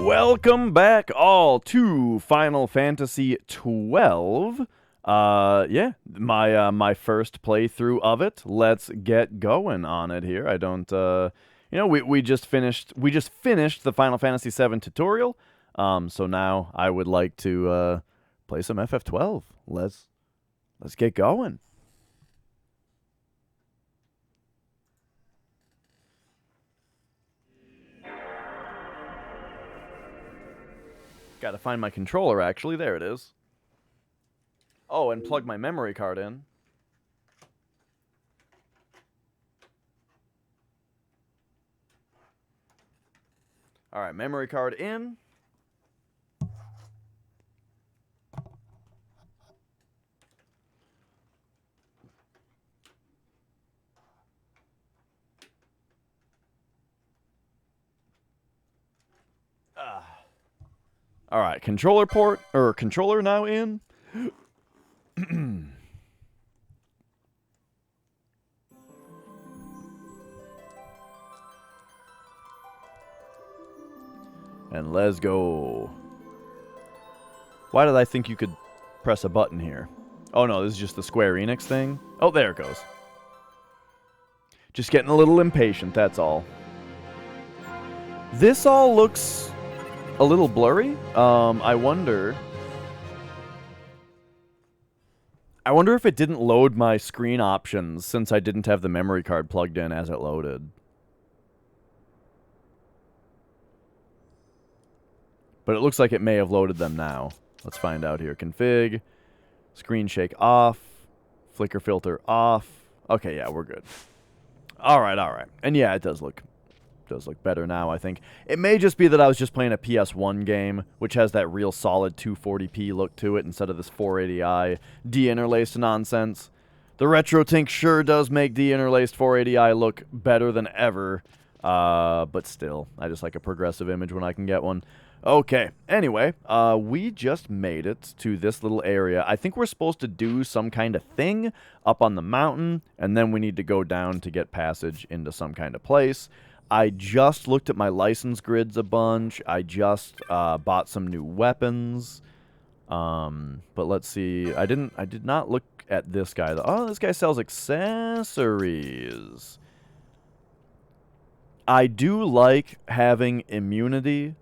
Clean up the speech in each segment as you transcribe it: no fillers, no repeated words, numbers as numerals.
Welcome back all to Final Fantasy 12. Yeah, my first playthrough of it. Let's get going on it here. I don't we just finished the Final Fantasy 7 tutorial. So now I would like to play some FF12. Let's get going. Gotta find my controller, actually. There it is. Oh, and plug my memory card in. Alright, memory card in. Alright, controller now in. And let's go. Why did I think you could press a button here? Oh no, this is just the Square Enix thing. Oh, there it goes. Just getting a little impatient, that's all. This all looks a little blurry. I wonder if it didn't load my screen options since I didn't have the memory card plugged in as it loaded. But it looks like it may have loaded them now. Let's find out here. Config, screen shake off, flicker filter off. Okay, yeah, we're good. All right. And yeah, it does look better now, I think. It may just be that I was just playing a PS1 game, which has that real solid 240p look to it instead of this 480i de-interlaced nonsense. The RetroTink sure does make de-interlaced 480i look better than ever, but still, I just like a progressive image when I can get one. Okay, anyway, we just made it to this little area. I think we're supposed to do some kind of thing up on the mountain, and then we need to go down to get passage into some kind of place. I just looked at my license grids a bunch. I just bought some new weapons. But let's see. I did not look at this guy though. Oh, this guy sells accessories. I do like having immunity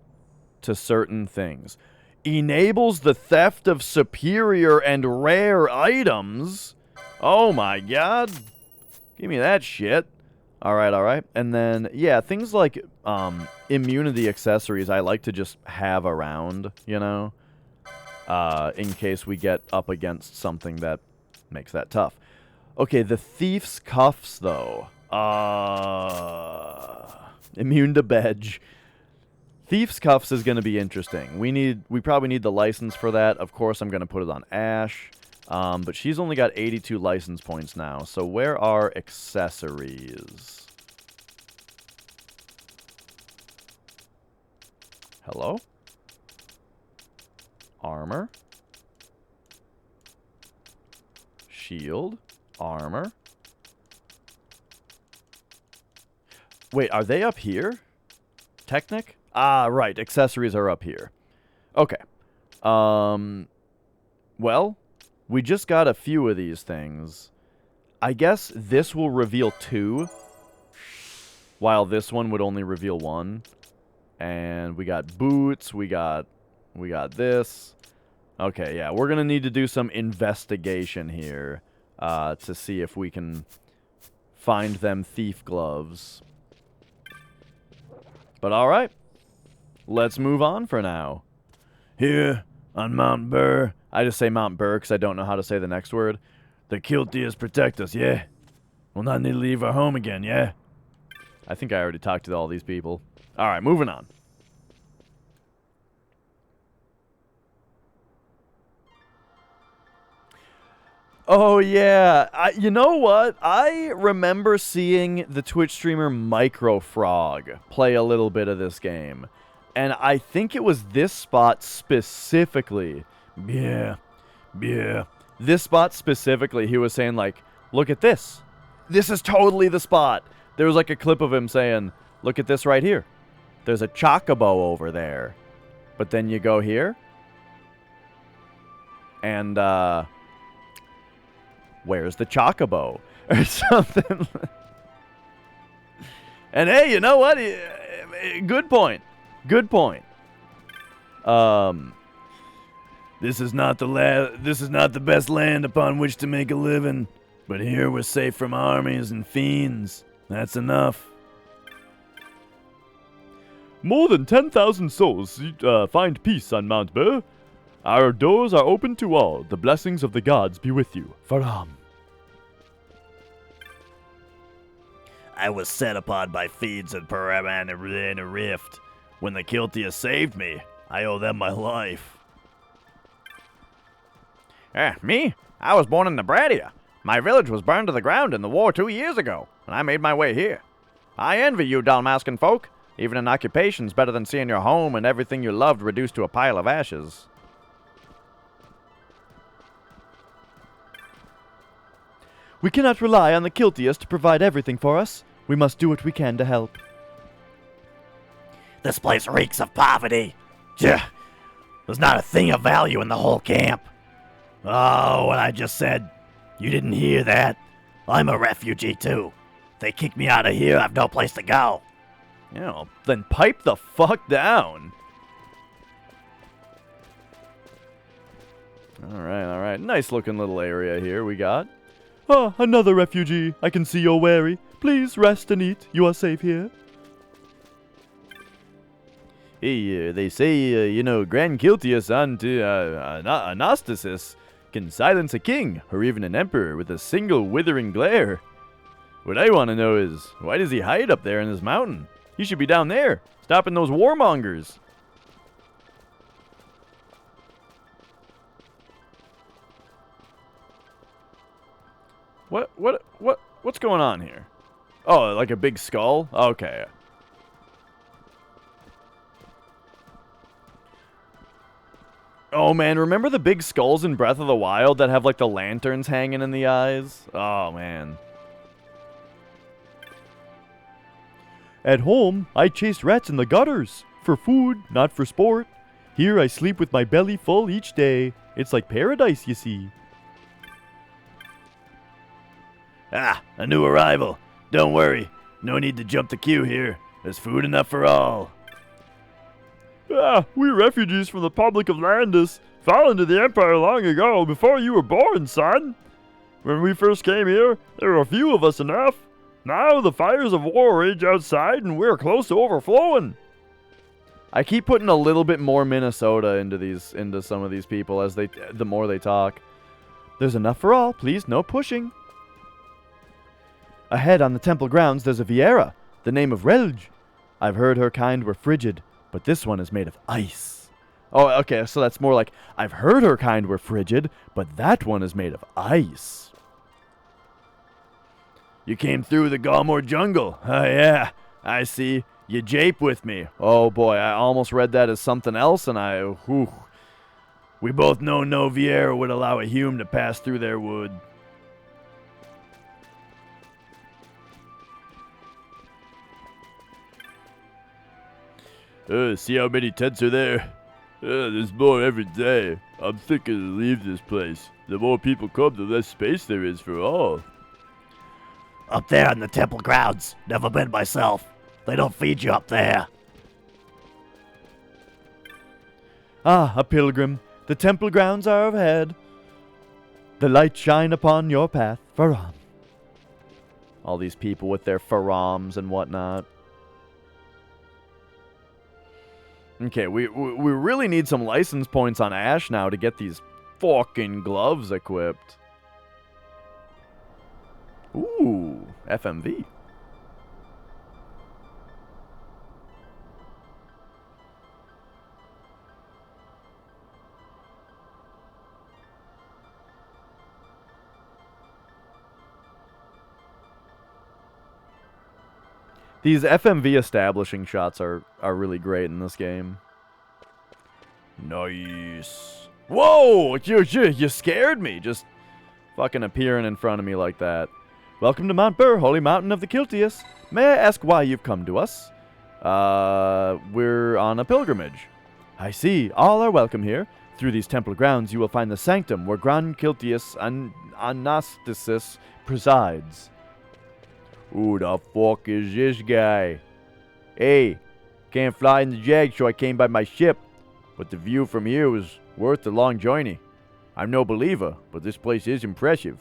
to certain things. Enables the theft of superior and rare items. Oh my god. Give me that shit. Alright. And then, yeah, things like immunity accessories I like to just have around, you know, in case we get up against something that makes that tough. Okay, the thief's cuffs, though. Immune to Bedge. Thief's cuffs is going to be interesting. We probably need the license for that. Of course, I'm going to put it on Ash. But she's only got 82 license points now. So where are accessories? Hello? Armor. Shield. Armor. Wait, are they up here? Technic? Ah, right. Accessories are up here. Okay. Well, we just got a few of these things. I guess this will reveal 2, while this one would only reveal 1. And we got boots, we got this. Okay, yeah, we're gonna need to do some investigation here to see if we can find them thief gloves. But alright, let's move on for now. Here, on Mount Burr. I just say Mount Burr because I don't know how to say the next word. The Kiltias protect us, yeah? We'll not need to leave our home again, yeah? I think I already talked to all these people. Alright, moving on. Oh, yeah. You know what? I remember seeing the Twitch streamer Microfrog play a little bit of this game. And I think it was this spot specifically. Yeah. This spot specifically, he was saying, like, look at this. This is totally the spot. There was, like, a clip of him saying, look at this right here. There's a chocobo over there. But then you go here. And, where's the Chocobo? Or something. And hey, you know what? Good point. Good point. This is not the best land upon which to make a living, but here we're safe from armies and fiends. That's enough. More than 10,000 souls find peace on Mount Burr. Our doors are open to all. The blessings of the gods be with you. Faram. I was set upon by fiends in Paraman and a rift. When the Kiltia saved me, I owe them my life. Me? I was born in Nebradia. My village was burned to the ground in the war 2 years ago, and I made my way here. I envy you, Dalmascan folk. Even an occupation's better than seeing your home and everything you loved reduced to a pile of ashes. We cannot rely on the Kiltias to provide everything for us. We must do what we can to help. This place reeks of poverty. There's not a thing of value in the whole camp. Oh, what I just said. You didn't hear that. I'm a refugee, too. If they kick me out of here, I've no place to go. You know, then pipe the fuck down. Alright. Nice looking little area here we got. Ah, another refugee. I can see you're wary. Please rest and eat. You are safe here. Hey, they say, Grand Kiltias Anastasis can silence a king or even an emperor with a single withering glare. What I want to know is, why does he hide up there in this mountain? He should be down there, stopping those warmongers. What's going on here? Oh, like a big skull? Okay. Oh man, remember the big skulls in Breath of the Wild that have like the lanterns hanging in the eyes? Oh man. At home, I chased rats in the gutters. For food, not for sport. Here I sleep with my belly full each day. It's like paradise, you see. Ah, a new arrival. Don't worry. No need to jump the queue here. There's food enough for all. Ah, we're refugees from the Republic of Landis. Fell into the Empire long ago, before you were born, son. When we first came here, there were a few of us enough. Now the fires of war rage outside and we're close to overflowing. I keep putting a little bit more Minnesota into some of these people as the more they talk. There's enough for all, please, no pushing. Ahead on the temple grounds there's a Viera, the name of Relj. I've heard her kind were frigid, but this one is made of ice. Oh, okay, so that's more like, I've heard her kind were frigid, but that one is made of ice. You came through the Galmore jungle. Oh, yeah, I see. You jape with me. Oh, boy, I almost read that as something else, and we both know no Viera would allow a human to pass through their wood. See how many tents are there? There's more every day. I'm thinking to leave this place. The more people come, the less space there is for all. Up there in the temple grounds. Never been myself. They don't feed you up there. Ah, a pilgrim. The temple grounds are ahead. The light shine upon your path, Faram. All these people with their Farams and whatnot. Okay, we really need some license points on Ash now to get these fucking gloves equipped. Ooh, FMV. These FMV establishing shots are really great in this game. Nice. Whoa! You scared me, just fucking appearing in front of me like that. Welcome to Mount Burr, holy mountain of the Kiltias. May I ask why you've come to us? We're on a pilgrimage. I see. All are welcome here. Through these temple grounds you will find the sanctum where Grand Kiltius Anastasis presides. Who the fuck is this guy? Hey, can't fly in the Jag, so I came by my ship. But the view from here was worth the long journey. I'm no believer, but this place is impressive.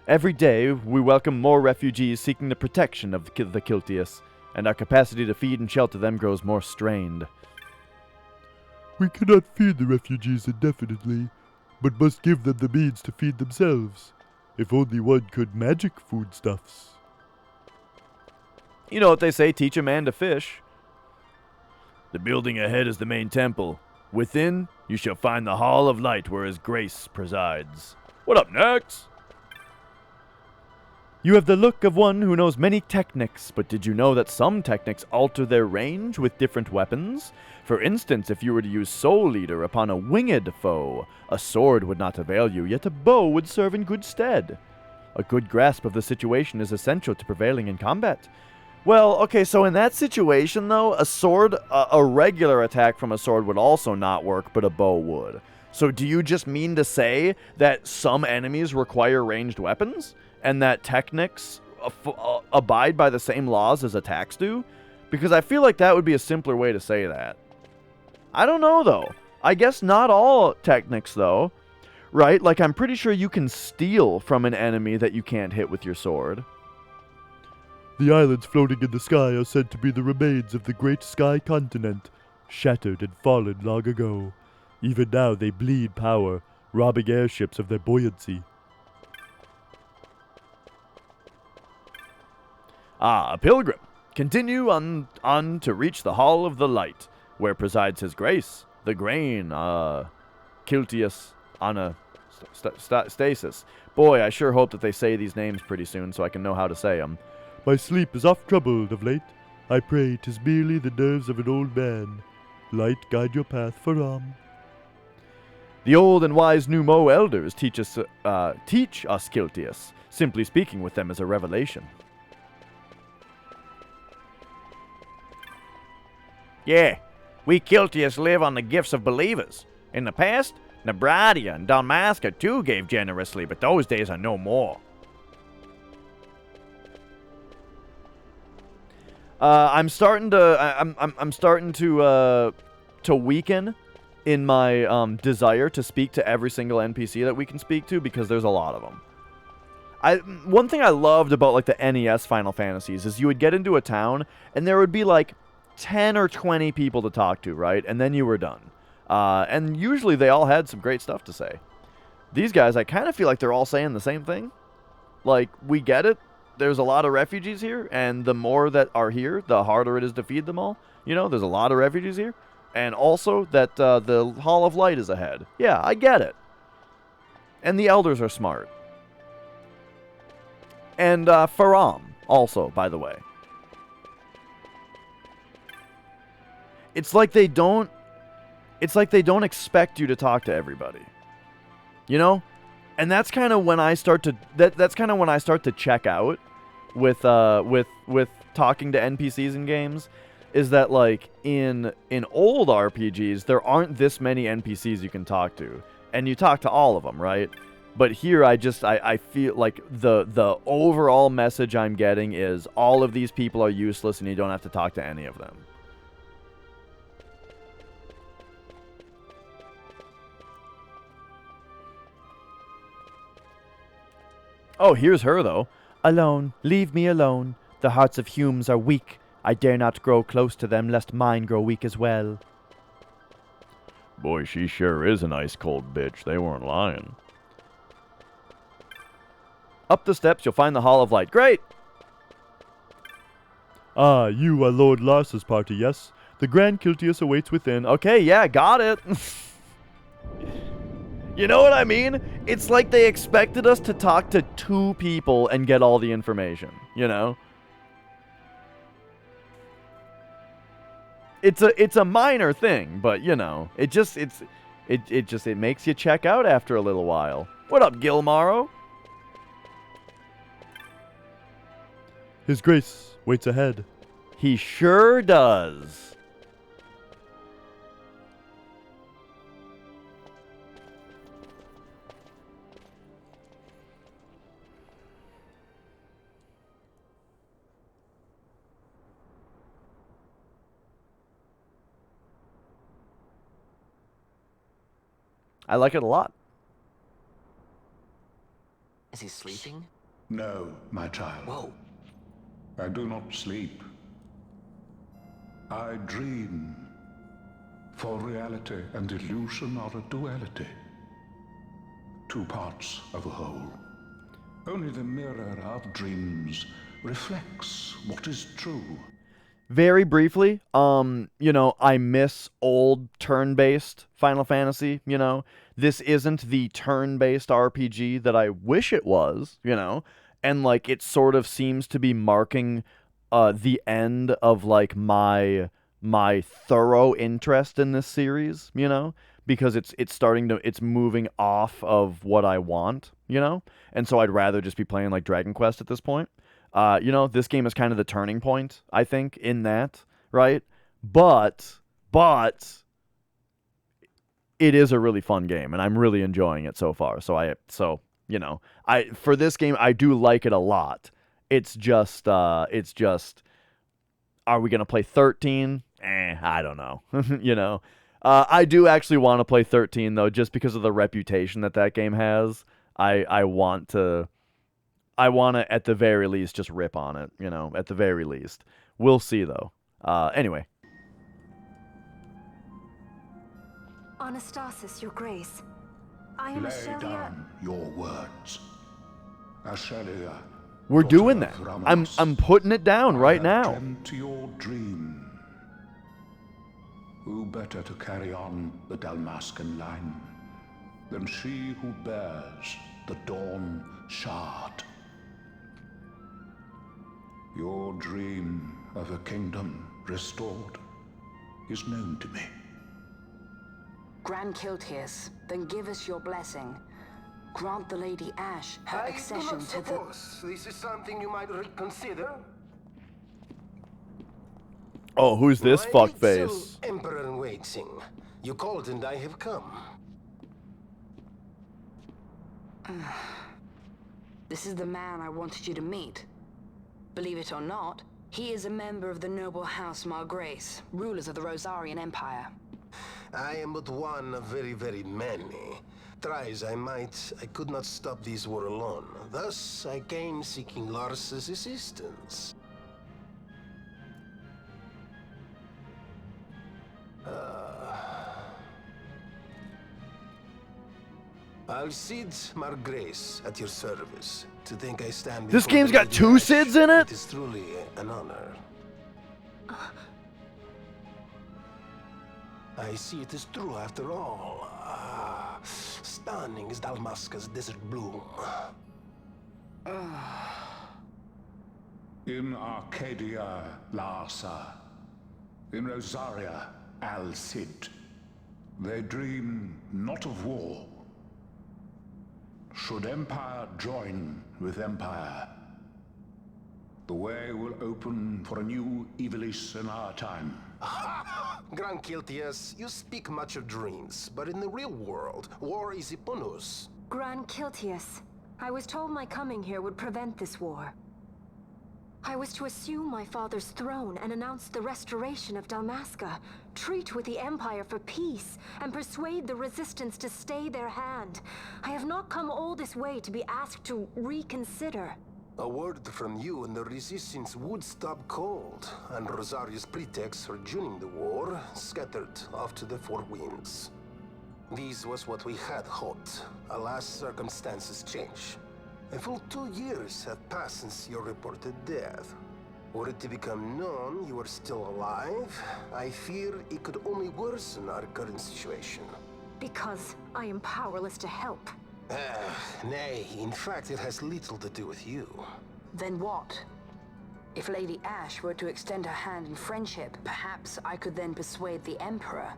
Every day, we welcome more refugees seeking the protection of the Kiltius, and our capacity to feed and shelter them grows more strained. We cannot feed the refugees indefinitely, but must give them the means to feed themselves. If only one could magic foodstuffs. You know what they say, teach a man to fish. The building ahead is the main temple. Within, you shall find the Hall of Light where His Grace presides. What up next? You have the look of one who knows many techniques, but did you know that some techniques alter their range with different weapons? For instance, if you were to use Soul Eater upon a winged foe, a sword would not avail you, yet a bow would serve in good stead. A good grasp of the situation is essential to prevailing in combat. Well, okay, so in that situation, though, a sword, a regular attack from a sword would also not work, but a bow would. So do you just mean to say that some enemies require ranged weapons? And that techniques abide by the same laws as attacks do? Because I feel like that would be a simpler way to say that. I don't know, though. I guess not all techniques, though. Right? Like, I'm pretty sure you can steal from an enemy that you can't hit with your sword. The islands floating in the sky are said to be the remains of the great sky continent, shattered and fallen long ago. Even now they bleed power, robbing airships of their buoyancy. Ah, a pilgrim. Continue on to reach the Hall of the Light, where presides His Grace, the Grain, Kiltius Anastasis. Boy, I sure hope that they say these names pretty soon so I can know how to say them. My sleep is oft troubled of late. I pray 'tis merely the nerves of an old man. Light guide your path for The old and wise Numo elders teach us Kiltius. Simply speaking with them is a revelation. Yeah, we Kiltius live on the gifts of believers. In the past, Nebradia and Dalmasca too gave generously, but those days are no more. I'm starting to weaken in my desire to speak to every single NPC that we can speak to because there's a lot of them. One thing I loved about like the NES Final Fantasies is you would get into a town and there would be like 10 or 20 people to talk to, right? And then you were done. And usually they all had some great stuff to say. These guys, I kind of feel like they're all saying the same thing. Like, we get it. There's a lot of refugees here, and the more that are here, the harder it is to feed them all. You know, there's a lot of refugees here. And also that the Hall of Light is ahead. Yeah, I get it. And the elders are smart. And Faram, also, by the way. It's like they don't expect you to talk to everybody. You know? And that's kind of when I start to that's kind of when I start to check out with talking to NPCs in games, is that like in old RPGs there aren't this many NPCs you can talk to, and you talk to all of them, right? But here I feel like the overall message I'm getting is all of these people are useless and you don't have to talk to any of them. Oh, here's her, though. Alone, leave me alone. The hearts of Humes are weak. I dare not grow close to them, lest mine grow weak as well. Boy, she sure is an ice-cold bitch. They weren't lying. Up the steps, you'll find the Hall of Light. Great! Ah, you are Lord Lars's party, yes? The Grand Kiltius awaits within. Okay, yeah, got it. You know what I mean? It's like they expected us to talk to 2 people and get all the information, you know? It's a minor thing, but you know, it makes you check out after a little while. What up, Gilmaro? His Grace waits ahead. He sure does. I like it a lot. Is he sleeping? No, my child. Whoa. I do not sleep. I dream. For reality and illusion are a duality. Two parts of a whole. Only the mirror of dreams reflects what is true. Very briefly, I miss old turn-based Final Fantasy, This isn't the turn-based RPG that I wish it was, And, like, it sort of seems to be marking the end of, like, my thorough interest in this series, Because it's moving off of what I want, And so I'd rather just be playing, like, Dragon Quest at this point. This game is kind of the turning point, I think, in that, right? But it is a really fun game, and I'm really enjoying it so far. For this game, I do like it a lot. It's just, are we gonna play 13? I don't know. I do actually want to play 13 though, just because of the reputation that game has. I want to, at the very least, just rip on it, at the very least. We'll see, though. Anyway. Anastasis, Your Grace. I am Lay Ashelia. down your words. Ashelia. We're daughter doing of that. Ramos, I'm putting it down I right have now. dreamt your dream. Who better to carry on the Dalmascan line than she who bears the Dawn Shard? Your dream of a kingdom restored is known to me. Grand Kiltias, then give us your blessing. Grant the Lady Ash her I accession do not to the... suppose this is something you might reconsider. Oh, who's this My fuckface? little Emperor in waiting. You called and I have come. This is the man I wanted you to meet. Believe it or not, he is a member of the noble house Margrace, rulers of the Rosarian Empire. I am but one of very, very many. Try as I might, I could not stop this war alone. Thus, I came seeking Lars's assistance. Alcide Margrace at your service. To think I stand This before game's the got Lady two Ash, Cids in it? It is truly an honor. I see it is true after all. Stunning is Dalmasca's desert bloom. In Arcadia, Larsa. In Rosaria, Alcid. They dream not of war. Should Empire join with Empire, the way will open for a new Evilis in our time. Grand Kiltias, you speak much of dreams, but in the real world, war is upon us. Grand Kiltias, I was told my coming here would prevent this war. I was to assume my father's throne and announce the restoration of Dalmasca, treat with the Empire for peace, and persuade the Resistance to stay their hand. I have not come all this way to be asked to reconsider. A word from you and the Resistance would stop cold, and Rosaria's pretexts for joining the war scattered off to the four winds. This was what we had hoped. Alas, circumstances change. A full 2 years have passed since your reported death. Were it to become known you are still alive, I fear it could only worsen our current situation. Because I am powerless to help. Nay, in fact it has little to do with you. Then what? If Lady Ash were to extend her hand in friendship, perhaps I could then persuade the Emperor.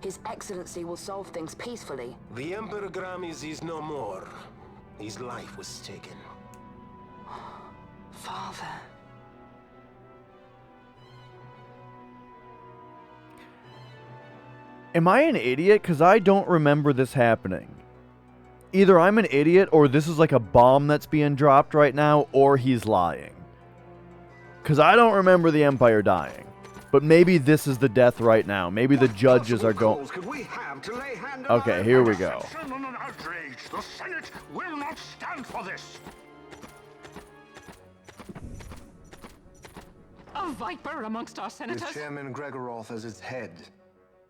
His Excellency will solve things peacefully. The Emperor Gramis is no more. His life was taken. Father... Am I an idiot? Because I don't remember this happening. Either I'm an idiot, or this is like a bomb that's being dropped right now, or he's lying. Because I don't remember the Empire dying. But maybe this is the death right now. Maybe the judges are going... Okay, here we go. The Senate will not stand for this. A viper amongst our senators? With Chairman Gregoroth as its head.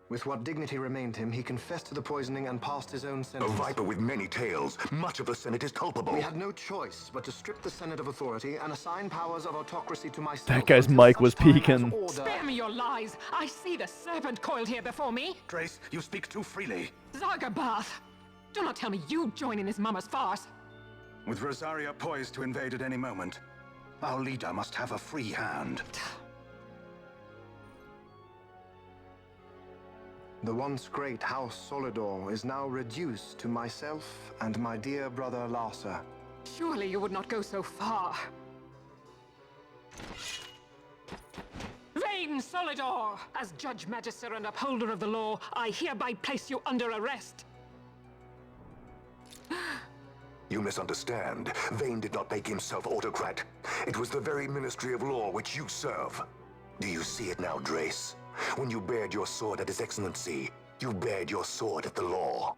With what dignity remained him, he confessed to the poisoning and passed his own A sentence. viper with many tails. Much of the Senate is culpable. We had no choice but to strip the Senate of authority and assign powers of autocracy to myself. That guy's until mic such was time as peaking. order- Spare me your lies! I see the serpent coiled here before me! Trace, you speak too freely. Zargabath! Do not tell me you join in his mama's farce! With Rosaria poised to invade at any moment, our leader must have a free hand. The once great House Solidor is now reduced to myself and my dear brother Larsa. Surely you would not go so far. Vain Solidor! As Judge Magister and upholder of the law, I hereby place you under arrest. You misunderstand. Vane did not make himself autocrat. It was the very Ministry of Law which you serve. Do you see it now, Drace? When you bared your sword at His Excellency, you bared your sword at the law.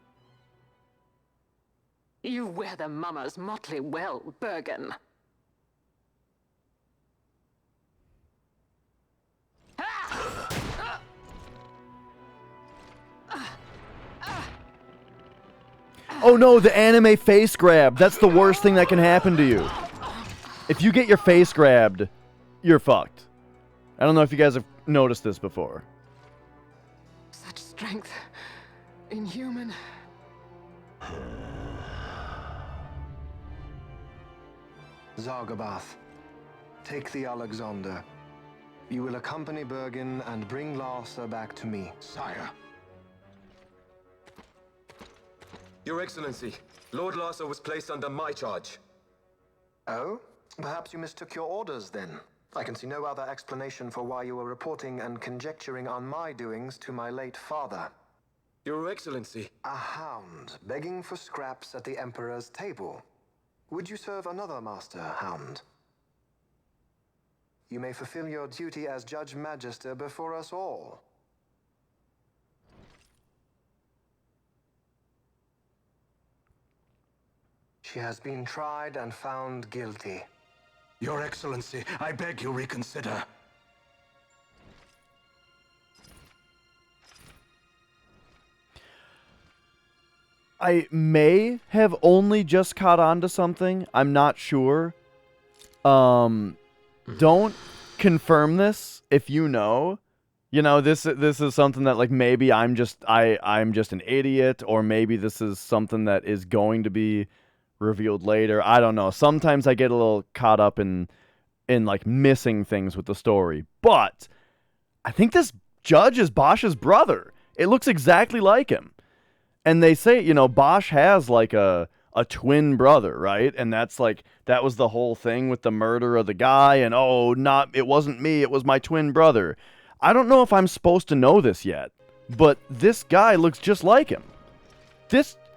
You wear the mama's motley well, Bergen. Oh no, the anime face grab. That's the worst thing that can happen to you. If you get your face grabbed, you're fucked. I don't know if you guys have noticed this before. Such strength. Inhuman. Zargabath, take the Alexander. You will accompany Bergen and bring Larsa back to me. Sire. Your Excellency, Lord Larsa was placed under my charge. Oh? Perhaps you mistook your orders then. I can see no other explanation for why you were reporting and conjecturing on my doings to my late father. Your Excellency. A hound begging for scraps at the Emperor's table. Would you serve another master, Hound? You may fulfill your duty as Judge Magister before us all. She has been tried and found guilty. Your Excellency, I beg you reconsider. I may have only just caught on to something. I'm not sure. Don't confirm this if you know. You know, this is something that like maybe I'm just an idiot, or maybe this is something that is going to be revealed later. I don't know. Sometimes I get a little caught up in like missing things with the story. But I think this judge is Bosch's brother. It looks exactly like him. And they say, you know, Bosch has like a twin brother, right? And that was the whole thing with the murder of the guy, and it wasn't me, it was my twin brother. I don't know if I'm supposed to know this yet, but this guy looks just like him.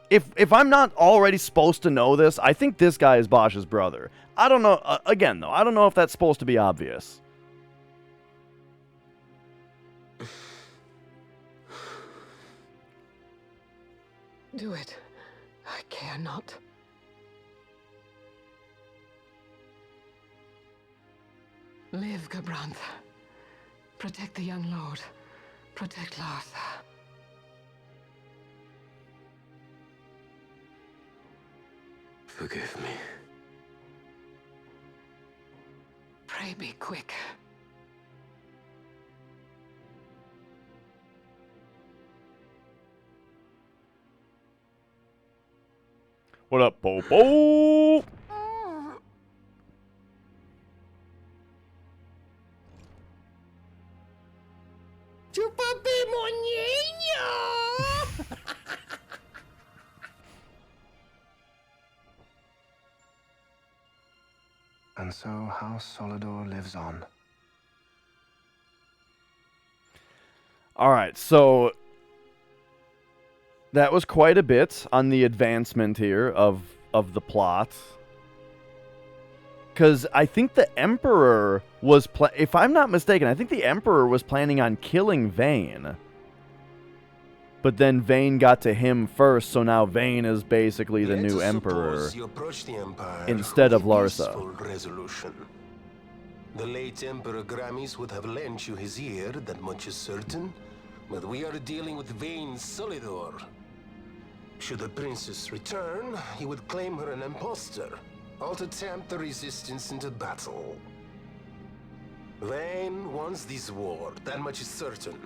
If I'm not already supposed to know this, I think this guy is Bosch's brother. I don't know, again though, I don't know if that's supposed to be obvious. Do it. I care not. Live, Gabranth. Protect the young lord. Protect Larsa. Forgive me. Pray be quick. What up, Popo? And so House Solidor lives on. All right, so That was quite a bit on the advancement here of the plot. Because I think the Emperor was... if I'm not mistaken, I think the Emperor was planning on killing Vayne. But then Vayne got to him first, so now Vayne is basically the new Emperor You approach the Empire instead of with a Larsa. peaceful resolution. The late Emperor Gramis would have lent you his ear, that much is certain. But we are dealing with Vayne's Solidor. Should the princess return, he would claim her an impostor, or to tempt the resistance into battle. Vayne wants this war, that much is certain.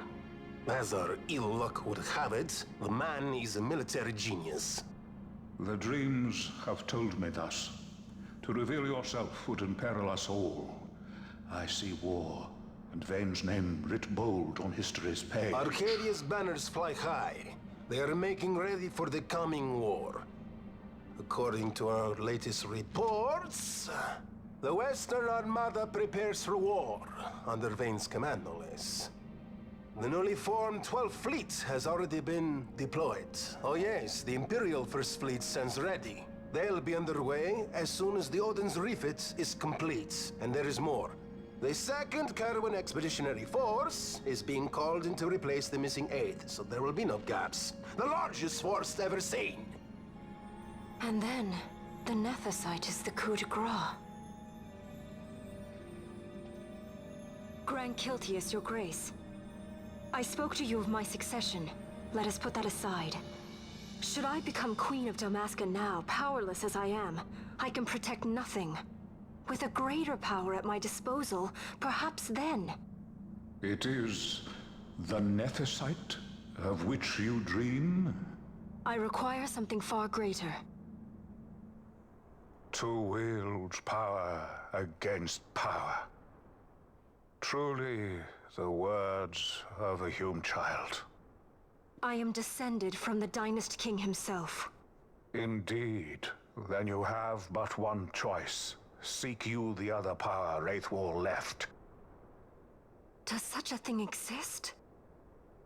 As our ill luck would have it, the man is a military genius. The dreams have told me thus. To reveal yourself would imperil us all. I see war, and Vayne's name writ bold on history's page. Arcadia's banners fly high. They are making ready for the coming war. According to our latest reports, the Western Armada prepares for war, under Vayne's command, no less. The newly formed 12th Fleet has already been deployed. Oh yes, the Imperial First Fleet stands ready. They'll be underway as soon as the Odin's refit is complete. And there is more. The 2nd Caravan Expeditionary Force is being called in to replace the missing 8th, so there will be no gaps. The largest force ever seen. And then, the Nethicite is the coup de grace. Grand Kiltius, your grace. I spoke to you of my succession. Let us put that aside. Should I become Queen of Dalmasca now, powerless as I am, I can protect nothing. With a greater power at my disposal, perhaps then. It is the Nethicite of which you dream? I require something far greater. To wield power against power. Truly, the words of a human child. I am descended from the Dynast King himself. Indeed. Then you have but one choice. Seek you the other power Wraithwall left. Does such a thing exist?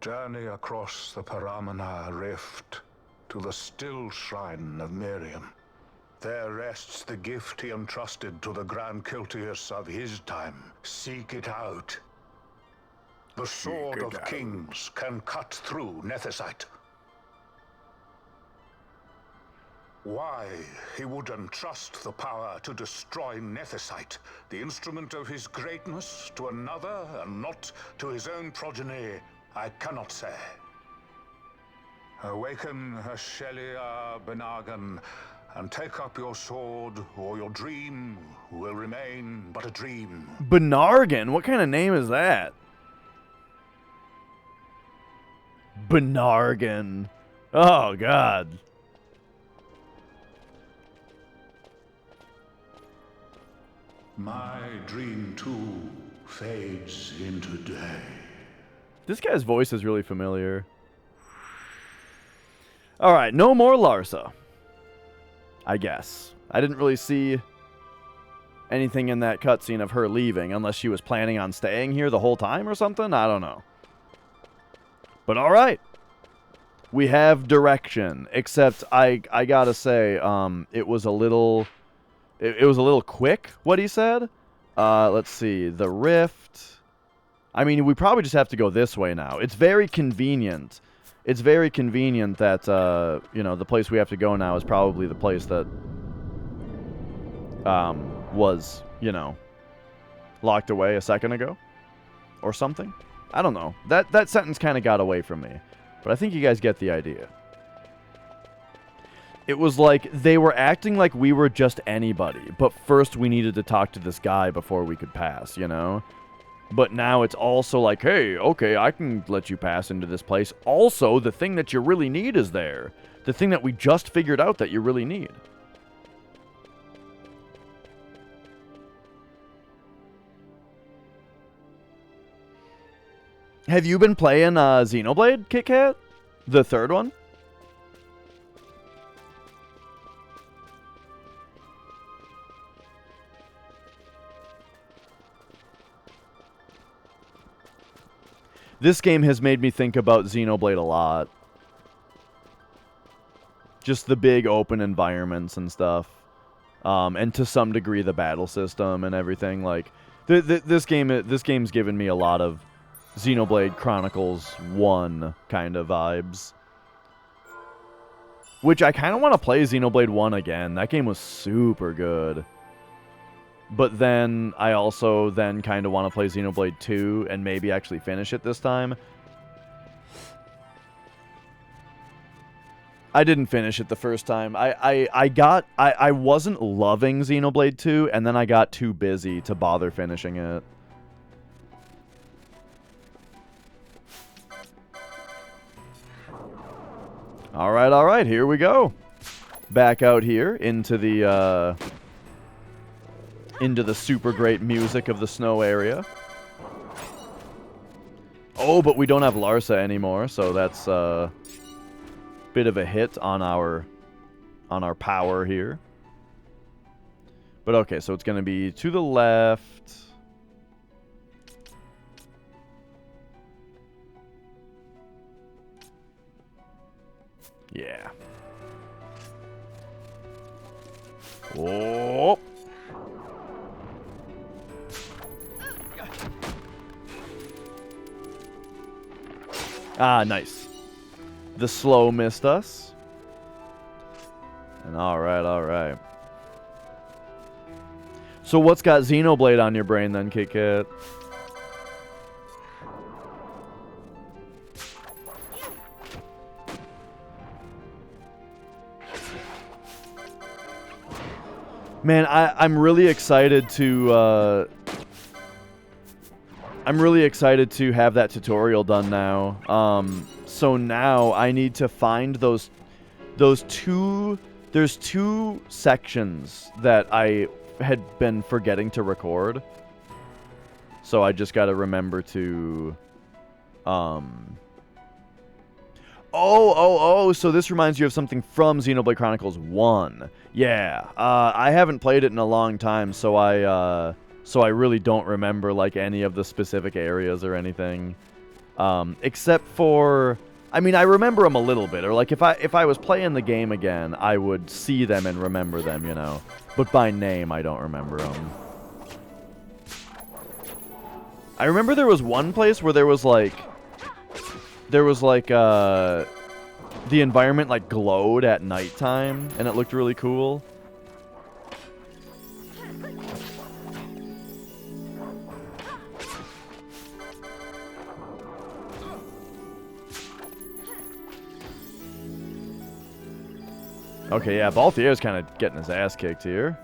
Journey across the Paramana Rift to the still shrine of Miriam. There rests the gift he entrusted to the Grand Kiltius of his time. Seek it out. The Sword of Kings can cut through Nethicite. Why he would entrust the power to destroy Nethicite, the instrument of his greatness, to another and not to his own progeny, I cannot say. Awaken Shelia Benagan and take up your sword, or your dream will remain but a dream. Benargan? What kind of name is that? Benargan. Oh, God. My dream too fades into day. This guy's voice is really familiar. Alright, no more Larsa. I guess. I didn't really see anything in that cutscene of her leaving, unless she was planning on staying here the whole time or something. I don't know. But alright. We have direction. Except I gotta say, it was a little... It was a little quick, what he said. Let's see. The rift. I mean, we probably just have to go this way now. It's very convenient. It's very convenient that, you know, the place we have to go now is probably the place that was, you know, locked away a second ago. Or something. I don't know. That sentence kind of got away from me. But I think you guys get the idea. It was like they were acting like we were just anybody, but first we needed to talk to this guy before we could pass, you know? But now it's also like, hey, okay, I can let you pass into this place. Also, the thing that you really need is there. The thing that we just figured out that you really need. Have you been playing Xenoblade, Kit Kat? The third one? This game has made me think about Xenoblade a lot. Just the big open environments and stuff. And to some degree the battle system and everything. Like, this game's given me a lot of Xenoblade Chronicles 1 kind of vibes. Which I kind of want to play Xenoblade 1 again. That game was super good. But then I also then kind of want to play Xenoblade 2 and maybe actually finish it this time. I didn't finish it the first time. I wasn't loving Xenoblade 2, and then I got too busy to bother finishing it. Alright, here we go. Back out here into the super great music of the snow area. Oh, but we don't have Larsa anymore, so that's bit of a hit on our power here. But okay, so it's going to be to the left. Yeah. Oh. Ah, nice. The slow missed us. And alright. So what's got Xenoblade on your brain then, Kit Kat? Man, I'm really excited to have that tutorial done now. So now I need to find those two. There's two sections that I had been forgetting to record. So I just got to remember to. Oh, so this reminds you of something from Xenoblade Chronicles 1. Yeah, I haven't played it in a long time, so I really don't remember, like, any of the specific areas or anything. Except for, I mean, I remember them a little bit, or, like, if I was playing the game again, I would see them and remember them, you know. But by name, I don't remember them. I remember there was one place where there was, like, the environment, like, glowed at nighttime, and it looked really cool. Okay, yeah, Balthier's kind of getting his ass kicked here.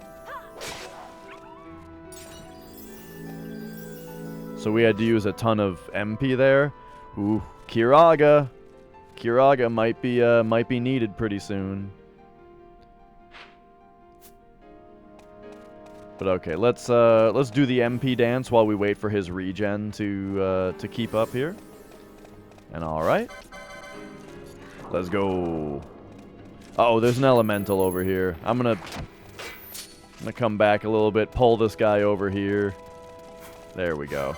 So we had to use a ton of MP there. Ooh, Kiraga. Kiraga might be needed pretty soon. But okay, let's do the MP dance while we wait for his regen to keep up here. And all right, let's go. Uh-oh, there's an elemental over here. I'm gonna come back a little bit, pull this guy over here. There we go.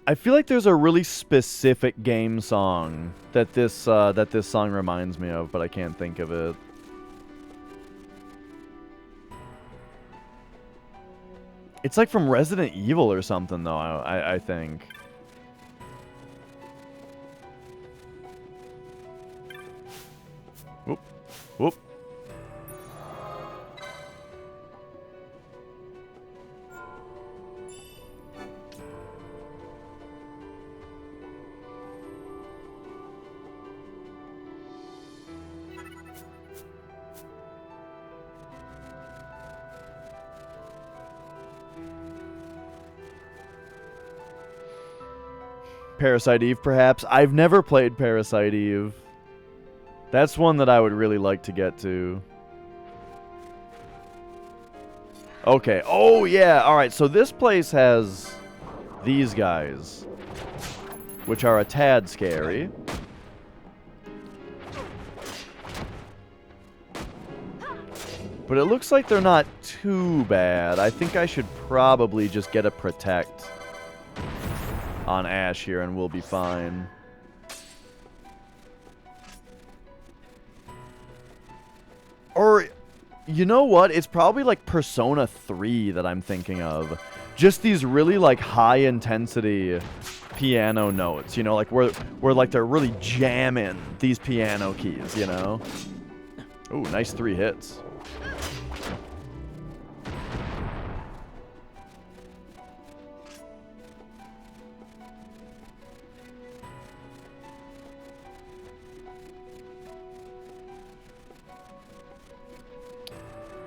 I feel like there's a really specific game song that this song reminds me of, but I can't think of it. It's like from Resident Evil or something, though, I think. Whoop. Whoop. Parasite Eve, perhaps. I've never played Parasite Eve. That's one that I would really like to get to. Okay. Oh, yeah. All right. So this place has these guys, which are a tad scary. But it looks like they're not too bad. I think I should probably just get a protect on Ash here and we'll be fine. Or, you know what? It's probably like Persona 3 that I'm thinking of. Just these really like high intensity piano notes, you know, like where like they're really jamming these piano keys, you know? Ooh, nice 3 hits.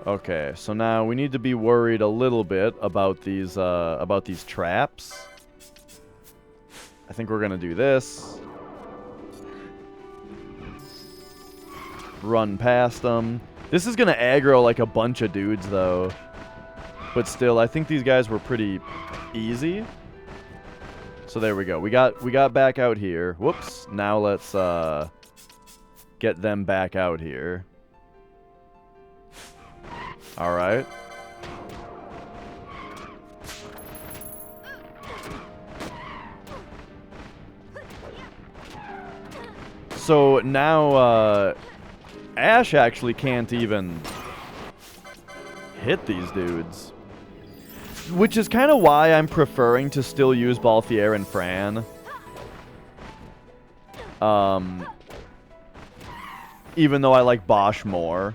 Okay, so now we need to be worried a little bit about these traps. I think we're gonna do this. Run past them. This is gonna aggro like a bunch of dudes though. But still, I think these guys were pretty easy. So there we go. We got back out here. Whoops. Now let's get them back out here. All right. So now Ash actually can't even hit these dudes. Which is kind of why I'm preferring to still use Balthier and Fran. Even though I like Bosch more.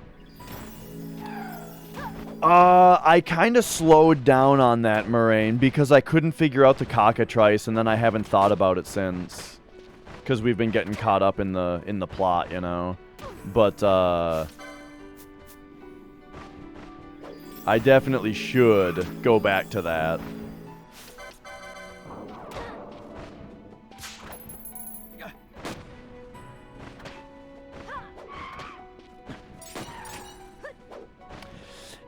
I kind of slowed down on that, Moraine, because I couldn't figure out the cockatrice, and then I haven't thought about it since. Because we've been getting caught up in the plot, you know. But, I definitely should go back to that.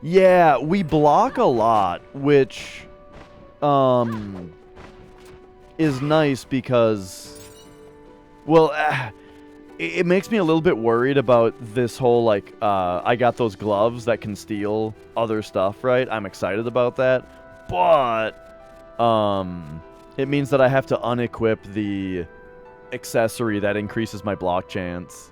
Yeah, we block a lot, which is nice because, well, it makes me a little bit worried about this whole, like, I got those gloves that can steal other stuff, right? I'm excited about that, but it means that I have to unequip the accessory that increases my block chance.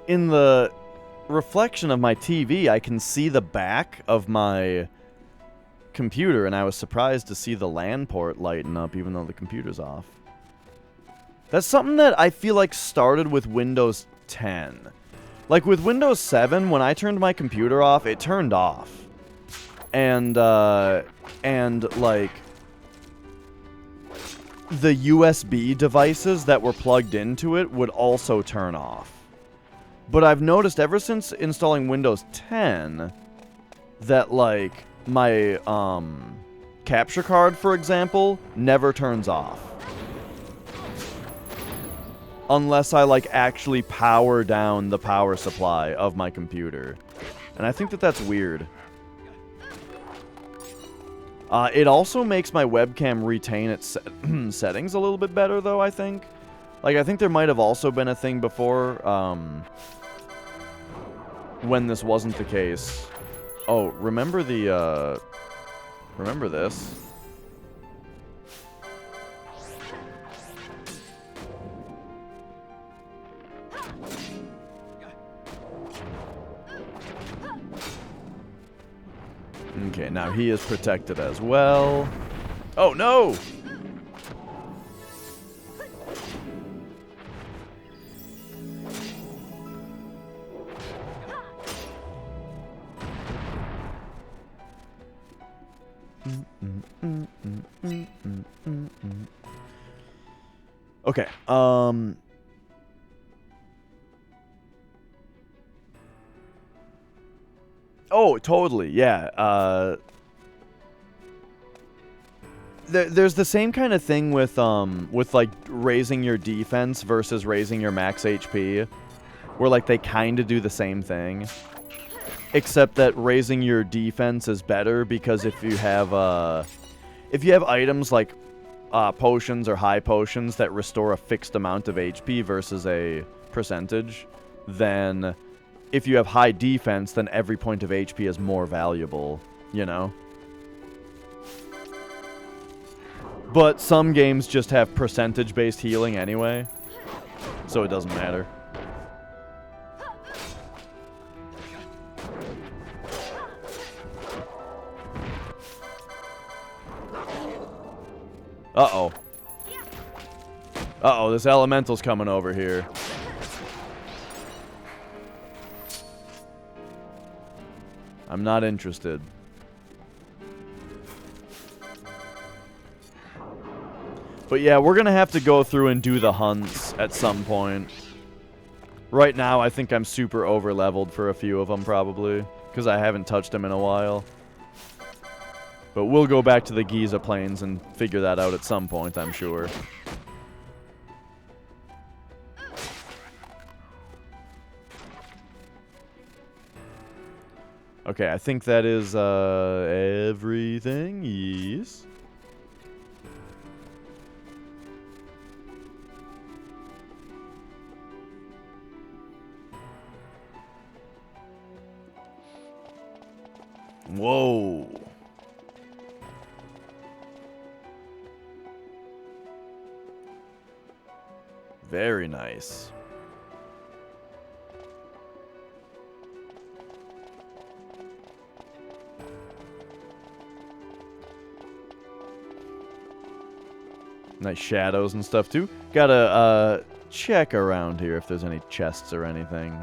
In the reflection of my TV, I can see the back of my computer, and I was surprised to see the LAN port lighten up even though the computer's off. That's something that I feel like started with Windows 10. Like with Windows 7, when I turned my computer off, it turned off. And like the USB devices that were plugged into it would also turn off. But I've noticed ever since installing Windows 10 that, like, my capture card, for example, never turns off. Unless I, like, actually power down the power supply of my computer. And I think that that's weird. It also makes my webcam retain its settings a little bit better, though, I think. Like, I think there might have also been a thing before, when this wasn't the case. Oh, remember the, remember this? Okay, now he is protected as well. Oh, no! Okay, oh, totally, yeah, there's the same kind of thing with like raising your defense versus raising your max HP, where like they kind of do the same thing, except that raising your defense is better because if you have items like potions or high potions that restore a fixed amount of HP versus a percentage, then if you have high defense, then every point of HP is more valuable, you know? But some games just have percentage-based healing anyway, so it doesn't matter. Uh-oh. Uh-oh, this elemental's coming over here. I'm not interested. But yeah, we're gonna have to go through and do the hunts at some point. Right now, I think I'm super over-leveled for a few of them, probably. Because I haven't touched them in a while. But we'll go back to the Giza Plains and figure that out at some point, I'm sure. Okay, I think that is everything. Yes. Whoa. Very nice. Nice shadows and stuff too. Gotta check around here if there's any chests or anything.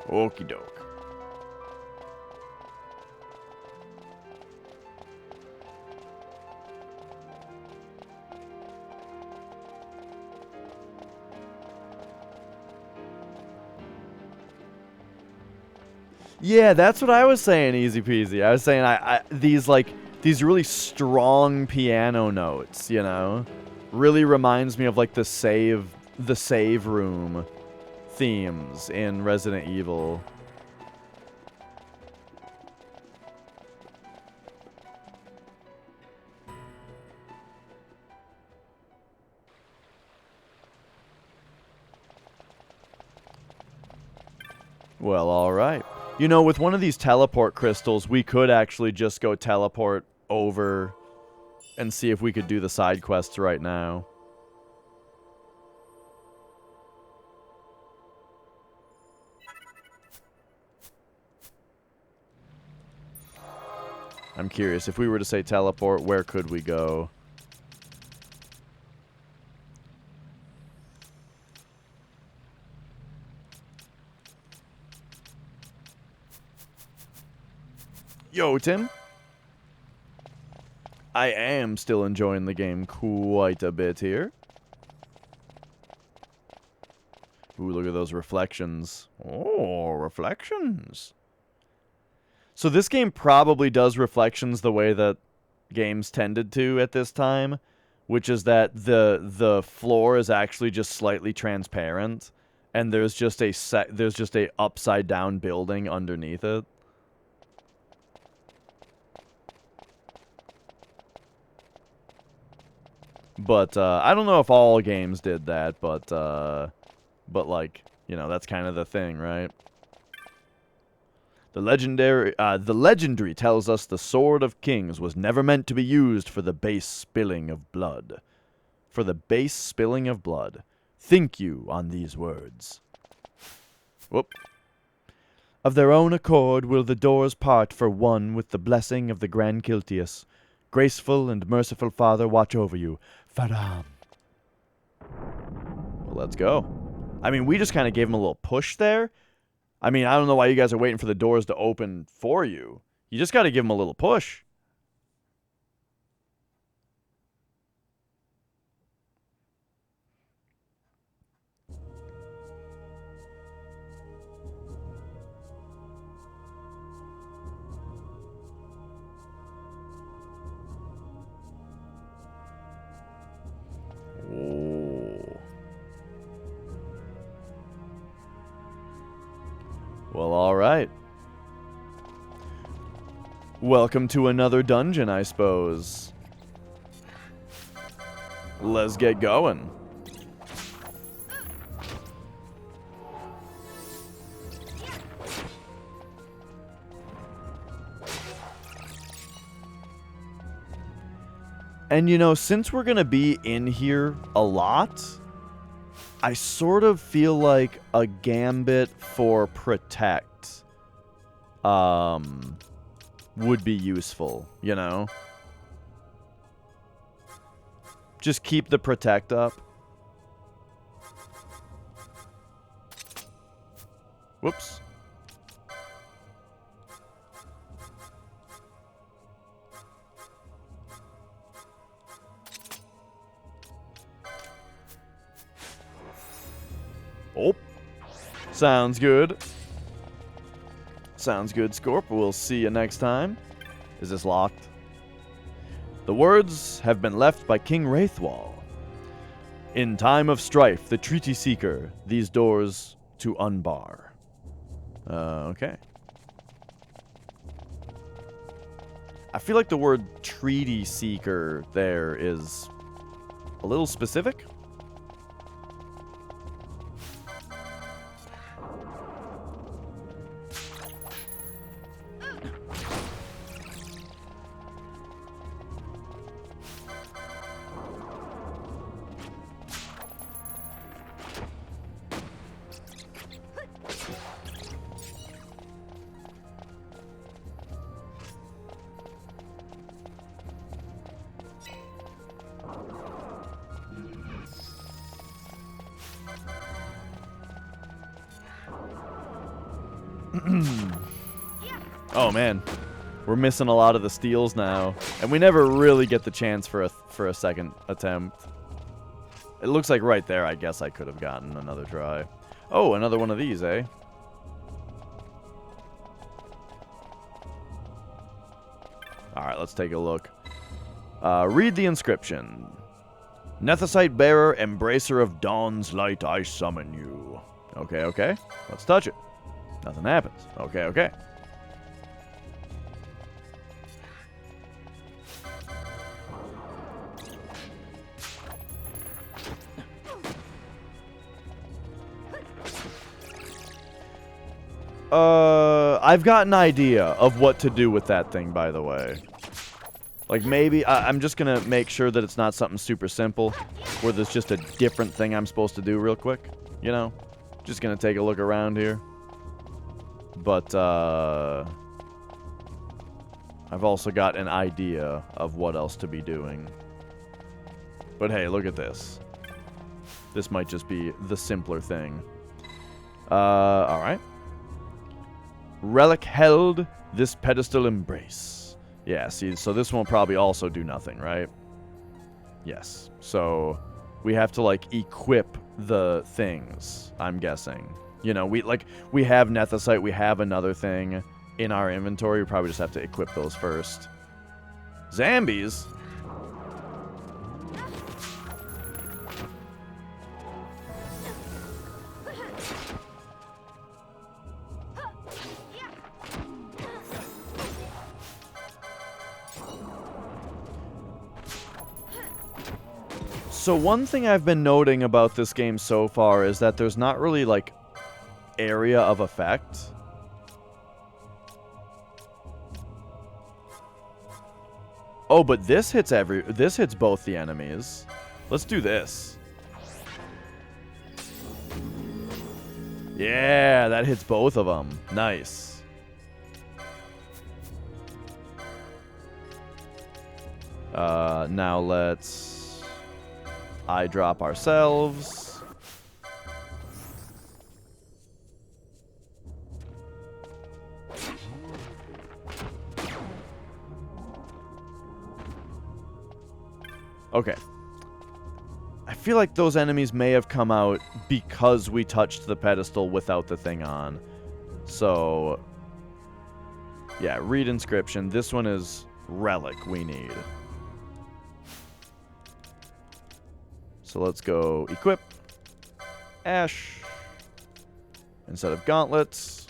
Okie doke. Yeah, that's what I was saying, easy peasy. I was saying these really strong piano notes, you know, really reminds me of like the save room themes in Resident Evil. Well, all right. You know, with one of these teleport crystals, we could actually just go teleport over and see if we could do the side quests right now. I'm curious, if we were to say teleport, where could we go? Yo, Tim. I am still enjoying the game quite a bit here. Ooh, look at those reflections. Oh, reflections. So this game probably does reflections the way that games tended to at this time, which is that the floor is actually just slightly transparent, and there's just a upside down building underneath it. But I don't know if all games did that, but like, you know, that's kind of the thing, right? The legendary tells us the Sword of Kings was never meant to be used for the base spilling of blood. For the base spilling of blood. Think you on these words. Whoop. Of their own accord will the doors part for one with the blessing of the Grand Kiltius. Graceful and merciful Father, watch over you. Faram. Well, let's go. I mean, we just kind of gave him a little push there. I mean, I don't know why you guys are waiting for the doors to open for you. You just got to give him a little push. Well, alright. Welcome to another dungeon, I suppose. Let's get going. And you know, since we're gonna be in here a lot, I sort of feel like a gambit for protect would be useful, you know? Just keep the protect up. Whoops. Oh. Sounds good. Sounds good, Scorp. We'll see you next time. Is this locked? The words have been left by King Wraithwall. In time of strife, the treaty seeker, these doors to unbar. Okay. I feel like the word treaty seeker there is a little specific. Oh man, we're missing a lot of the steals now, and we never really get the chance for a second attempt. It looks like right there, I guess I could have gotten another try. Oh, another one of these, eh? All right, let's take a look. Read the inscription. Nethicite bearer, embracer of dawn's light, I summon you. Okay, okay. Let's touch it. Nothing happens. Okay, okay. I've got an idea of what to do with that thing, by the way. Like, maybe I'm just gonna make sure that it's not something super simple, where there's just a different thing I'm supposed to do real quick, you know? Just gonna take a look around here. But, I've also got an idea of what else to be doing. But hey, look at this. This might just be the simpler thing. Alright. Relic held, this pedestal embrace. Yeah, see, so this one will probably also do nothing, right? Yes. So, we have to, like, equip the things, I'm guessing. You know, we have Nethicite, we have another thing in our inventory. We probably just have to equip those first. Zombies? So one thing I've been noting about this game so far is that there's not really, like, area of effect. Oh, but this hits both the enemies. Let's do this. Yeah, that hits both of them. Nice. Now let's eye drop ourselves. Okay. I feel like those enemies may have come out because we touched the pedestal without the thing on. So, yeah, read inscription. This one is relic we need. So let's go equip. Ash. Instead of gauntlets.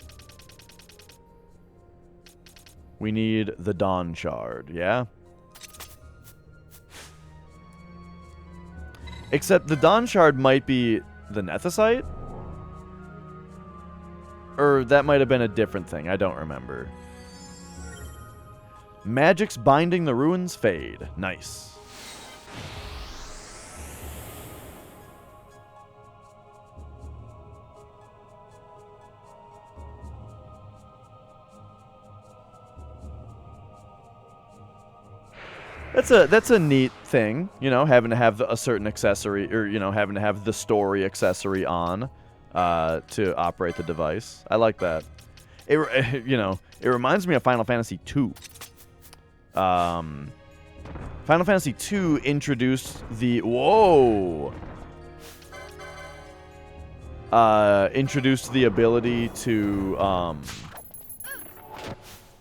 We need the Dawn Shard, yeah? Except the Dawn Shard might be the Nethicite? Or that might have been a different thing, I don't remember. Magic's binding the ruins fade. Nice. That's a neat thing, you know, having to have a certain accessory, or, you know, having to have the story accessory on to operate the device. I like that. It, you know, it reminds me of Final Fantasy II. Final Fantasy II introduced the... Whoa! Introduced the ability to... Oh,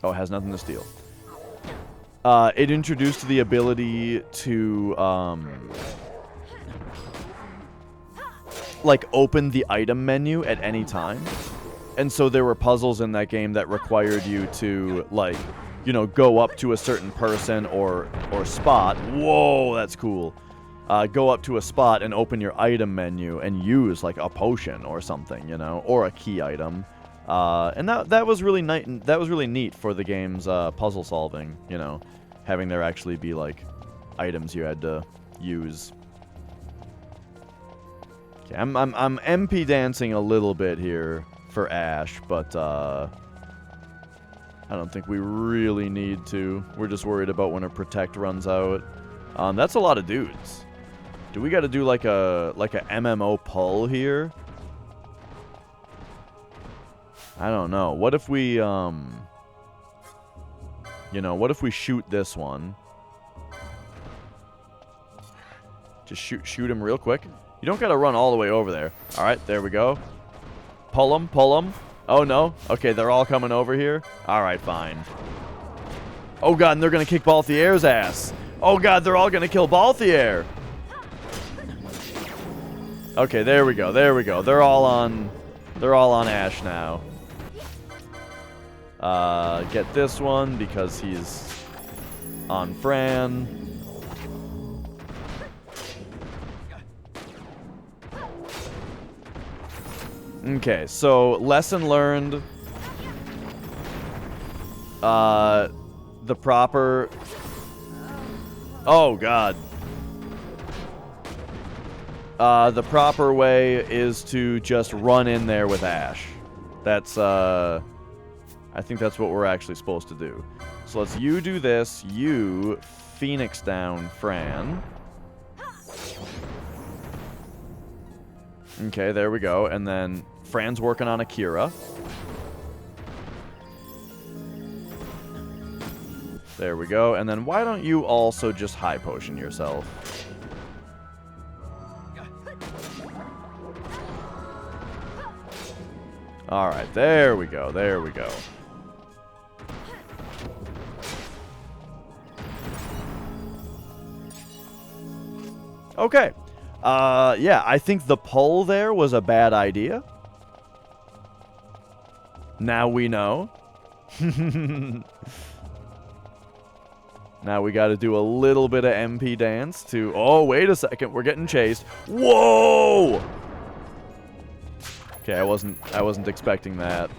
it has nothing to steal. It introduced the ability to, like, open the item menu at any time. And so there were puzzles in that game that required you to, like, you know, go up to a certain person or spot. Whoa, that's cool. Go up to a spot and open your item menu and use, like, a potion or something, you know, or a key item. And that was really neat. That was really neat for the game's puzzle solving, you know, having there actually be like items you had to use. Okay, I'm MP dancing a little bit here for Ash, but I don't think we really need to. We're just worried about when her protect runs out. That's a lot of dudes. Do we got to do like a MMO pull here? I don't know. What if we, you know, what if we shoot this one? Just shoot him real quick. You don't gotta run all the way over there. Alright, there we go. Pull him, pull him. Oh, no. Okay, they're all coming over here. Alright, fine. Oh, God, and they're gonna kick Balthier's ass. Oh, God, they're all gonna kill Balthier. Okay, there we go, there we go. They're all on Ash now. Get this one because he's on Fran. Okay, so lesson learned. The proper... Oh, God. The proper way is to just run in there with Ash. That's, I think that's what we're actually supposed to do. So let's you do this, you Phoenix down Fran. Okay, there we go. And then Fran's working on Akira. There we go. And then why don't you also just high potion yourself? Alright, there we go, there we go. Okay. Yeah, I think the pull there was a bad idea. Now we know. Now we got to do a little bit of MP dance to... Oh, wait a second, we're getting chased. Whoa! Okay, I wasn't expecting that.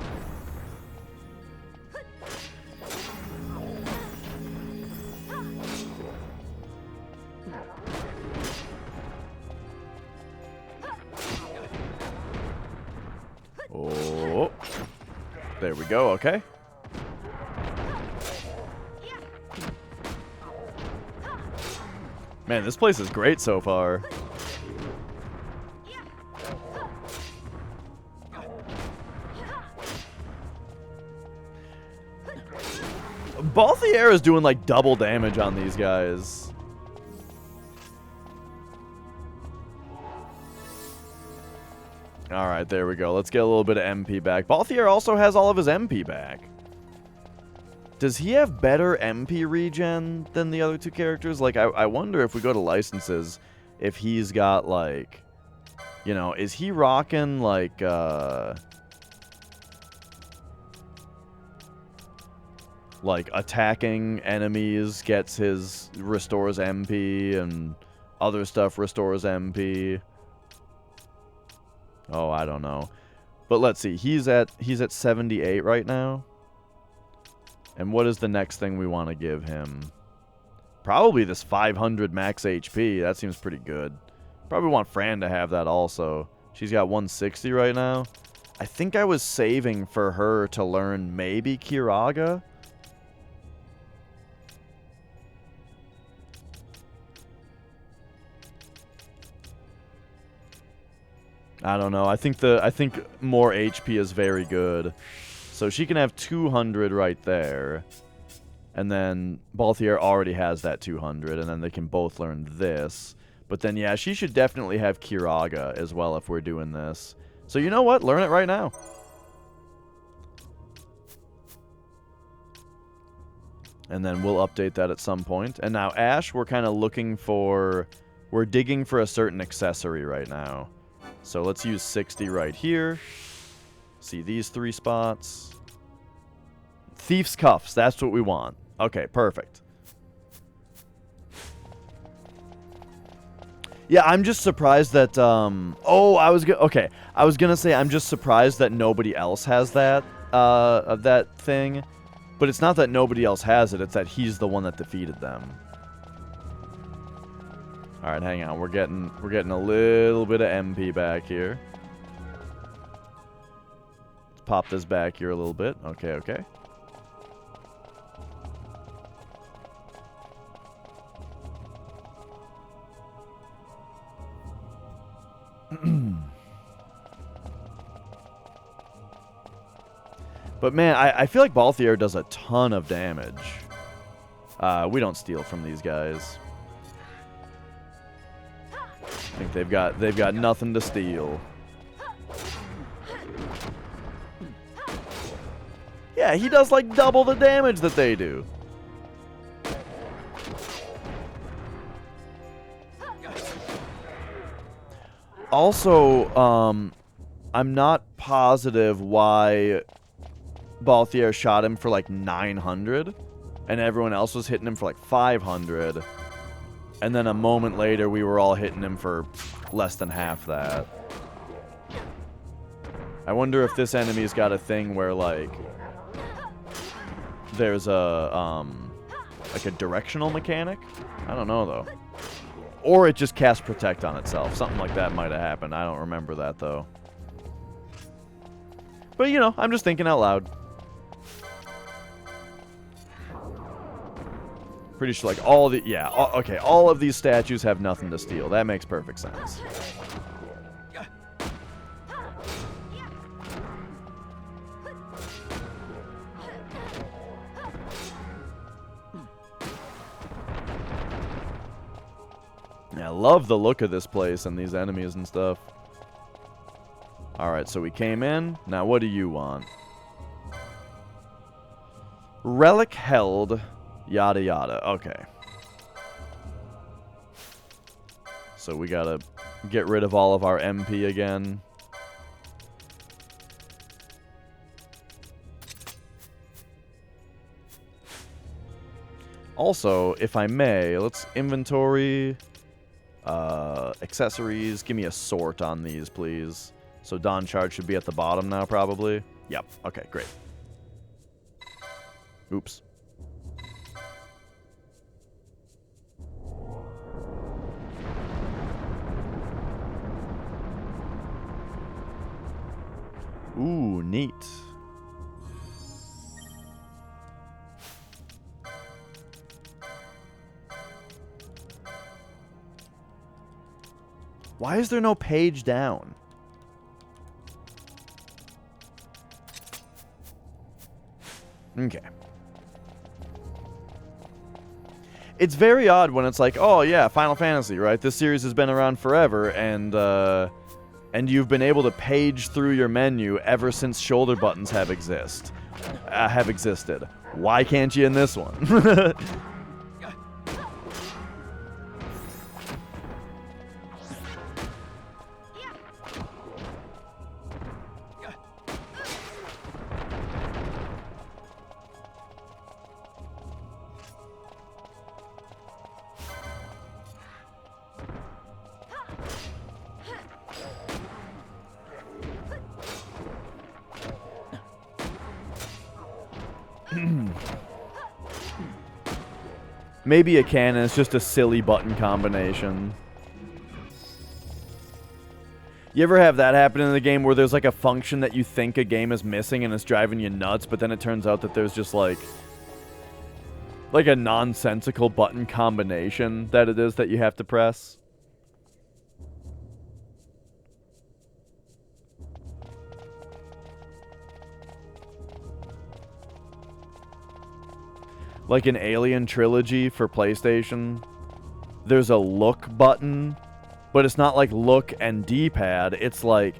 Oh. There we go, okay. Man, this place is great so far. Balthier is doing like double damage on these guys. Alright, there we go. Let's get a little bit of MP back. Balthier also has all of his MP back. Does he have better MP regen than the other two characters? Like, I wonder if we go to licenses, if he's got, like... You know, is he rocking, like, like attacking enemies restores MP, and other stuff restores MP. Oh, I don't know. But let's see. He's at 78 right now. And what is the next thing we want to give him? Probably this 500 max HP. That seems pretty good. Probably want Fran to have that also. She's got 160 right now. I think I was saving for her to learn maybe Kiraga. I don't know. I think more HP is very good. So she can have 200 right there. And then Balthier already has that 200, and then they can both learn this. But then, yeah, she should definitely have Kiraga as well if we're doing this. So you know what? Learn it right now. And then we'll update that at some point. And now Ash, we're kind of looking for... We're digging for a certain accessory right now. So let's use 60 right here. See these 3 spots. Thief's Cuffs, that's what we want. Okay, perfect. Yeah, I'm just surprised that, oh, I was gonna say I'm just surprised that nobody else has that, of that thing. But it's not that nobody else has it, it's that he's the one that defeated them. Alright, hang on, we're getting a little bit of MP back here. Let's pop this back here a little bit. Okay, okay. But man, I feel like Balthier does a ton of damage. We don't steal from these guys. I think they've got nothing to steal. Yeah, he does like double the damage that they do. Also, I'm not positive why Balthier shot him for like 900 and everyone else was hitting him for like 500. And then a moment later, we were all hitting him for less than half that. I wonder if this enemy's got a thing where like there's a like a directional mechanic. I don't know though. Or it just casts Protect on itself. Something like that might have happened. I don't remember that, though. But, you know, I'm just thinking out loud. Pretty sure, like, all the... Yeah, okay, all of these statues have nothing to steal. That makes perfect sense. Yeah, I love the look of this place and these enemies and stuff. Alright, so we came in. Now, what do you want? Relic held. Yada yada. Okay. So we gotta get rid of all of our MP again. Also, if I may, let's inventory... accessories. Give me a sort on these, please. So Dawn Charge should be at the bottom now, probably. Yep. Okay, great. Oops. Ooh, neat. Why is there no page down? Okay. It's very odd when it's like, oh yeah, Final Fantasy, right? This series has been around forever, and you've been able to page through your menu ever since shoulder buttons have existed. Why can't you in this one? Maybe a cannon. It's just a silly button combination. You ever have that happen in the game where there's like a function that you think a game is missing and it's driving you nuts, but then it turns out that there's just like a nonsensical button combination that it is that you have to press? Like in Alien Trilogy for PlayStation, there's a look button, but it's not like look and D-pad. It's like,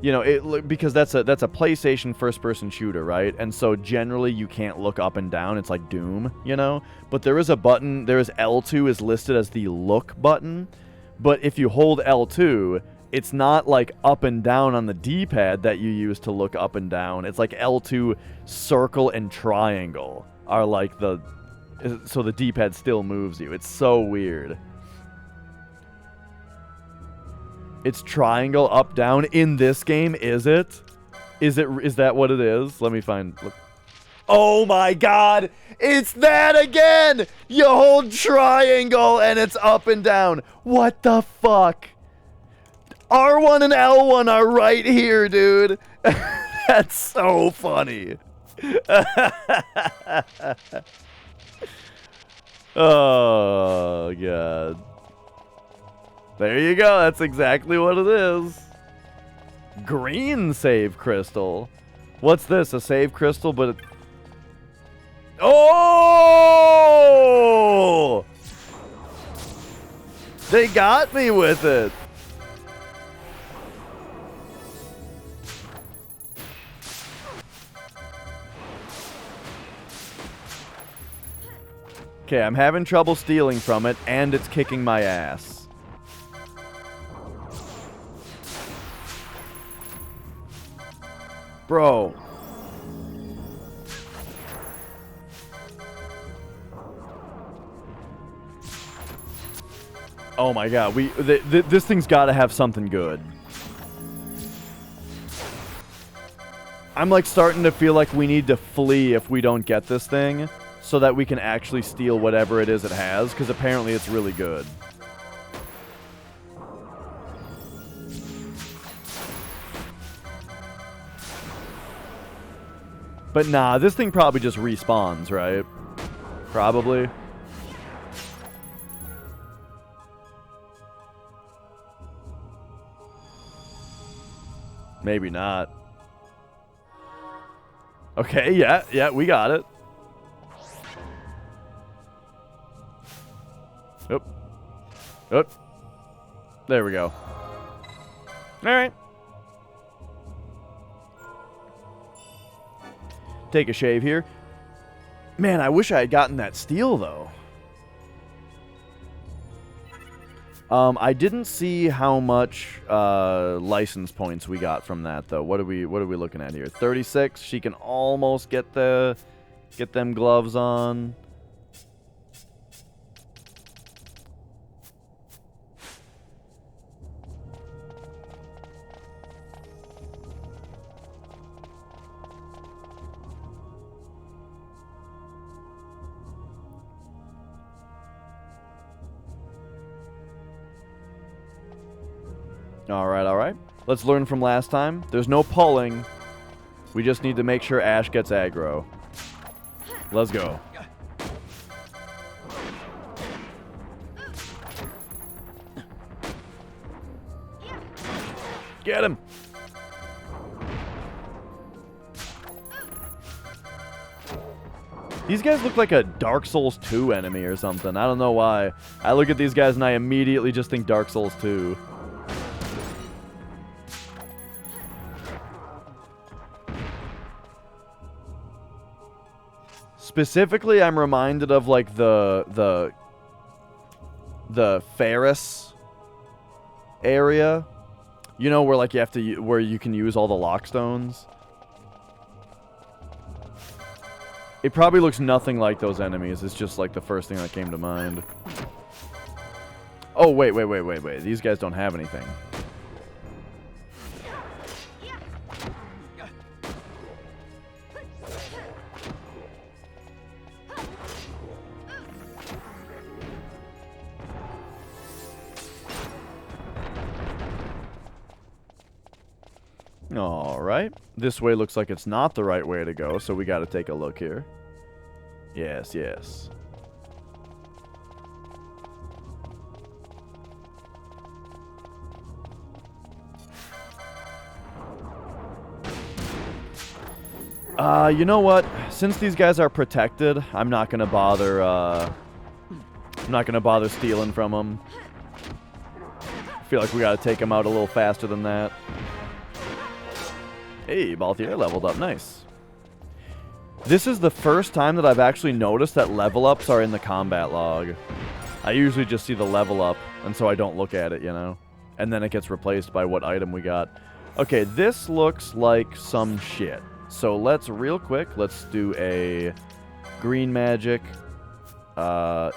you know, because that's a PlayStation first-person shooter, right? And so generally you can't look up and down. It's like Doom, you know? But there is a button. There is L2 is listed as the look button, but if you hold L2, it's not like up and down on the D-pad that you use to look up and down. It's like L2, circle, and triangle are like so the D-pad still moves you. It's so weird. It's triangle, up, down in this game, is it? Is that what it is? Let me find. Look. Oh my god! It's that again! You hold triangle and it's up and down. What the fuck? R1 and L1 are right here, dude. That's so funny. Oh, God. There you go. That's exactly what it is. Green save crystal. What's this? A save crystal, but... Oh! They got me with it. Okay, I'm having trouble stealing from it, and it's kicking my ass. Bro. Oh my god, this thing's gotta have something good. I'm like starting to feel like we need to flee if we don't get this thing, so that we can actually steal whatever it is it has, because apparently it's really good. But nah, this thing probably just respawns, right? Probably. Maybe not. Okay, yeah, we got it. Oop. Oop. There we go. Alright. Take a shave here. Man, I wish I had gotten that steel, though. I didn't see how much license points we got from that, though. What are we looking at here? 36. She can almost get them gloves on. Alright. Let's learn from last time. There's no pulling. We just need to make sure Ash gets aggro. Let's go. Get him! These guys look like a Dark Souls 2 enemy or something. I don't know why. I look at these guys and I immediately just think Dark Souls 2. Specifically, I'm reminded of like the Ferris area. You know, where like where you can use all the lockstones. It probably looks nothing like those enemies. It's just like the first thing that came to mind. Oh, wait. These guys don't have anything. Alright. This way looks like it's not the right way to go, so we gotta take a look here. Yes, yes. You know what? Since these guys are protected, I'm not gonna bother, stealing from them. I feel like we gotta take them out a little faster than that. Hey, Balthier leveled up. Nice. This is the first time that I've actually noticed that level ups are in the combat log. I usually just see the level up, and so I don't look at it, you know? And then it gets replaced by what item we got. Okay, this looks like some shit. So let's, real quick, let's do a green magic, shell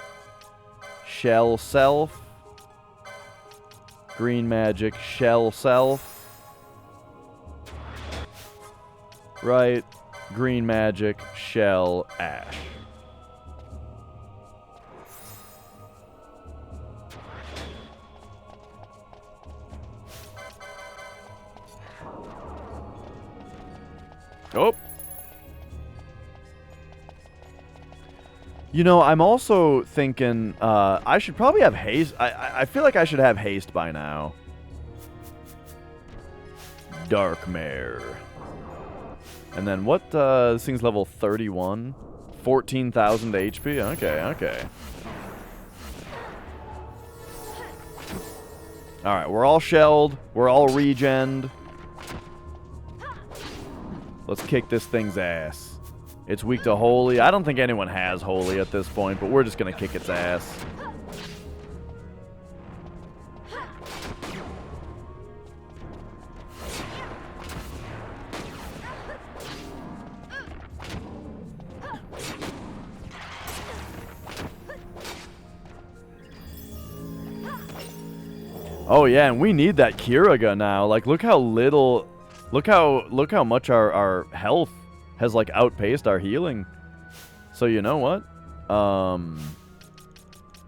self, green magic, shell self, right, green magic, shell, ash. Oh. You know, I'm also thinking I should probably have haste. I feel like I should have haste by now. Darkmare. And then what? This thing's level 31. 14,000 HP. Okay, okay. Alright, we're all shelled. We're all regened. Let's kick this thing's ass. It's weak to holy. I don't think anyone has holy at this point, but we're just going to kick its ass. Oh yeah, and we need that Kiraga now. Like, look how little... Look how much our health has, like, outpaced our healing. So, you know what?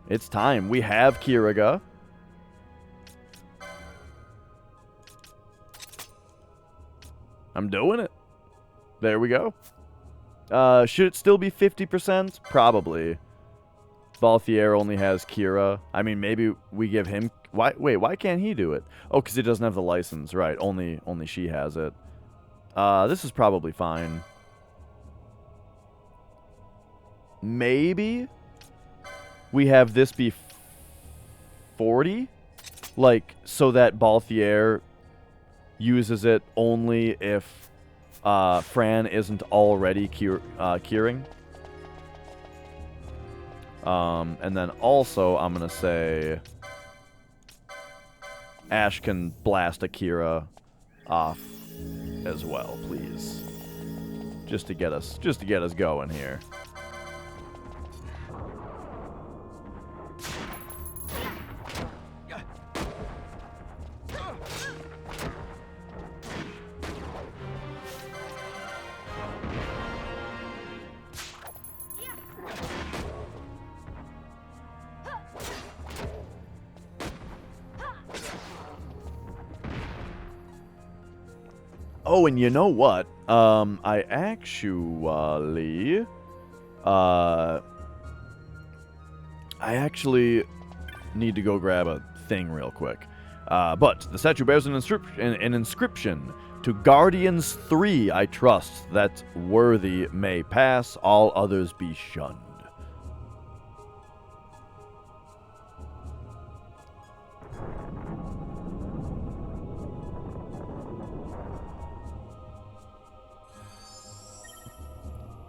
It's time. We have Kiraga. I'm doing it. There we go. Should it still be 50%? Probably. Balthier only has Kira. I mean, maybe we give him... Wait, why can't he do it? Oh, because he doesn't have the license. Right, only she has it. This is probably fine. Maybe we have this be 40? Like, so that Balthier uses it only if Fran isn't already curing. And then also, I'm going to say... Ash can blast Akira off as well, please. Just to get us going here. Oh, and you know what? I actually need to go grab a thing real quick. But the statue bears an inscription. To Guardians 3 I trust, that worthy may pass, all others be shunned.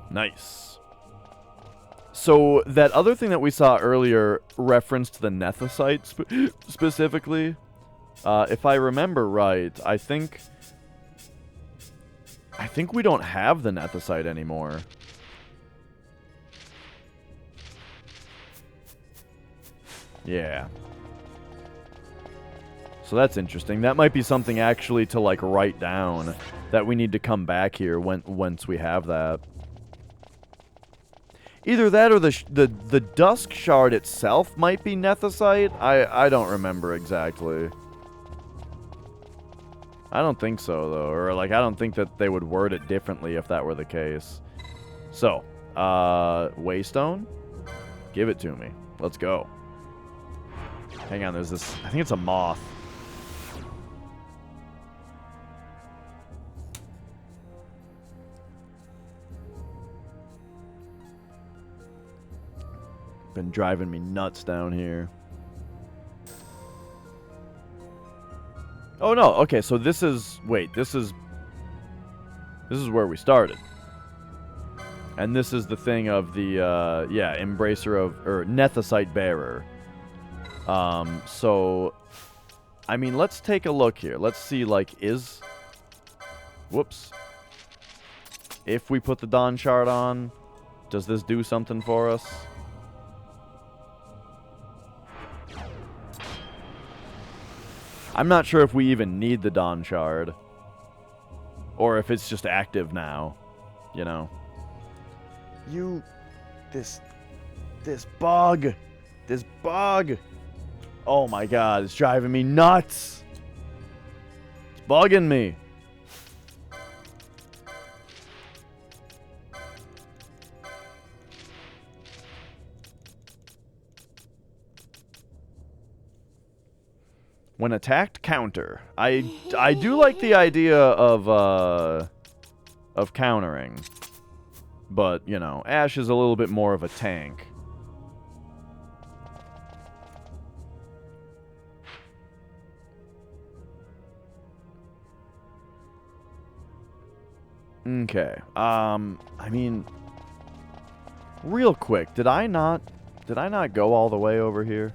Nice. So, that other thing that we saw earlier referenced the Nethicite specifically. If I remember right, I think we don't have the Nethicite anymore. Yeah. So that's interesting. That might be something actually to, like, write down, that we need to come back here once we have that. Either that or the Dusk Shard itself might be Nethicite. I don't remember exactly. I don't think so, though. Or, like, I don't think that they would word it differently if that were the case. So, Waystone? Give it to me. Let's go. Hang on, there's this... I think it's a moth. Been driving me nuts down here. Oh, no. Okay, so this is... Wait, this is where we started. And this is the thing of the, yeah, Embracer of... Or Nethicite Bearer. So... I mean, let's take a look here. Let's see, like, is... Whoops. If we put the Dawn Shard on, does this do something for us? I'm not sure if we even need the Dawn Shard. Or if it's just active now. You know. This bug. This bug. Oh my god, it's driving me nuts. It's bugging me. When attacked, counter. I do like the idea of countering. But, you know, Ash is a little bit more of a tank. Okay. I mean, real quick, did I not go all the way over here?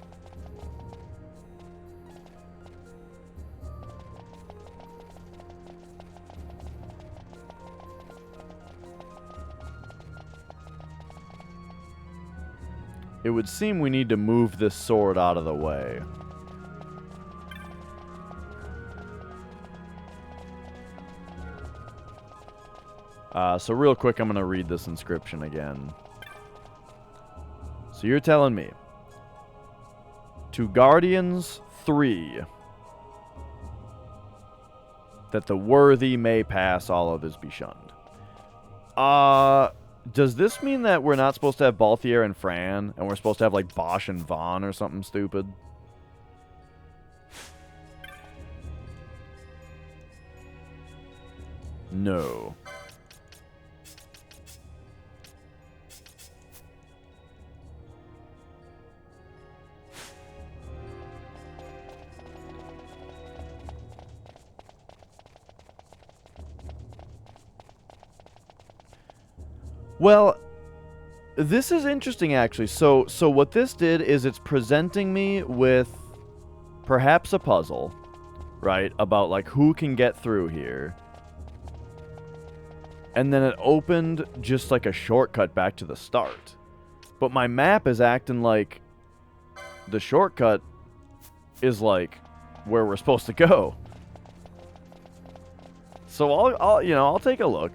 It would seem we need to move this sword out of the way. So real quick, I'm going to read this inscription again. So you're telling me, to Guardians 3, that the worthy may pass, all others be shunned. Does this mean that we're not supposed to have Balthier and Fran, and we're supposed to have, like, Bosch and Vaughn or something stupid? No. Well, this is interesting, actually. So what this did is it's presenting me with perhaps a puzzle, right? About, like, who can get through here. And then it opened just, like, a shortcut back to the start. But my map is acting like the shortcut is, like, where we're supposed to go. So I'll take a look.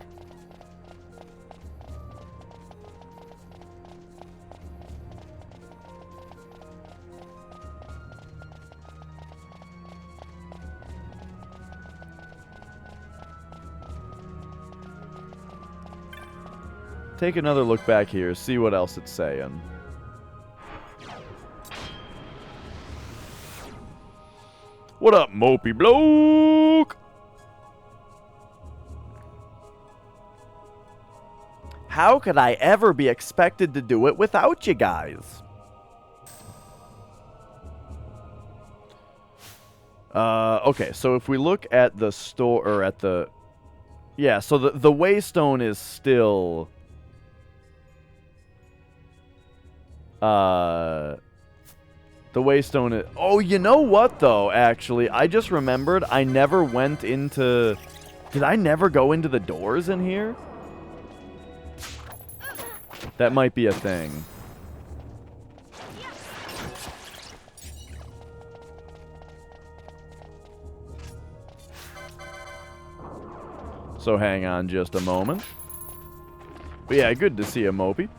Take another look back here, see what else it's saying. What up, mopey bloke? How could I ever be expected to do it without you guys? Okay, so if we look at the store, or at the... Yeah, so the Waystone is still... The Waystone is... Oh, you know what, though, actually? I just remembered I never went into... Did I never go into the doors in here? That might be a thing. So hang on just a moment. But yeah, good to see you, Mopey.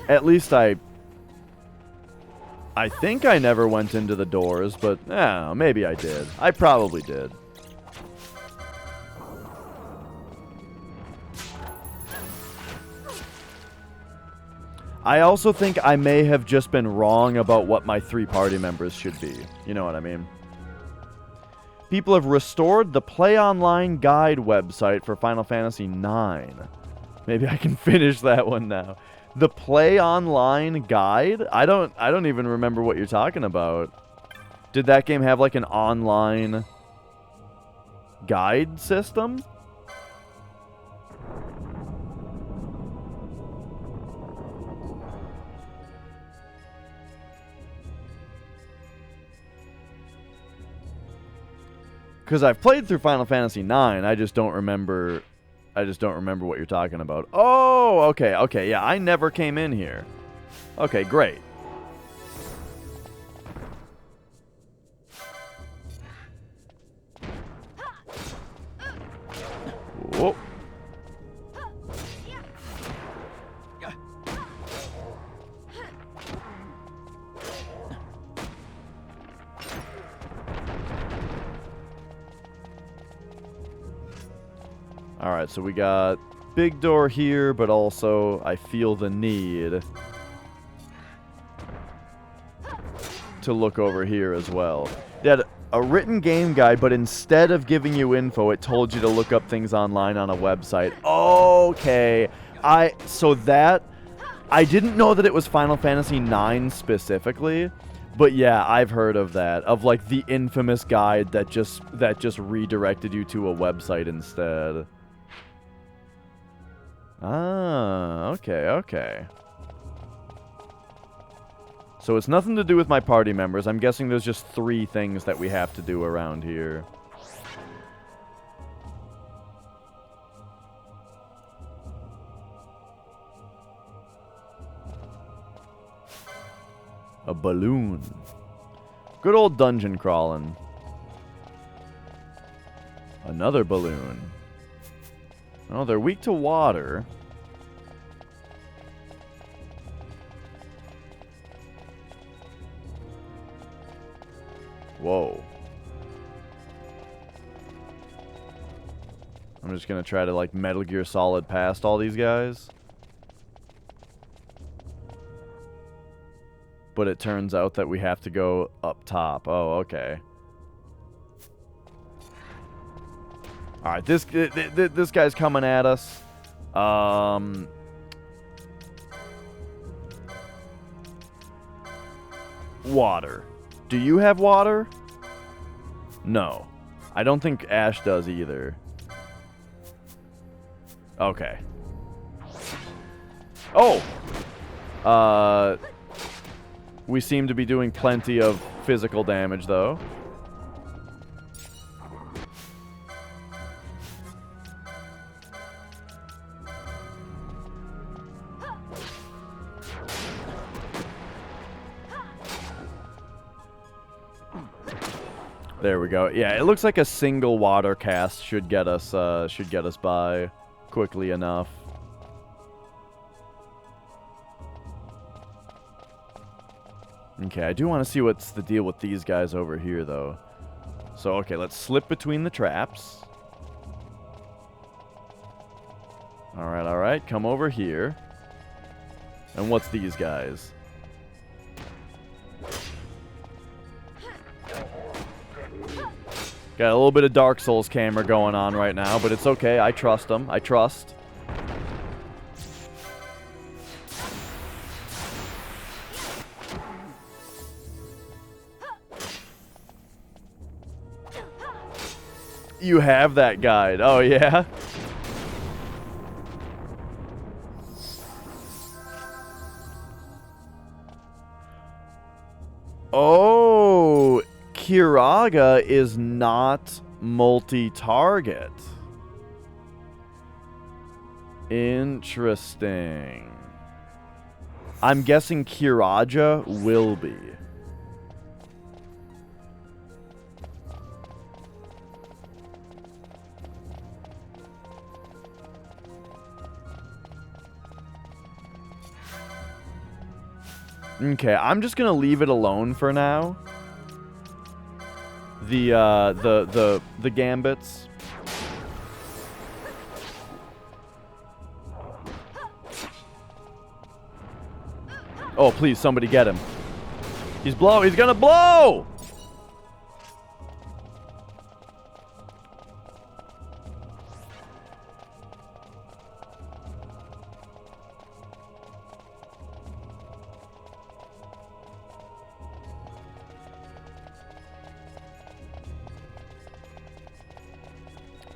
At least I think I never went into the doors, but maybe I did. I probably did. I also think I may have just been wrong about what my 3 party members should be. You know what I mean? People have restored the Play Online Guide website for Final Fantasy IX. Maybe I can finish that one now. The Play Online Guide? I don't even remember what you're talking about. Did that game have like an online guide system? Because I've played through Final Fantasy IX, I just don't remember what you're talking about. Oh, okay, yeah, I never came in here. Okay, great. Whoa. Alright, so we got big door here, but also I feel the need to look over here as well. They had a written game guide, but instead of giving you info, it told you to look up things online on a website. Okay. I didn't know that it was Final Fantasy IX specifically, but yeah, I've heard of that. Of like the infamous guide that just redirected you to a website instead. Ah, okay. So it's nothing to do with my party members. I'm guessing there's just 3 things that we have to do around here. A balloon. Good old dungeon crawling. Another balloon. Oh, they're weak to water. Whoa. I'm just gonna try to, like, Metal Gear Solid past all these guys. But it turns out that we have to go up top. Oh, okay. Alright, this guy's coming at us. Water. Do you have water? No. I don't think Ash does either. Okay. Oh! We seem to be doing plenty of physical damage, though. There we go. Yeah, it looks like a single water cast should get us by quickly enough. Okay, I do want to see what's the deal with these guys over here, though. So, okay, let's slip between the traps. Alright, come over here. And what's these guys? Got a little bit of Dark Souls camera going on right now, but it's okay. I trust them. I trust. You have that guide. Oh, yeah? Oh, Kiraga is not multi-target. Interesting. I'm guessing Kiraja will be. Okay, I'm just gonna leave it alone for now. The gambits. Oh, please, somebody get him. He's gonna blow!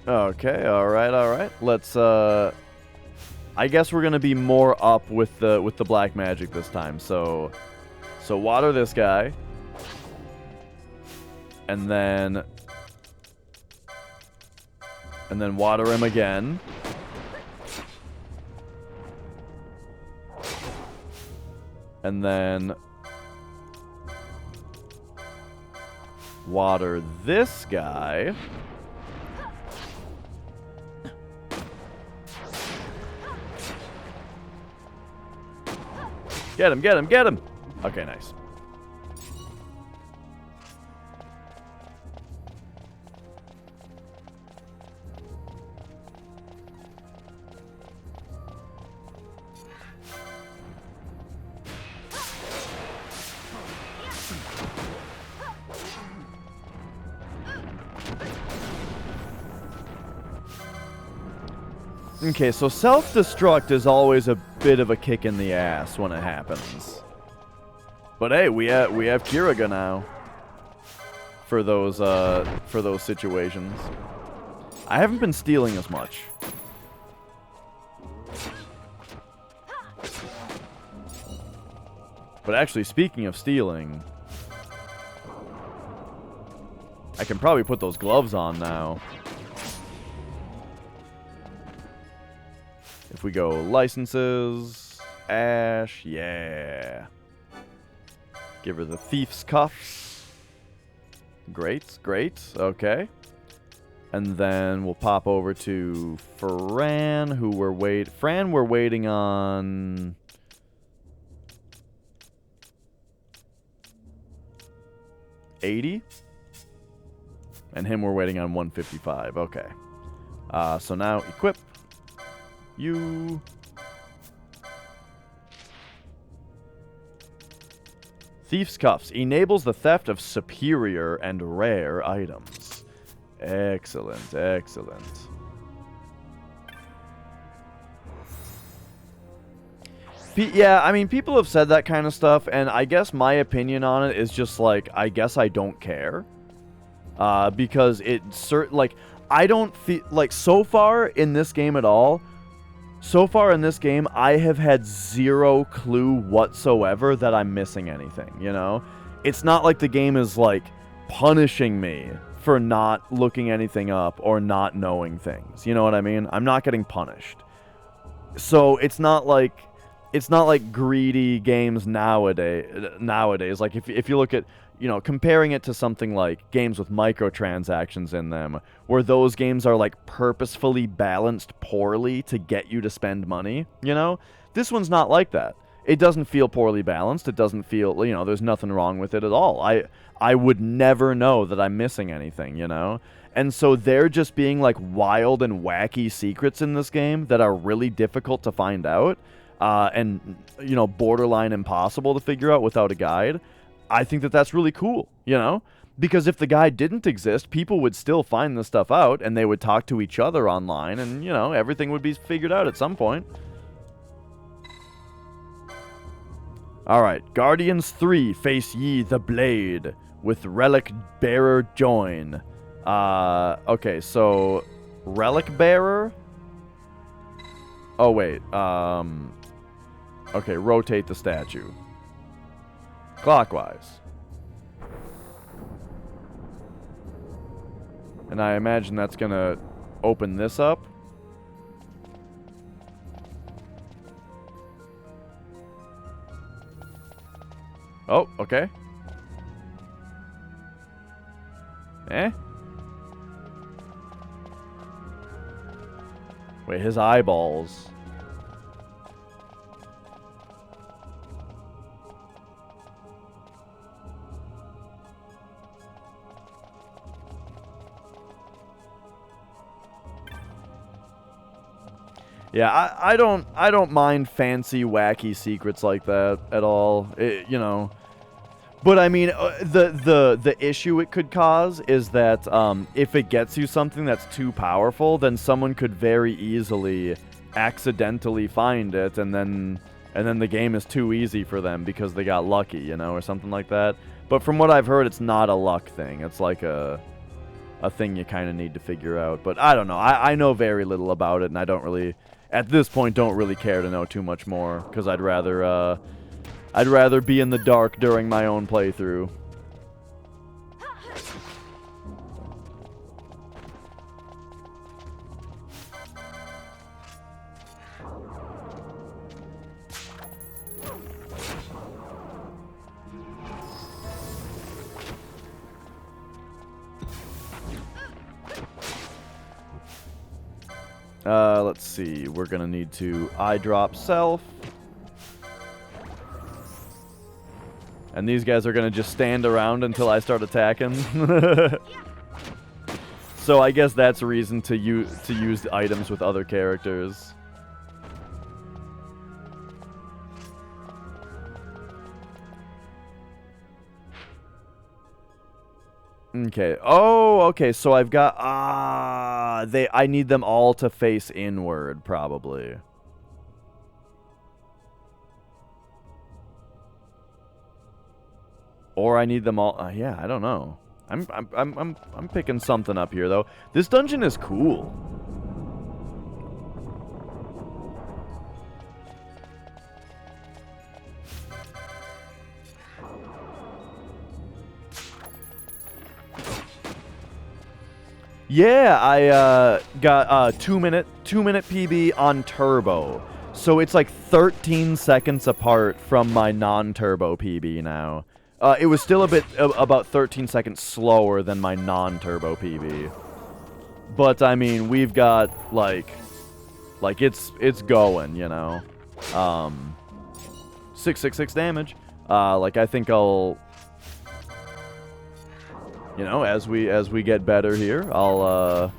Okay, alright. Let's, I guess we're gonna be more up with the black magic this time, so water this guy. And then water him again. And then water this guy. Get him! Okay, nice. Okay, so self-destruct is always a bit of a kick in the ass when it happens. But hey, we have Kiraga now for those situations. I haven't been stealing as much. But actually, speaking of stealing, I can probably put those gloves on now. If we go licenses, Ash, yeah. Give her the thief's cuffs. Great, okay. And then we'll pop over to Fran, who we're waiting on. $80, and him we're waiting on 155. Okay. So now equip. You. Thief's Cuffs enables the theft of superior and rare items. Excellent. Yeah, I mean, people have said that kind of stuff, and I guess my opinion on it is just like, I guess I don't care. Because I don't feel like so far in this game at all. So far in this game, I have had zero clue whatsoever that I'm missing anything, you know? It's not like the game is, like, punishing me for not looking anything up or not knowing things. You know what I mean? I'm not getting punished. So it's not like greedy games nowadays. Like, if you look at, you know, comparing it to something like games with microtransactions in them, where those games are, like, purposefully balanced poorly to get you to spend money, you know? This one's not like that. It doesn't feel poorly balanced. It doesn't feel, you know, there's nothing wrong with it at all. I would never know that I'm missing anything, you know? And so they're just being, like, wild and wacky secrets in this game that are really difficult to find out, and, you know, borderline impossible to figure out without a guide. I think that that's really cool, you know? Because if the guide didn't exist, people would still find this stuff out, and they would talk to each other online, and, you know, everything would be figured out at some point. Alright, Guardians 3 face ye the blade, with Relic Bearer join. Okay, so, Relic Bearer? Oh, wait, okay, rotate the statue. Clockwise. And I imagine that's gonna open this up. Oh, okay. Wait, his eyeballs. Yeah, I don't mind fancy, wacky secrets like that at all. You know. But I mean, the issue it could cause is that if it gets you something that's too powerful, then someone could very easily accidentally find it, and then the game is too easy for them because they got lucky, you know, or something like that. But from what I've heard, it's not a luck thing. It's like a thing you kind of need to figure out. But I don't know. I know very little about it, and I don't really, at this point, don't really care to know too much more because I'd rather be in the dark during my own playthrough. Let's see. We're gonna need to eye drop self. And these guys are going to just stand around until I start attacking. So I guess that's a reason to use the items with other characters. Okay. Oh, okay. So I've got... I need them all to face inward, probably. Or I need them all. Yeah, I don't know. I'm picking something up here though. This dungeon is cool. Yeah, I got 2-minute PB on turbo. So it's like 13 seconds apart from my non-turbo PB now. It was still about 13 seconds slower than my non-turbo PB. But, I mean, we've got, like it's going, you know. 666 damage. Like, I think I'll... You know, as we get better here, I'll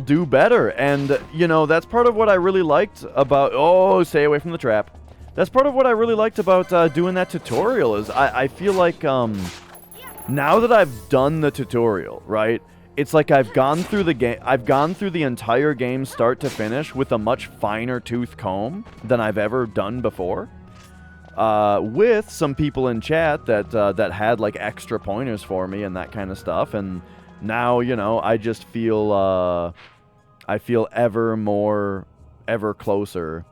do better. And, you know, that's part of what I really liked about... Oh, stay away from the trap. That's part of what I really liked about doing that tutorial is I feel like now that I've done the tutorial, right? It's like I've gone through the game. I've gone through the entire game start to finish with a much finer tooth comb than I've ever done before. With some people in chat that had like extra pointers for me and that kind of stuff, and now, you know, I just feel I feel ever closer.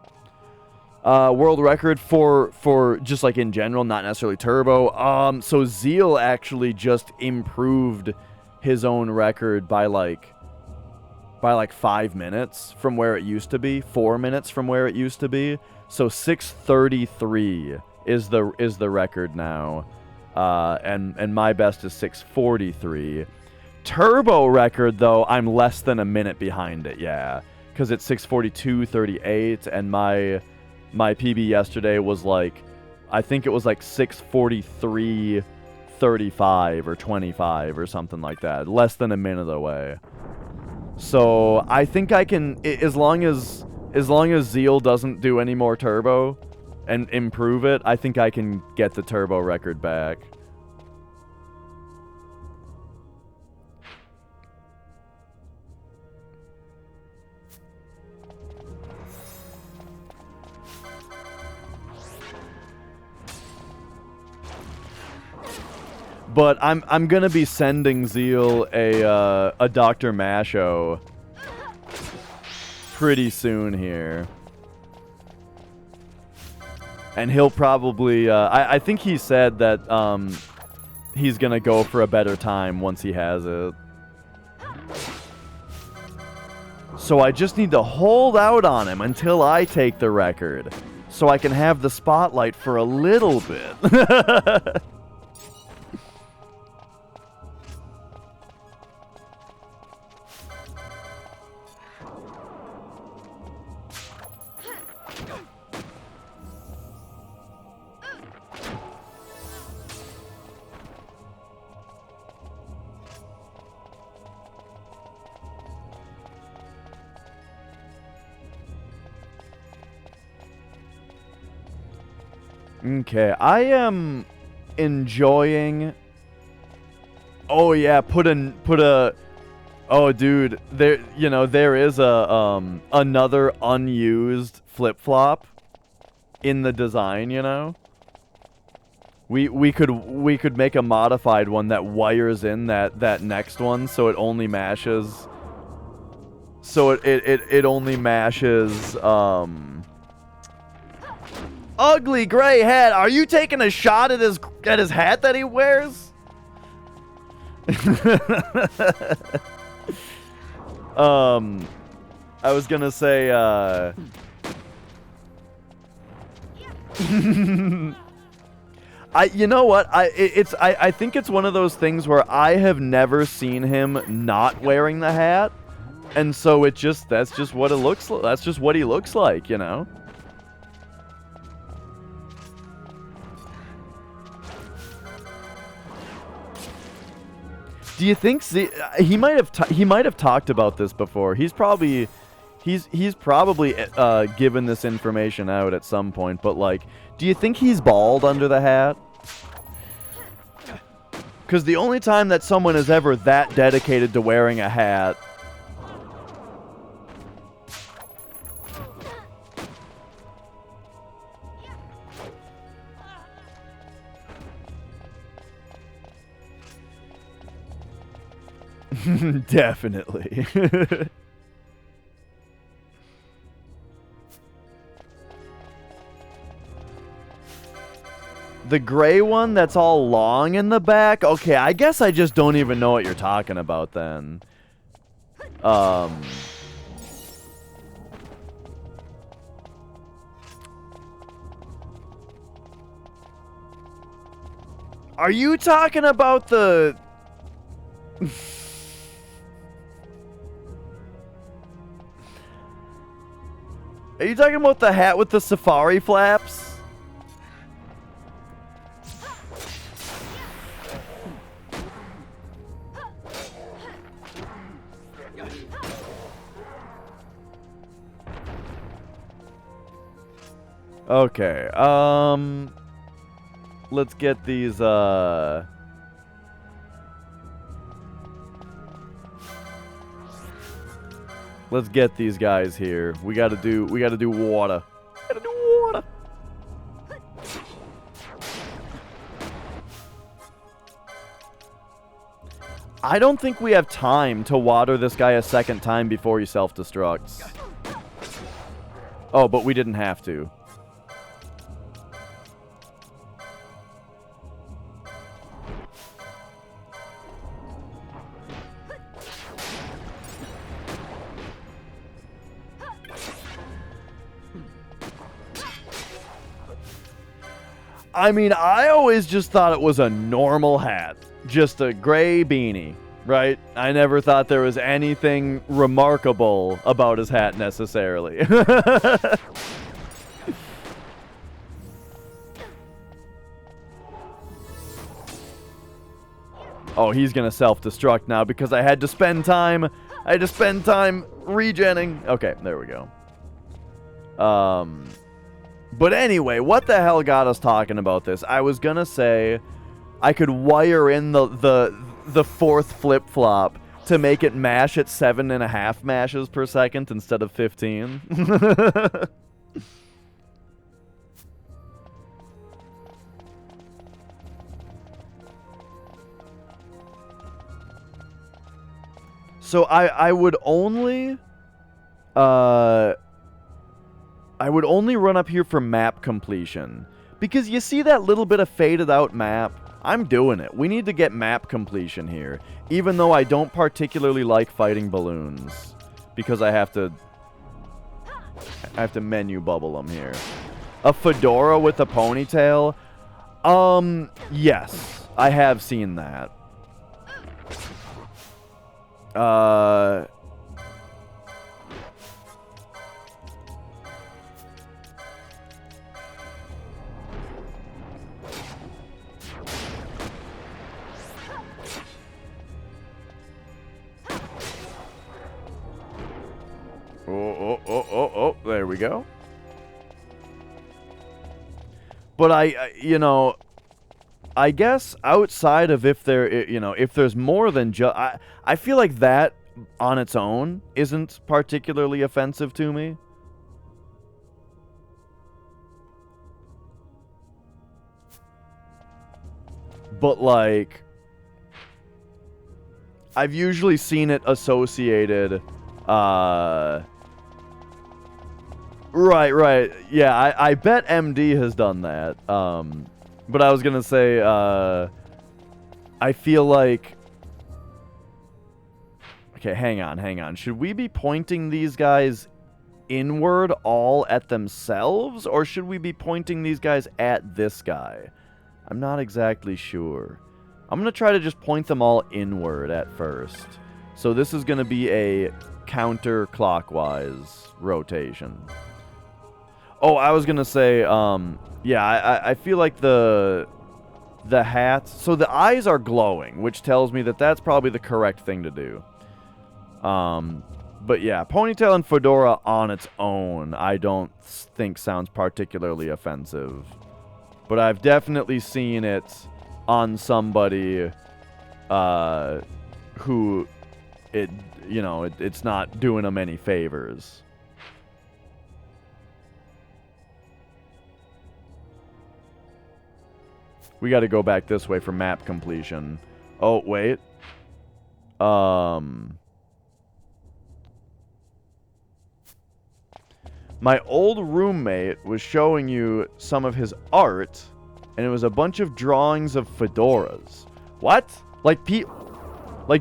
World record for just like in general, not necessarily turbo. So Zeal actually just improved his own record by like 5 minutes from where it used to be, 4 minutes from where it used to be. So 6:33 is the record now, and my best is 6:43. Turbo record though, I'm less than a minute behind it. Yeah, because it's 6:42:38, and my PB yesterday was like, I think it was like 6:43:35 or 25 or something like that. Less than a minute away. So I think I can, as long as Zeal doesn't do any more turbo and improve it, I think I can get the turbo record back. But I'm gonna be sending Zeal a Dr. Masho pretty soon here, and he'll probably I think he said that he's gonna go for a better time once he has it. So I just need to hold out on him until I take the record, so I can have the spotlight for a little bit. Okay, I am enjoying... Oh yeah, put a... Oh dude, there is a, another unused flip-flop in the design, you know? We could make a modified one that wires in that next one so it only mashes... So it only mashes, Ugly gray hat. Are you taking a shot at his hat that he wears? I was gonna say, you know what? I think it's one of those things where I have never seen him not wearing the hat, and so that's just what it looks like. That's just what he looks like, you know. Do you think he might have talked about this before? He's probably given this information out at some point, but like, do you think he's bald under the hat? Because the only time that someone is ever that dedicated to wearing a hat definitely. The gray one that's all long in the back? Okay, I guess I just don't even know what you're talking about then. Are you talking about the... Are you talking about the hat with the safari flaps? Okay, let's get these, let's get these guys here. We gotta do water. Gotta do water. I don't think we have time to water this guy a second time before he self-destructs. Oh, but we didn't have to. I mean, I always just thought it was a normal hat. Just a gray beanie, right? I never thought there was anything remarkable about his hat necessarily. Oh, he's gonna self-destruct now because I had to spend time regenning. Okay, there we go. But anyway, what the hell got us talking about this? I was gonna say I could wire in the fourth flip-flop to make it mash at 7.5 mashes per second instead of 15. So I would only run up here for map completion. Because you see that little bit of faded out map? I'm doing it. We need to get map completion here. Even though I don't particularly like fighting balloons. Because I have to menu bubble them here. A fedora with a ponytail? Yes. I have seen that. Oh, there we go. But you know, I guess outside of if there, you know, if there's more than just, I feel like that on its own isn't particularly offensive to me. But like, I've usually seen it associated, right, yeah, I bet MD has done that, but I was gonna say, I feel like, okay, hang on, should we be pointing these guys inward all at themselves, or should we be pointing these guys at this guy? I'm not exactly sure. I'm going to try to just point them all inward at first. So this is going to be a counterclockwise rotation. Oh, I was going to say, yeah, I feel like the hats... So the eyes are glowing, which tells me that that's probably the correct thing to do. But yeah, ponytail and fedora on its own, I don't think sounds particularly offensive. But I've definitely seen it on somebody who it's not doing them any favors. We got to go back this way for map completion. Oh, wait. My old roommate was showing you some of his art, and it was a bunch of drawings of fedoras. What? Like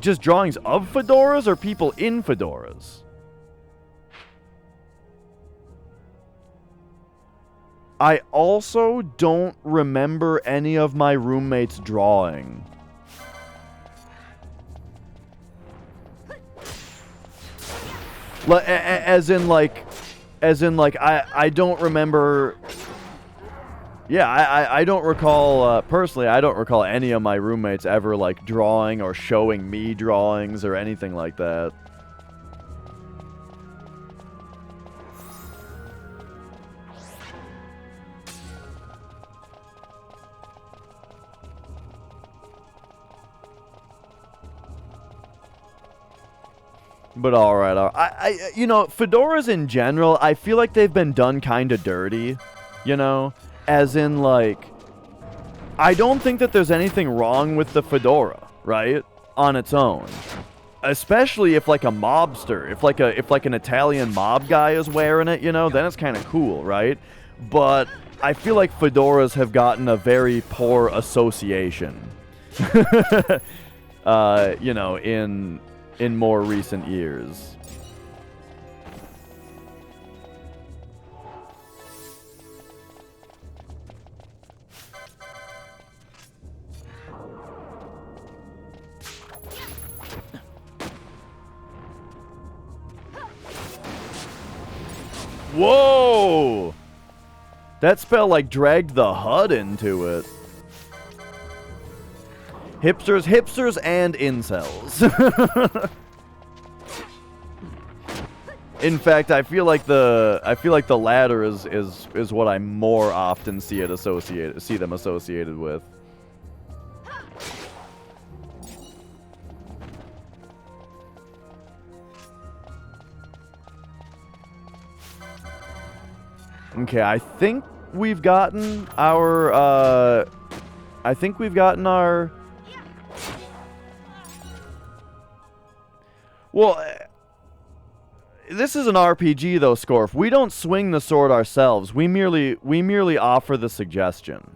just drawings of fedoras or people in fedoras? I also don't remember any of my roommate's drawing. As in, I don't remember... Yeah, I don't recall, personally, I don't recall any of my roommates ever, like, drawing or showing me drawings or anything like that. But alright, you know, fedoras in general, I feel like they've been done kind of dirty, you know? As in, like, I don't think that there's anything wrong with the fedora, right? On its own. Especially if, like, a mobster, if like an Italian mob guy is wearing it, you know, then it's kind of cool, right? But I feel like fedoras have gotten a very poor association. You know, in more recent years. Whoa! That spell, like, dragged the HUD into it. Hipsters, and incels. In fact, I feel like the latter is what I more often see them associated with. Okay, I think we've gotten our well, this is an RPG though, Scorf. We don't swing the sword ourselves. We merely offer the suggestion.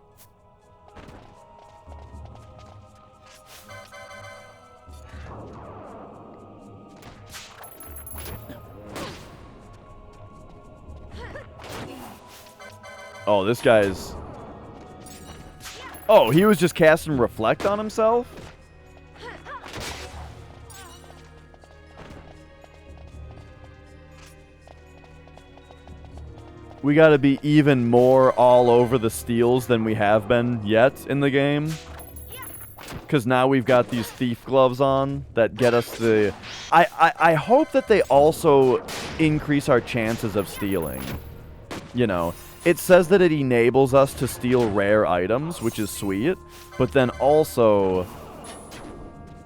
Oh, this guy's... Oh, he was just casting Reflect on himself? We gotta be even more all over the steals than we have been yet in the game. Because now we've got these thief gloves on that get us the... I hope that they also increase our chances of stealing. You know, it says that it enables us to steal rare items, which is sweet, but then also,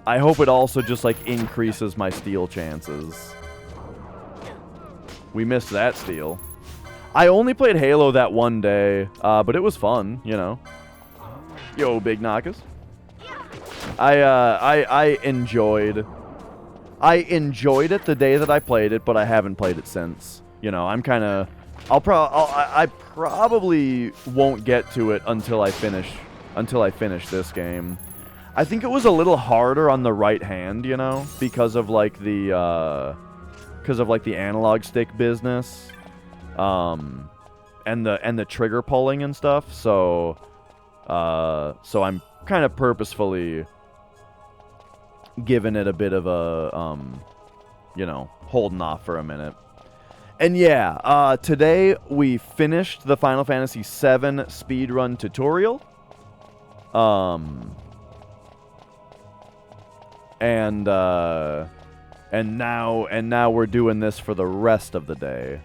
I hope it also just, like, increases my steal chances. We missed that steal. I only played Halo that one day, but it was fun, you know. Yo, big knockers. I enjoyed it the day that I played it, but I haven't played it since. You know, I'm kind of... I probably won't get to it until I finish this game. I think it was a little harder on the right hand, you know, because of like the analog stick business, and the trigger pulling and stuff. So I'm kind of purposefully giving it a bit of a you know, holding off for a minute. And yeah, today we finished the Final Fantasy VII speedrun tutorial. And now we're doing this for the rest of the day.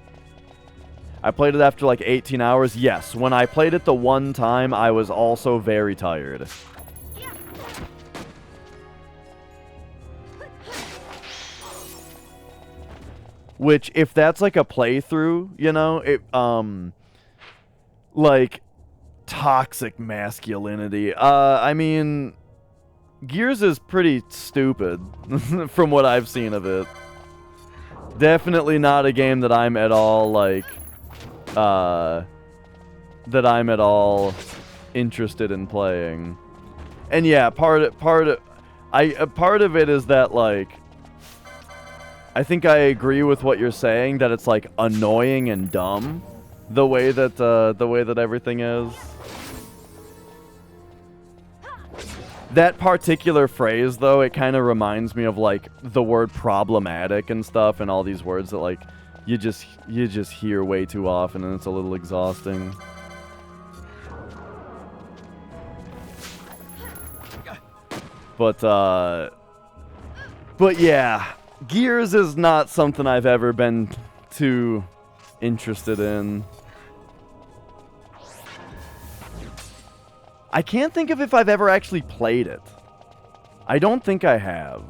I played it after like 18 hours. Yes, when I played it the one time, I was also very tired. Which, if that's like a playthrough, you know, it, like, toxic masculinity. I mean, Gears is pretty stupid, from what I've seen of it. Definitely not a game that I'm at all, like, interested in playing. And yeah, part of it is that, like, I think I agree with what you're saying, that it's like annoying and dumb, the way that everything is. That particular phrase, though, it kind of reminds me of like the word problematic and stuff, and all these words that like you just hear way too often, and it's a little exhausting. But yeah. Gears is not something I've ever been too interested in. I can't think of if I've ever actually played it. I don't think I have.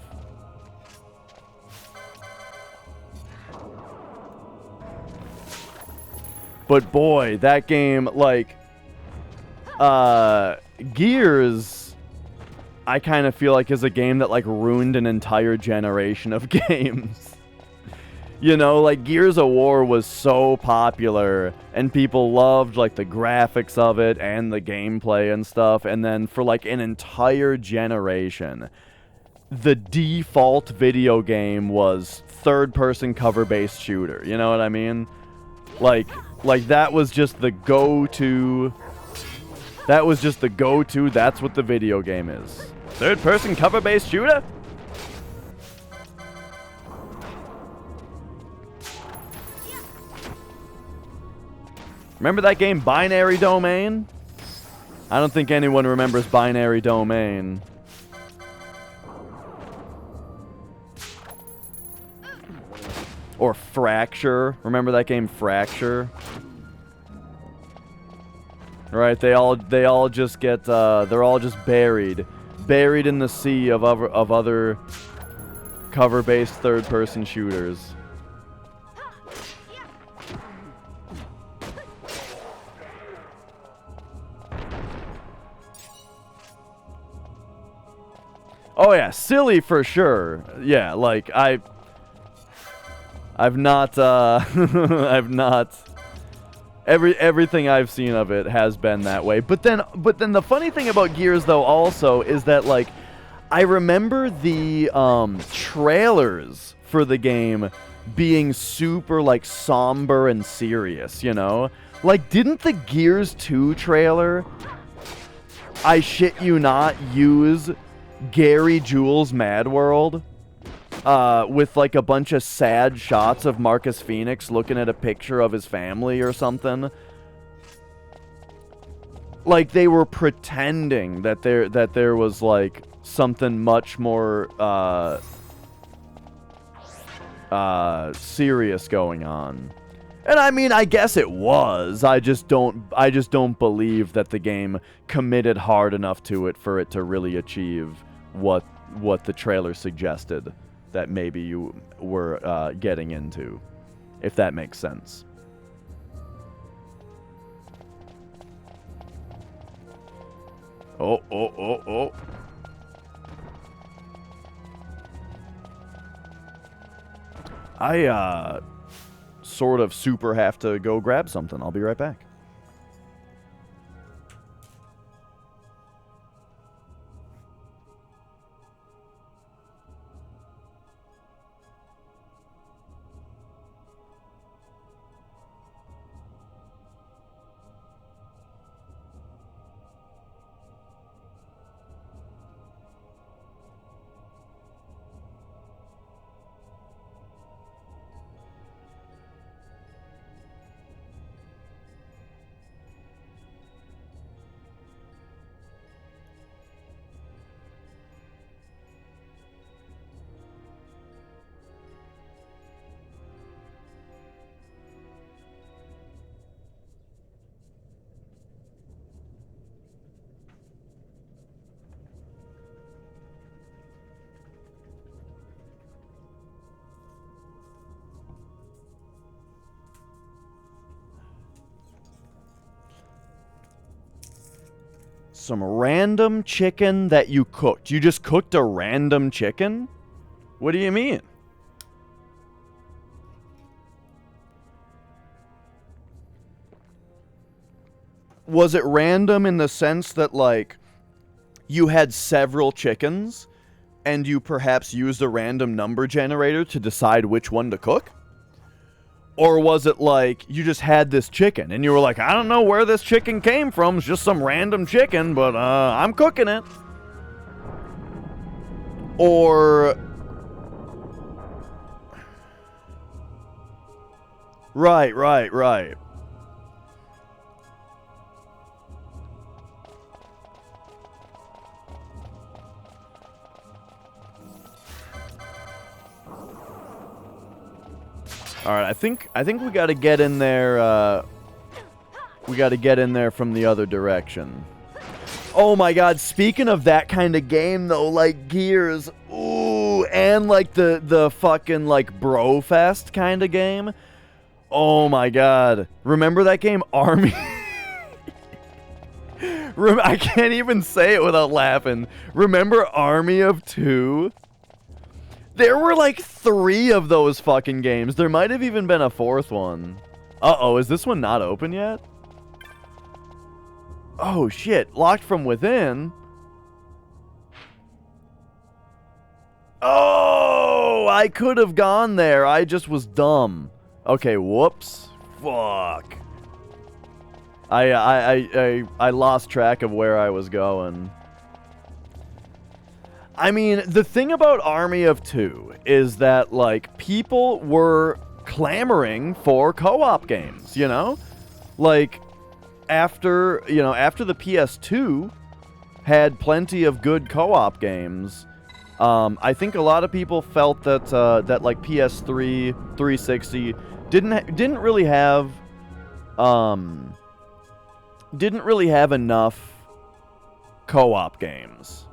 But boy, that game, like, Gears, I kind of feel like is a game that, like, ruined an entire generation of games. You know, like, Gears of War was so popular, and people loved, like, the graphics of it and the gameplay and stuff, and then for, like, an entire generation, the default video game was third-person cover-based shooter. You know what I mean? Like, that was just the go-to... That was just the go-to, that's what the video game is. Third-person cover-based shooter? Remember that game, Binary Domain? I don't think anyone remembers Binary Domain. Or Fracture. Remember that game, Fracture? Right, they all just get, they're all just buried in the sea of other cover-based third-person shooters. Oh yeah, silly for sure. Yeah, like I've not I've not everything I've seen of it has been that way. But then the funny thing about Gears, though, also is that, like, I remember the trailers for the game being super, like, somber and serious, you know? Like, didn't the Gears 2 trailer, I shit you not, use Gary Jules' Mad World? With, like, a bunch of sad shots of Marcus Phoenix looking at a picture of his family or something. Like, they were pretending that there was, like, something much more, serious going on. And I mean, I guess it was. I just don't believe that the game committed hard enough to it for it to really achieve what the trailer suggested that maybe you were getting into, if that makes sense. Oh. I sort of super have to go grab something. I'll be right back. Some random chicken that you cooked. You just cooked a random chicken? What do you mean? Was it random in the sense that, like, you had several chickens and you perhaps used a random number generator to decide which one to cook? Or was it like you just had this chicken and you were like, I don't know where this chicken came from. It's just some random chicken, but I'm cooking it. Or... Right. All right, I think we got to get in there. We got to get in there from the other direction. Oh my God! Speaking of that kind of game, though, like Gears, ooh, and like the fucking like Brofest kind of game. Oh my God! Remember that game, Army? I can't even say it without laughing. Remember Army of Two? There were like 3 of those fucking games. There might have even been a 4th one. Uh-oh, is this one not open yet? Oh, shit. Locked from within? Oh, I could have gone there. I just was dumb. Okay, whoops. Fuck. I lost track of where I was going. I mean, the thing about Army of Two is that, like, people were clamoring for co-op games, you know? Like, after the PS2 had plenty of good co-op games, I think a lot of people felt that, like, PS3, 360 didn't really have enough co-op games.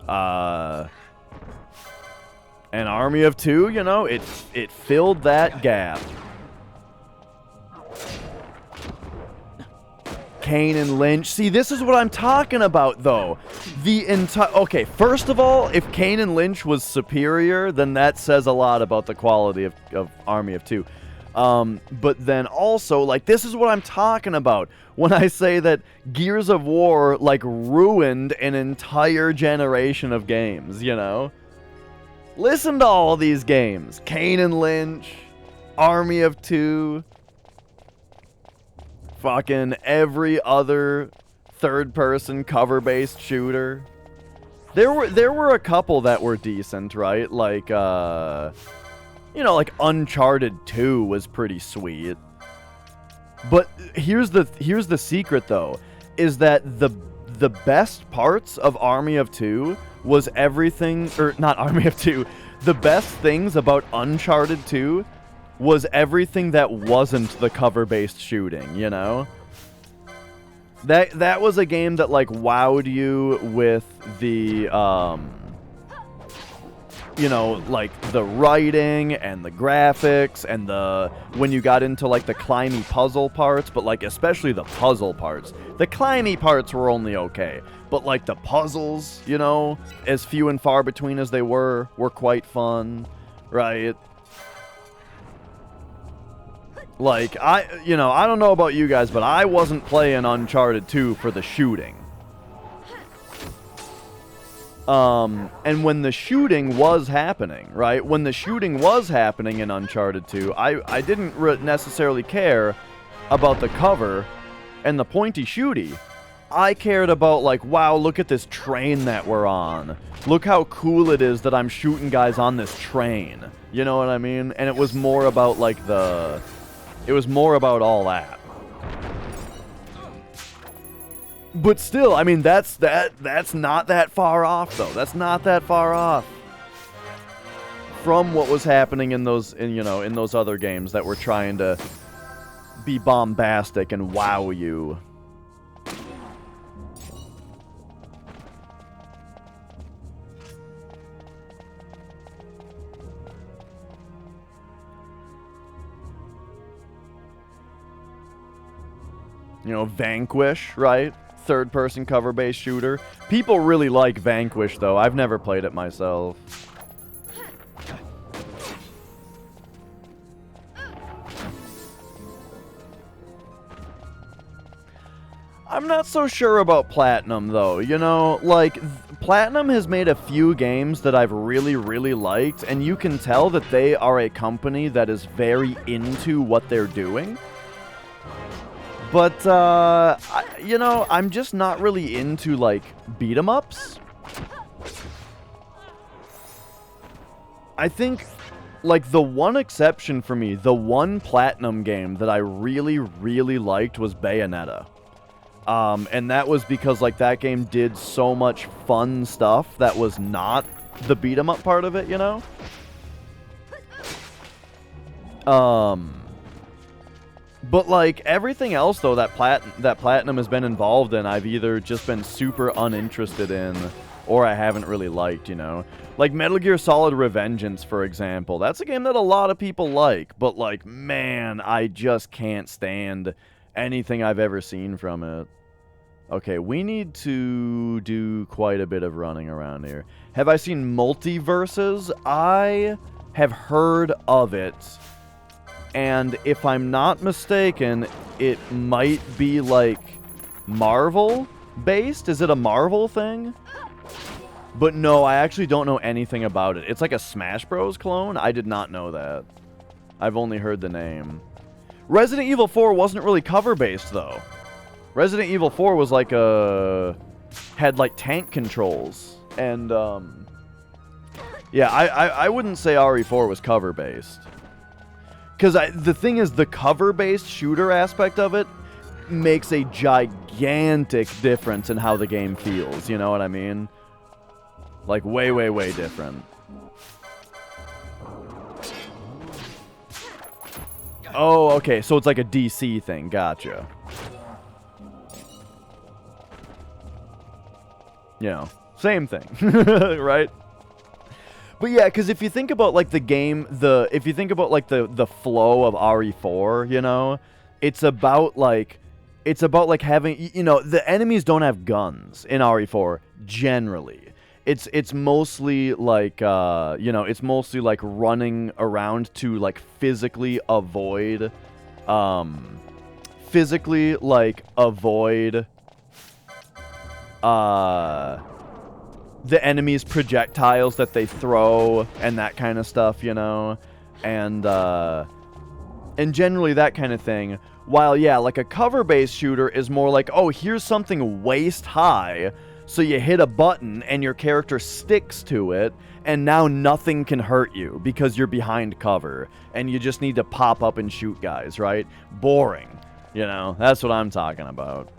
And Army of Two, you know, it filled that gap. Kane and Lynch. See, this is what I'm talking about, though. Okay, first of all, if Kane and Lynch was superior, then that says a lot about the quality of Army of Two. But then also, like, this is what I'm talking about when I say that Gears of War, like, ruined an entire generation of games, you know? Listen to all these games. Kane and Lynch, Army of Two, fucking every other third-person cover-based shooter. There were a couple that were decent, right? Like, you know, like Uncharted 2 was pretty sweet. But here's the secret, though, is that the best parts of Army of Two was everything, or not Army of Two, the best things about Uncharted 2 was everything that wasn't the cover-based shooting, you know? That was a game that, like, wowed you with the, you know, like, the writing and the graphics and when you got into, like, the climby puzzle parts, but, like, especially the puzzle parts. The climby parts were only okay, but, like, the puzzles, you know, as few and far between as they were quite fun, right? Like, you know, I don't know about you guys, but I wasn't playing Uncharted 2 for the shooting. And when the shooting was happening, right? When the shooting was happening in Uncharted 2, I didn't necessarily care about the cover and the pointy shooty. I cared about, like, wow, look at this train that we're on. Look how cool it is that I'm shooting guys on this train. You know what I mean? And it was more about, like, it was more about all that. But still, I mean, that's not that far off, though. That's not that far off from what was happening in those other games that were trying to be bombastic and wow you. You know, Vanquish, right? Third-person cover-based shooter. People really like Vanquish, though. I've never played it myself. I'm not so sure about Platinum, though. You know, like, Platinum has made a few games that I've really, really liked, and you can tell that they are a company that is very into what they're doing. But, you know, I'm just not really into, like, beat-em-ups. I think, like, the one exception for me, the one Platinum game that I really, really liked was Bayonetta. And that was because, like, that game did so much fun stuff that was not the beat-em-up part of it, you know? But, like, everything else, though, that Platinum has been involved in, I've either just been super uninterested in, or I haven't really liked, you know? Like, Metal Gear Solid Revengeance, for example. That's a game that a lot of people like, but, like, man, I just can't stand anything I've ever seen from it. Okay, we need to do quite a bit of running around here. Have I seen Multiverses? I have heard of it. And if I'm not mistaken, it might be, like, Marvel-based? Is it a Marvel thing? But no, I actually don't know anything about it. It's like a Smash Bros. Clone? I did not know that. I've only heard the name. Resident Evil 4 wasn't really cover-based, though. Resident Evil 4 was like had, like, tank controls. And, yeah, I wouldn't say RE4 was cover-based. Because the thing is, the cover-based shooter aspect of it makes a gigantic difference in how the game feels, you know what I mean? Like, way, way, way different. Oh, okay, so it's like a DC thing, gotcha. You know, same thing, right? But yeah, because if you think about, like, the game, if you think about, like, the flow of RE4, you know, it's about, like, having, you know, the enemies don't have guns in RE4, generally. It's mostly, like, you know, it's mostly, like, running around to, like, physically, like, avoid, the enemy's projectiles that they throw and that kind of stuff, you know, and generally that kind of thing. While, yeah, like a cover-based shooter is more like, oh, here's something waist high, so you hit a button and your character sticks to it, and now nothing can hurt you because you're behind cover, and you just need to pop up and shoot guys, right? Boring, you know, that's what I'm talking about.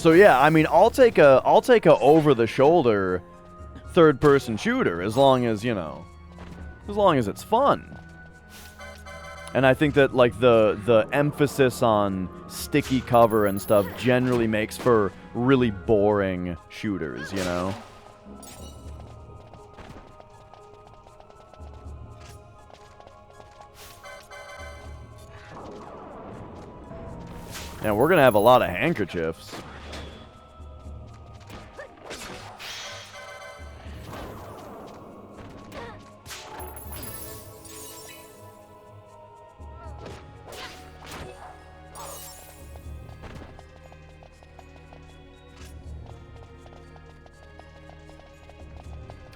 So yeah, I mean, I'll take a over-the-shoulder third-person shooter as long as, you know, as long as it's fun. And I think that, like, the emphasis on sticky cover and stuff generally makes for really boring shooters, you know? And we're gonna have a lot of handkerchiefs.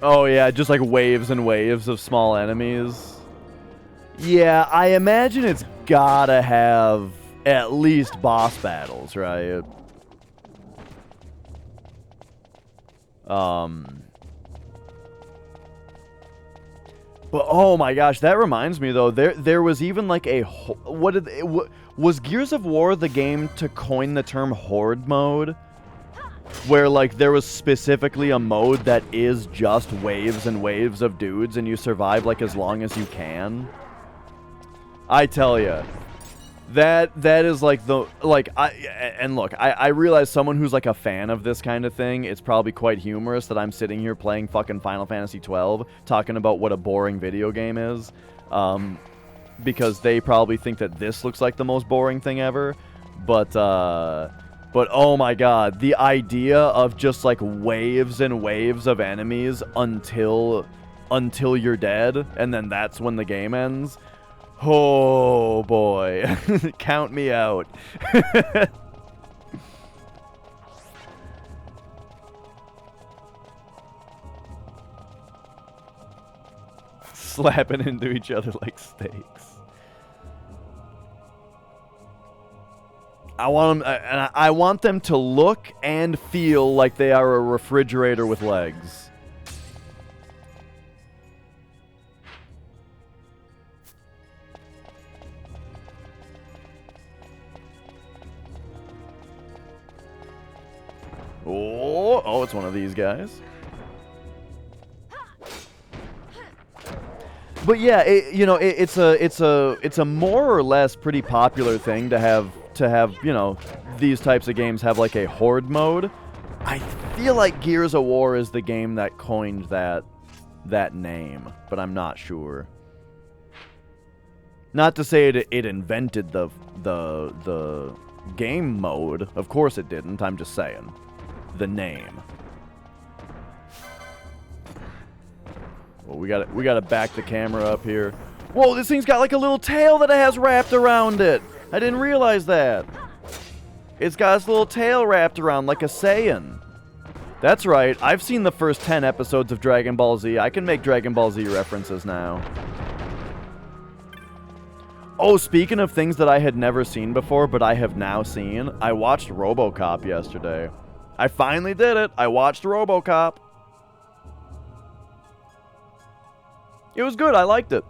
Oh yeah, just like waves and waves of small enemies. Yeah, I imagine it's gotta have at least boss battles, right? But oh my gosh, that reminds me though. There was even like a was Gears of War the game to coin the term horde mode? Where, like, there was specifically a mode that is just waves and waves of dudes and you survive, like, as long as you can. I tell ya. That is, like, the... Like, and look, I realize someone who's, like, a fan of this kind of thing, it's probably quite humorous that I'm sitting here playing fucking Final Fantasy XII, talking about what a boring video game is. Because they probably think that this looks like the most boring thing ever. But oh my god, the idea of just like waves and waves of enemies until you're dead, and then that's when the game ends. Oh boy, count me out. Slapping into each other like steaks. I want them to look and feel like they are a refrigerator with legs. Oh, it's one of these guys. But yeah, it's a more or less pretty popular thing to have, you know, these types of games have like a horde mode. I feel like Gears of War is the game that coined that name, but I'm not sure. Not to say it invented the game mode. Of course it didn't. I'm just saying the name. Well, we got to back the camera up here. Whoa, this thing's got like a little tail that it has wrapped around it. I didn't realize that. It's got its little tail wrapped around like a Saiyan. That's right. I've seen the first 10 episodes of Dragon Ball Z. I can make Dragon Ball Z references now. Oh, speaking of things that I had never seen before, but I have now seen, I watched RoboCop yesterday. I finally did it. I watched RoboCop. It was good. I liked it.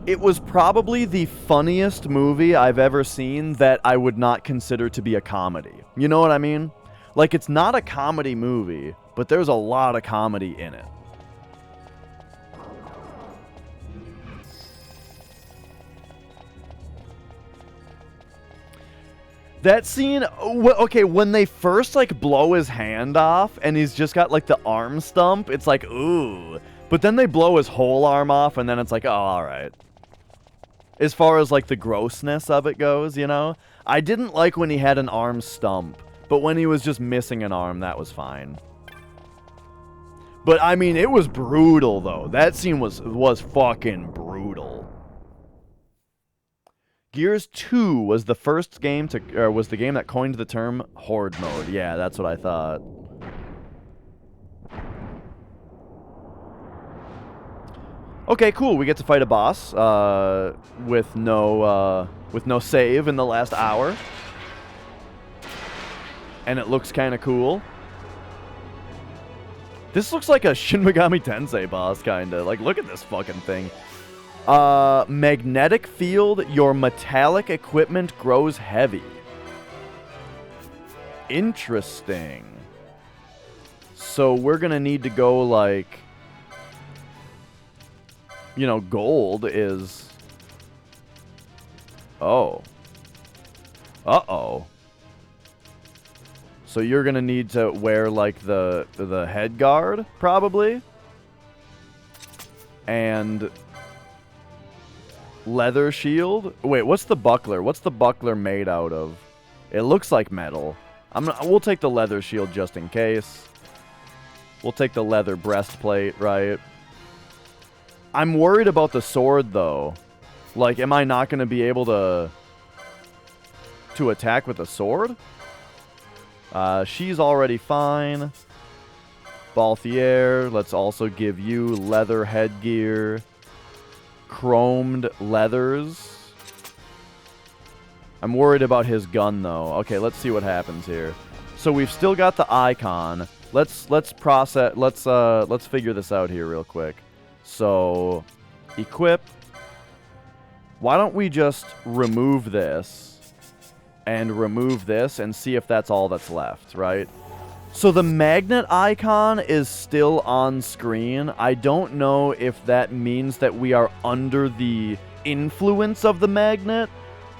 It was probably the funniest movie I've ever seen that I would not consider to be a comedy. You know what I mean? Like, it's not a comedy movie, but there's a lot of comedy in it. That scene, okay, when they first, like, blow his hand off, and he's just got, like, the arm stump, it's like, ooh. But then they blow his whole arm off, and then it's like, oh, alright. As far as, like, the grossness of it goes, you know? I didn't like when he had an arm stump, but when he was just missing an arm, that was fine. But, I mean, it was brutal, though. That scene was fucking brutal. Gears 2 was the first game was the game that coined the term horde mode. Yeah, that's what I thought. Okay, cool. We get to fight a boss with no save in the last hour, and it looks kind of cool. This looks like a Shin Megami Tensei boss, kind of. Like, look at this fucking thing. Magnetic field, your metallic equipment grows heavy. Interesting. So we're gonna need to go like, you know, gold is... Oh. Uh-oh. So you're gonna need to wear like the head guard, probably. And leather shield. Wait, what's the buckler? What's the buckler made out of? It looks like metal. We'll take the leather shield just in case. We'll take the leather breastplate, right? I'm worried about the sword, though. Like, am I not going to be able to attack with a sword? She's already fine. Balthier, let's also give you leather headgear. Chromed leathers. I'm worried about his gun, though. Okay, let's see what happens here. So we've still got the icon. Let's figure this out here real quick. So, equip. Why don't we just remove this and remove this and see if that's all that's left, right? So the magnet icon is still on screen. I don't know if that means that we are under the influence of the magnet,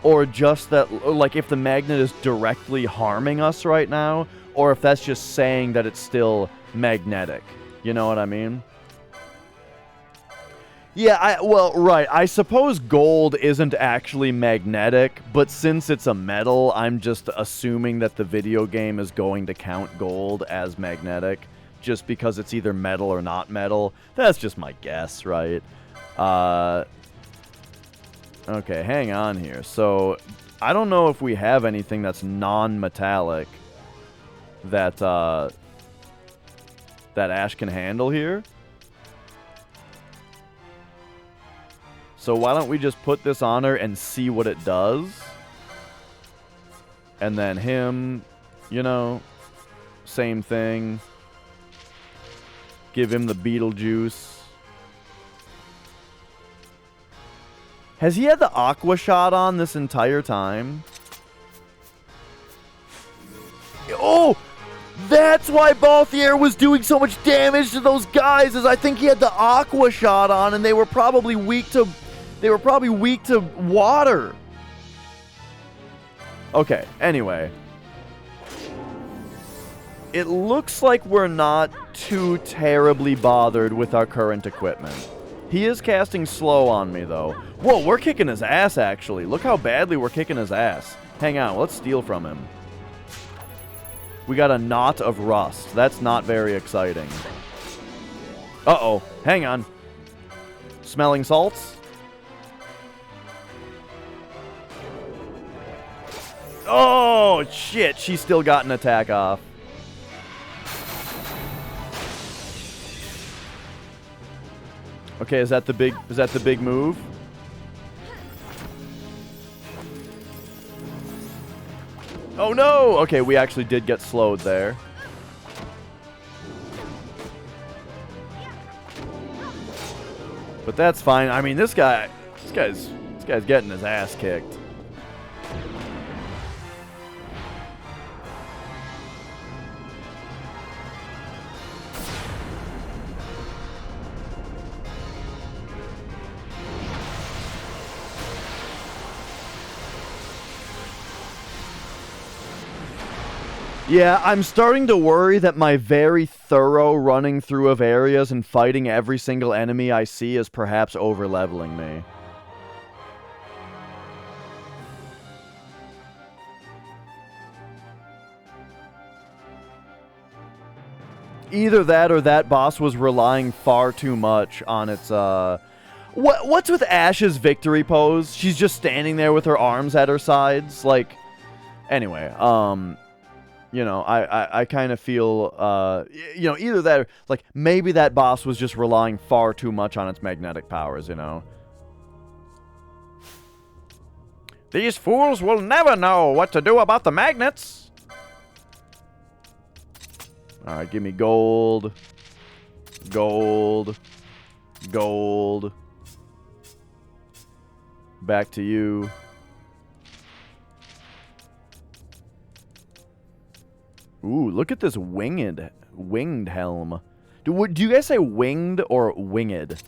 or just that, like, if the magnet is directly harming us right now, or if that's just saying that it's still magnetic. You know what I mean? Yeah, well, right. I suppose gold isn't actually magnetic, but since it's a metal, I'm just assuming that the video game is going to count gold as magnetic, just because it's either metal or not metal. That's just my guess, right? Okay, hang on here. So, I don't know if we have anything that's non-metallic that Ash can handle here. So why don't we just put this on her and see what it does? And then him, you know, same thing. Give him the Beetlejuice. Has he had the Aqua Shot on this entire time? Oh! That's why Balthier was doing so much damage to those guys, is I think he had the Aqua Shot on and they were probably weak to... They were probably weak to water. Okay, anyway. It looks like we're not too terribly bothered with our current equipment. He is casting slow on me, though. Whoa, we're kicking his ass, actually. Look how badly we're kicking his ass. Hang on, let's steal from him. We got a knot of rust. That's not very exciting. Uh-oh, hang on. Smelling salts? Oh, shit. She still got an attack off. Okay, is that the big move? Oh, no. Okay, we actually did get slowed there. But that's fine. I mean, this guy's getting his ass kicked. Yeah, I'm starting to worry that my very thorough running through of areas and fighting every single enemy I see is perhaps over-leveling me. Either that or that boss was relying far too much on its, What's with Ash's victory pose? She's just standing there with her arms at her sides, like... Anyway, you know, I kind of feel, you know, either that or, like, maybe that boss was just relying far too much on its magnetic powers, you know? These fools will never know what to do about the magnets! Alright, give me gold. Gold. Gold. back to you. Ooh, look at this winged helm. Do you guys say winged or winged?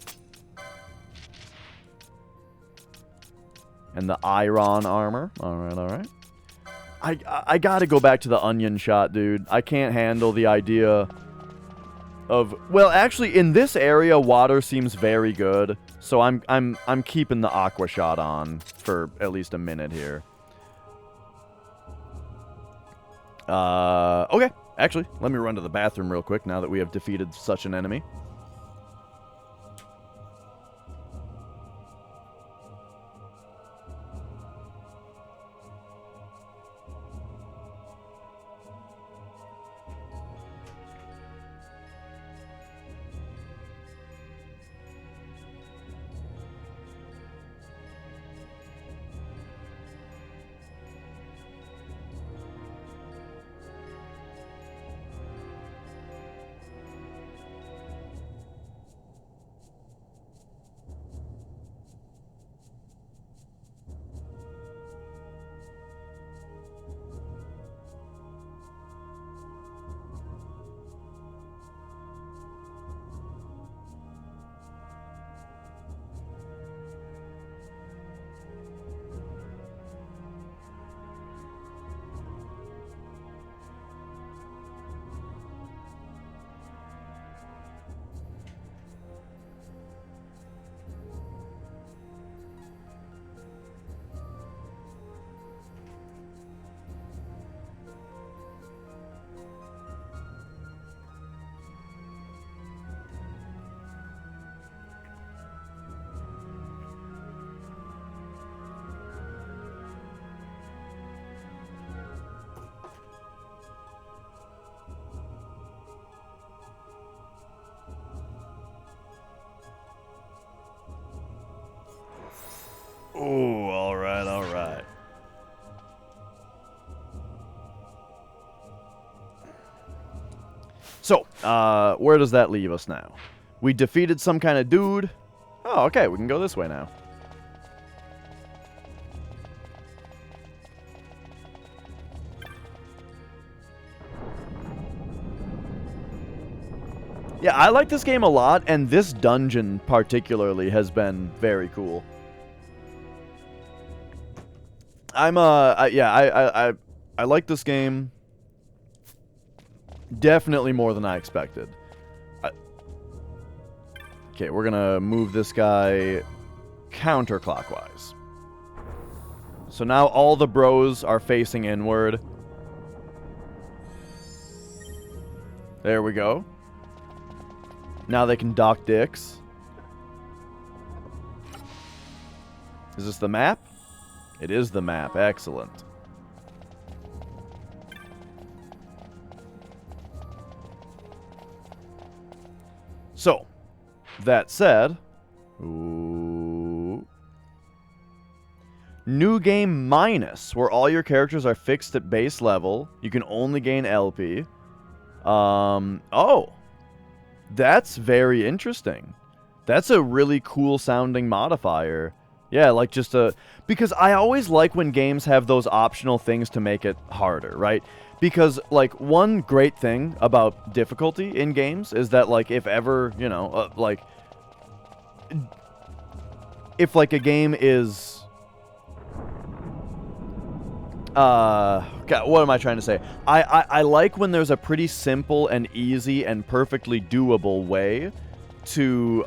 And the iron armor. All right, all right. I gotta go back to the onion shot, dude. I can't handle the idea of... Well, actually, in this area, water seems very good. So I'm keeping the aqua shot on for at least a minute here. Okay. Actually, let me run to the bathroom real quick now that we have defeated such an enemy. Oh, all right, all right. So, where does that leave us now? We defeated some kind of dude. Oh, okay, we can go this way now. Yeah, I like this game a lot, and this dungeon particularly has been very cool. I like this game definitely more than I expected. Okay, we're gonna move this guy counterclockwise. So now all the bros are facing inward. There we go. Now they can dock dicks. Is this the map? It is the map. Excellent. So, that said... Ooh. New game minus, where all your characters are fixed at base level. You can only gain LP. Oh. That's very interesting. That's a really cool sounding modifier. Yeah, like just a... Because I always like when games have those optional things to make it harder, right? Because, like, one great thing about difficulty in games is that, like, if ever, you know, like... If, like, a game is... God, what am I trying to say? I like when there's a pretty simple and easy and perfectly doable way to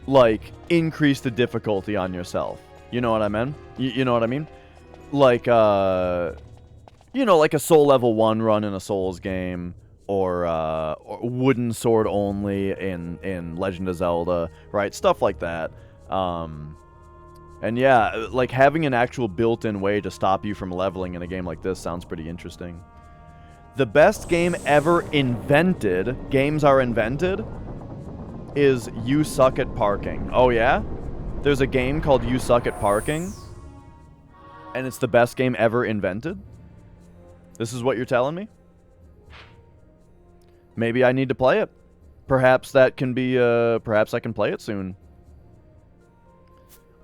like increase the difficulty on yourself. You know what I mean? You know what I mean? Like you know, like a Soul Level 1 run in a Souls game, or wooden sword only in Legend of Zelda, right? Stuff like that. And yeah, like having an actual built-in way to stop you from leveling in a game like this sounds pretty interesting. The best game ever invented, games are invented, is You Suck at Parking. Oh yeah? There's a game called You Suck at Parking, and it's the best game ever invented? This is what you're telling me? Maybe I need to play it. perhaps that can be, perhaps I can play it soon.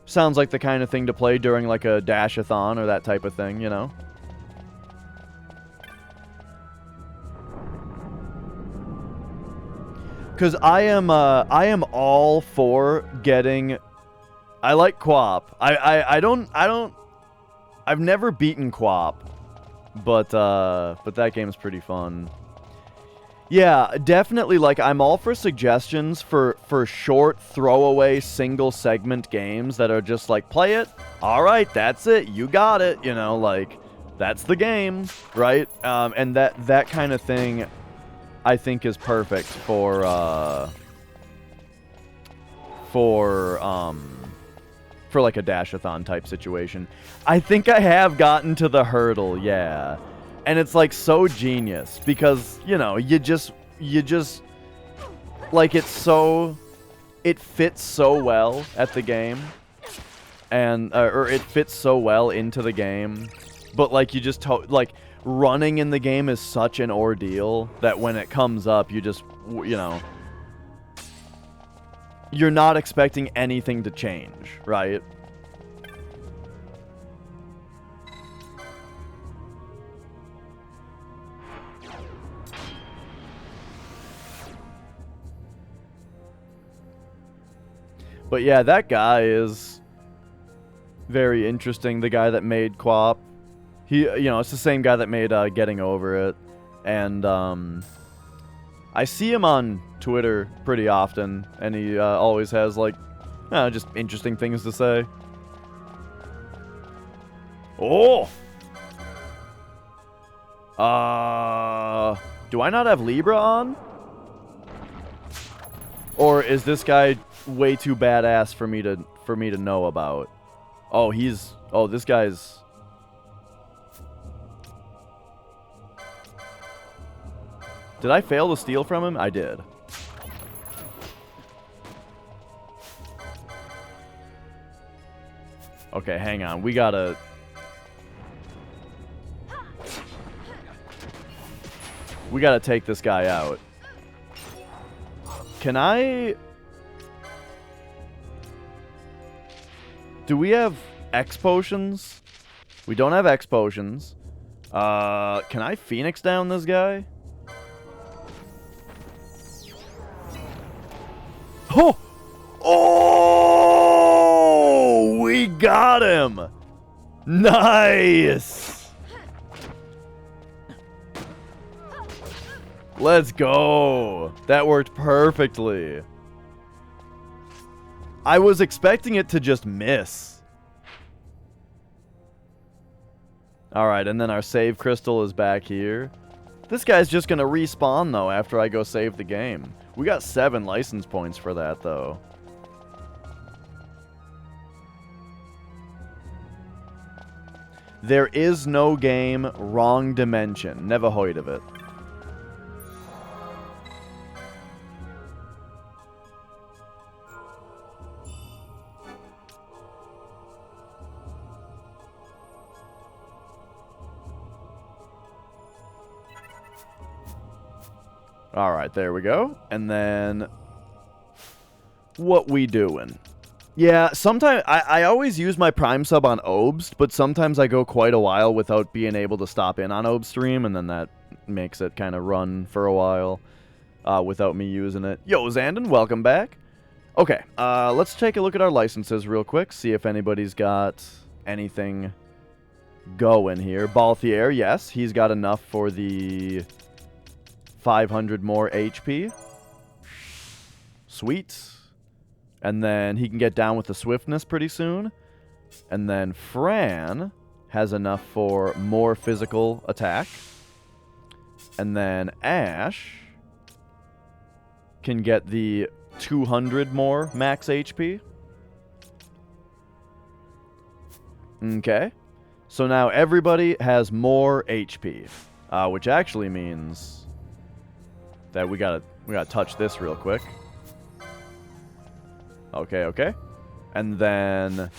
Sounds like the kind of thing to play during like a dash-a-thon or that type of thing, you know? Because I am all for getting... I like co-op. I've never beaten co-op, but that game's pretty fun. Yeah, definitely, like, I'm all for suggestions for short, throwaway, single-segment games that are just like, play it, alright, that's it, you got it, you know, like, that's the game, right? And that kind of thing, I think, is perfect for like a dash-a-thon type situation. I think I have gotten to the hurdle, yeah. And it's like so genius because, you know, you just like it fits so well at the game and or it fits so well into the game. But like you just like running in the game is such an ordeal that when it comes up, you just, you know, you're not expecting anything to change, right? But yeah, that guy is very interesting. The guy that made Co-op. He, you know, it's the same guy that made Getting Over It. And I see him on Twitter pretty often, and he always has, like, just interesting things to say. Oh! Do I not have Libra on? Or is this guy way too badass for me to know about? Oh, this guy's... Did I fail to steal from him? I did. Okay, hang on. We gotta take this guy out. Can I... Do we have X potions? We don't have X potions. Can I Phoenix down this guy? Oh! Oh! We got him! Nice! Let's go! That worked perfectly. I was expecting it to just miss. Alright, and then our save crystal is back here. This guy's just gonna respawn, though, after I go save the game. We got 7 license points for that, though. There is no game, wrong dimension. Never heard of it. Alright, there we go. And then... what we doing? Yeah, sometimes... I always use my Prime sub on Obst, but sometimes I go quite a while without being able to stop in on Obst stream, and then that makes it kind of run for a while without me using it. Yo, Zandon, welcome back. Okay, let's take a look at our licenses real quick, see if anybody's got anything going here. Balthier, yes, he's got enough for the... 500 more HP. Sweet. And then he can get down with the swiftness pretty soon. And then Fran has enough for more physical attack. And then Ash can get the 200 more max HP. Okay. So now everybody has more HP. Which actually means... that we gotta touch this real quick. Okay, okay. And then...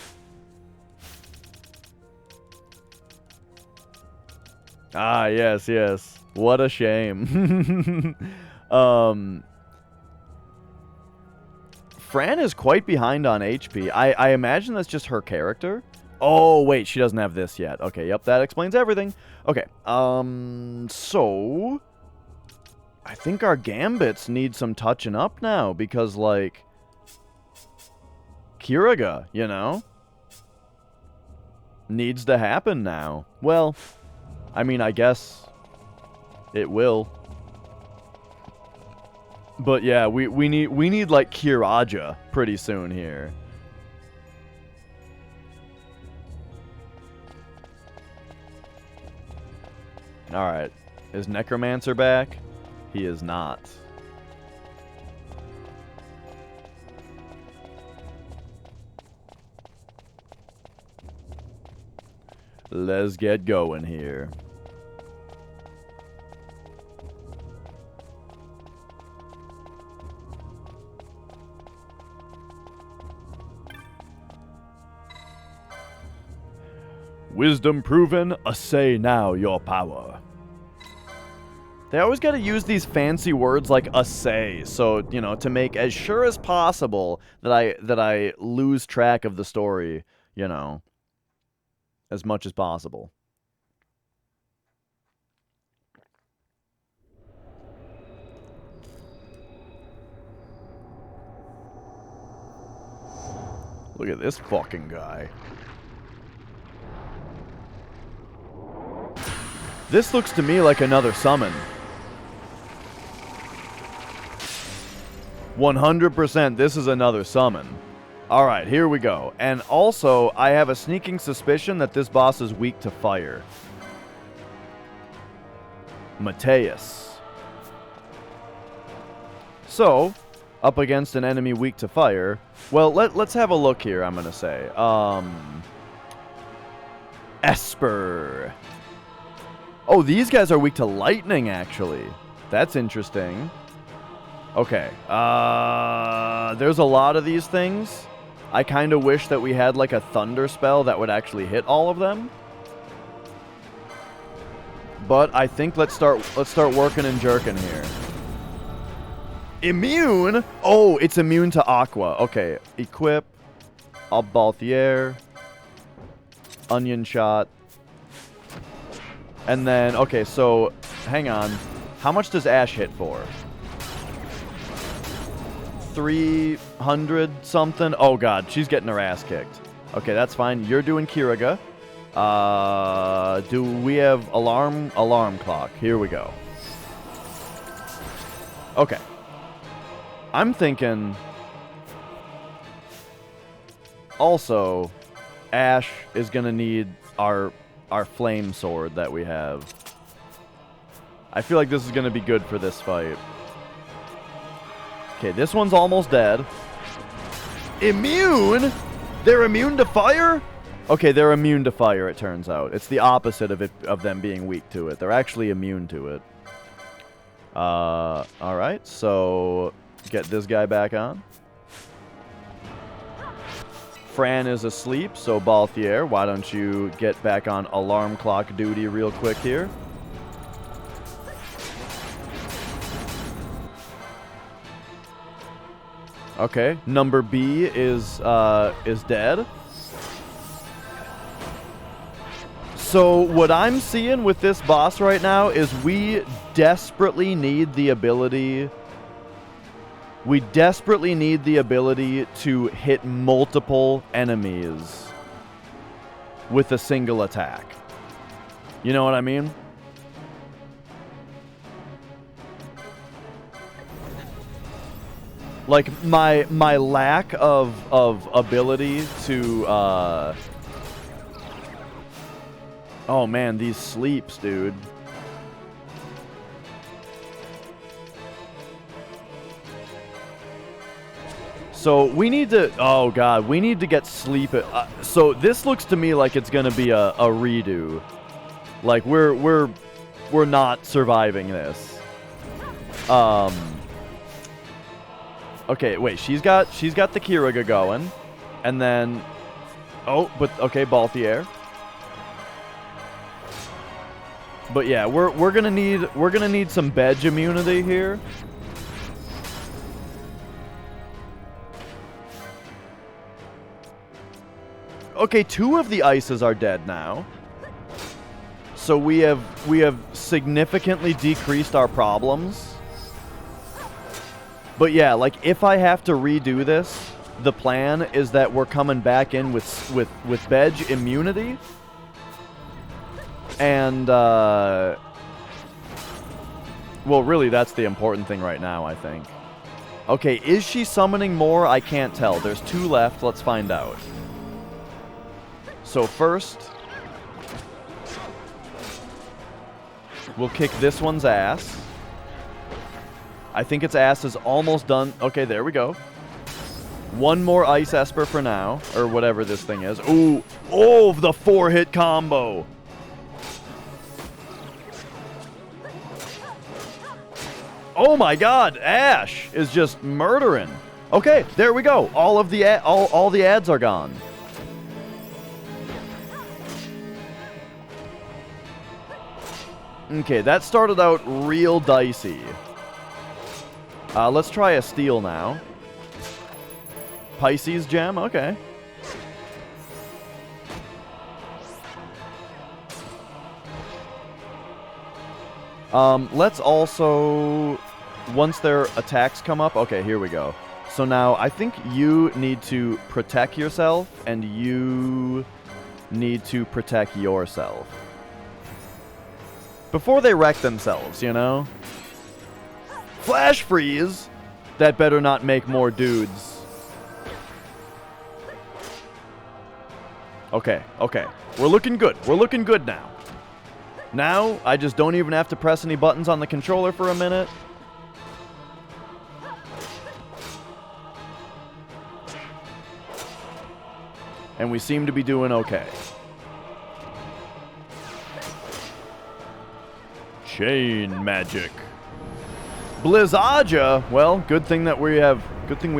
ah, yes, yes. What a shame. Fran is quite behind on HP. I imagine that's just her character. Oh, wait, she doesn't have this yet. Okay, yep, that explains everything. Okay, so... I think our gambits need some touching up now, because, like... Kiriga, you know? Needs to happen now. Well, I mean, I guess it will. But yeah, we need like Kiraja pretty soon here. Alright. Is Necromancer back? He is not. Let's get going here. Wisdom proven, assay now your power. They always got to use these fancy words like assay, so, you know, to make as sure as possible that I lose track of the story, you know, as much as possible. Look at this fucking guy. This looks to me like another summon. 100% this is another summon. Alright, here we go. And also, I have a sneaking suspicion that this boss is weak to fire. Mateus. So, up against an enemy weak to fire. Well, let's have a look here, I'm gonna say. Esper. Oh, these guys are weak to lightning, actually. That's interesting. Okay. There's a lot of these things. I kind of wish that we had like a thunder spell that would actually hit all of them. But I think let's start working and jerking here. Immune? Oh, it's immune to aqua. Okay. Equip. Balthier. Onion shot. And then, okay, so, hang on. How much does Ash hit for? 300 something? Oh god, she's getting her ass kicked. Okay, that's fine. You're doing Kiriga. Do we have alarm clock? Here we go. Okay. I'm thinking... Also, Ash is gonna need our flame sword that we have. I feel like this is going to be good for this fight. Okay, this one's almost dead. Immune? They're immune to fire? Okay, they're immune to fire, it turns out. It's the opposite of them being weak to it. They're actually immune to it. Alright, so get this guy back on. Fran is asleep, so Balthier, why don't you get back on alarm clock duty real quick here? Okay, number B is dead. So what I'm seeing with this boss right now is we desperately need the ability... We desperately need the ability to hit multiple enemies with a single attack. You know what I mean? Like, my lack of ability to, Oh man, these sleeps, dude. So we need to, oh god, we need to get sleep. So this looks to me like it's gonna be a redo. Like we're not surviving this. Okay, wait, she's got the Kiriga going, and then, oh, but okay, Balthier. But yeah, we're gonna need some Bedge immunity here. Okay, 2 of the ices are dead now. So we have significantly decreased our problems. But yeah, like if I have to redo this, the plan is that we're coming back in with Bedge immunity. And well, really that's the important thing right now, I think. Okay, is she summoning more? I can't tell. There's 2 left. Let's find out. So first, we'll kick this one's ass. I think its ass is almost done. Okay, there we go. 1 more Ice Esper for now, or whatever this thing is. Ooh, oh, the 4-hit combo. Oh my God, Ash is just murdering. Okay, there we go. All the ads are gone. Okay, that started out real dicey. Let's try a steal now. Pisces gem, okay. Let's also, once their attacks come up, okay, here we go. So now I think you need to protect yourself and you need to protect yourself. Before they wreck themselves, you know? Flash freeze! That better not make more dudes. Okay, okay. We're looking good. We're looking good now. Now, I just don't even have to press any buttons on the controller for a minute. And we seem to be doing okay. Chain magic. Blizzaja. Well, good thing we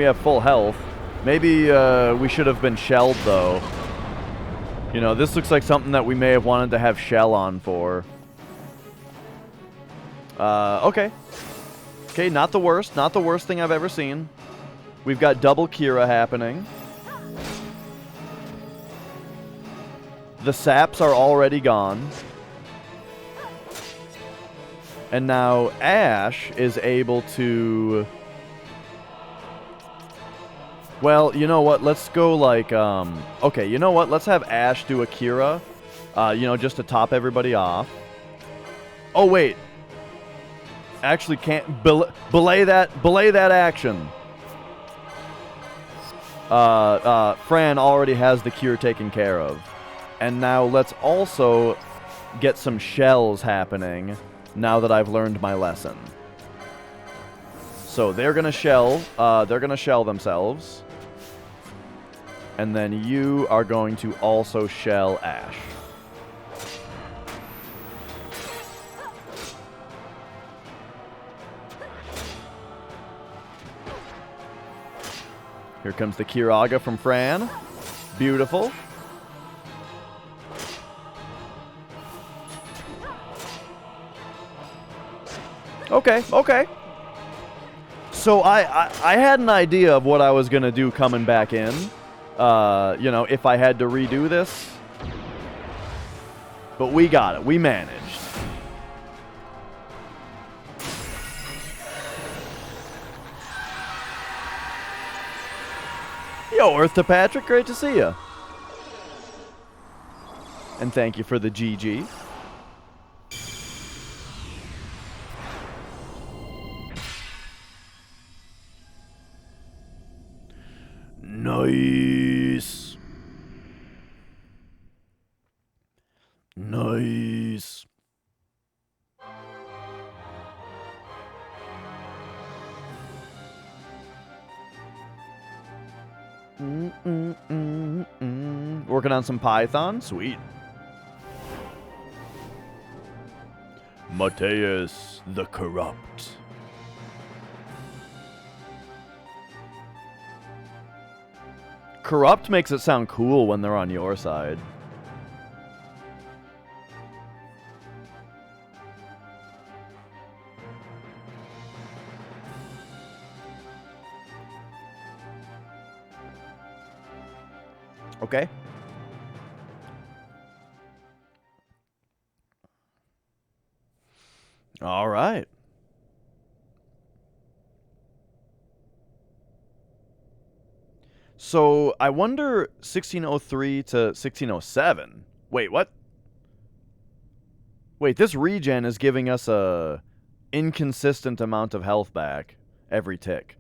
have full health. Maybe we should have been shelled though. You know, this looks like something that we may have wanted to have shell on for. Okay. Okay, not the worst. Not the worst thing I've ever seen. We've got double Kira happening. The saps are already gone. And now Ash is able to... Well, you know what? Let's go like, okay, you know what? Let's have Ash do a Kira, you know, just to top everybody off. Oh, wait. Actually can't... Belay that action. Fran already has the cure taken care of. And now let's also get some shells happening now that I've learned my lesson. So they're gonna shell themselves. And then you are going to also shell Ash. Here comes the Kiraga from Fran. Beautiful. Okay, okay. So I had an idea of what I was going to do coming back in. You know, if I had to redo this. But we got it. We managed. Yo, Earth to Patrick, great to see you. And thank you for the GG. Nice. Nice. Working on some Python? Sweet. Mateus the Corrupt. Corrupt makes it sound cool when they're on your side. Okay. All right. So I wonder 1603 to 1607. Wait, what? Wait, this regen is giving us a inconsistent amount of health back every tick.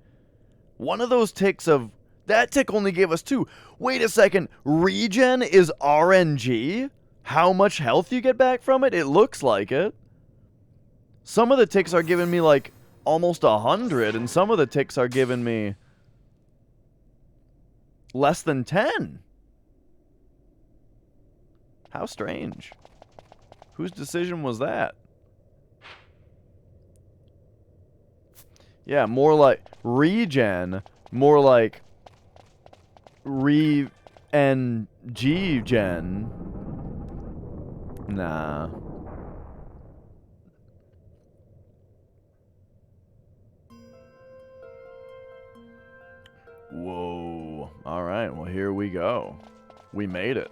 One of those ticks of... That tick only gave us 2. Wait a second. Regen is RNG? How much health you get back from it? It looks like it. Some of the ticks are giving me, like, almost 100, and some of the ticks are giving me less than 10. How strange. Whose decision was that? Yeah, more like regen, more like re-and-G-gen. Nah. Whoa. Alright, well here we go. We made it.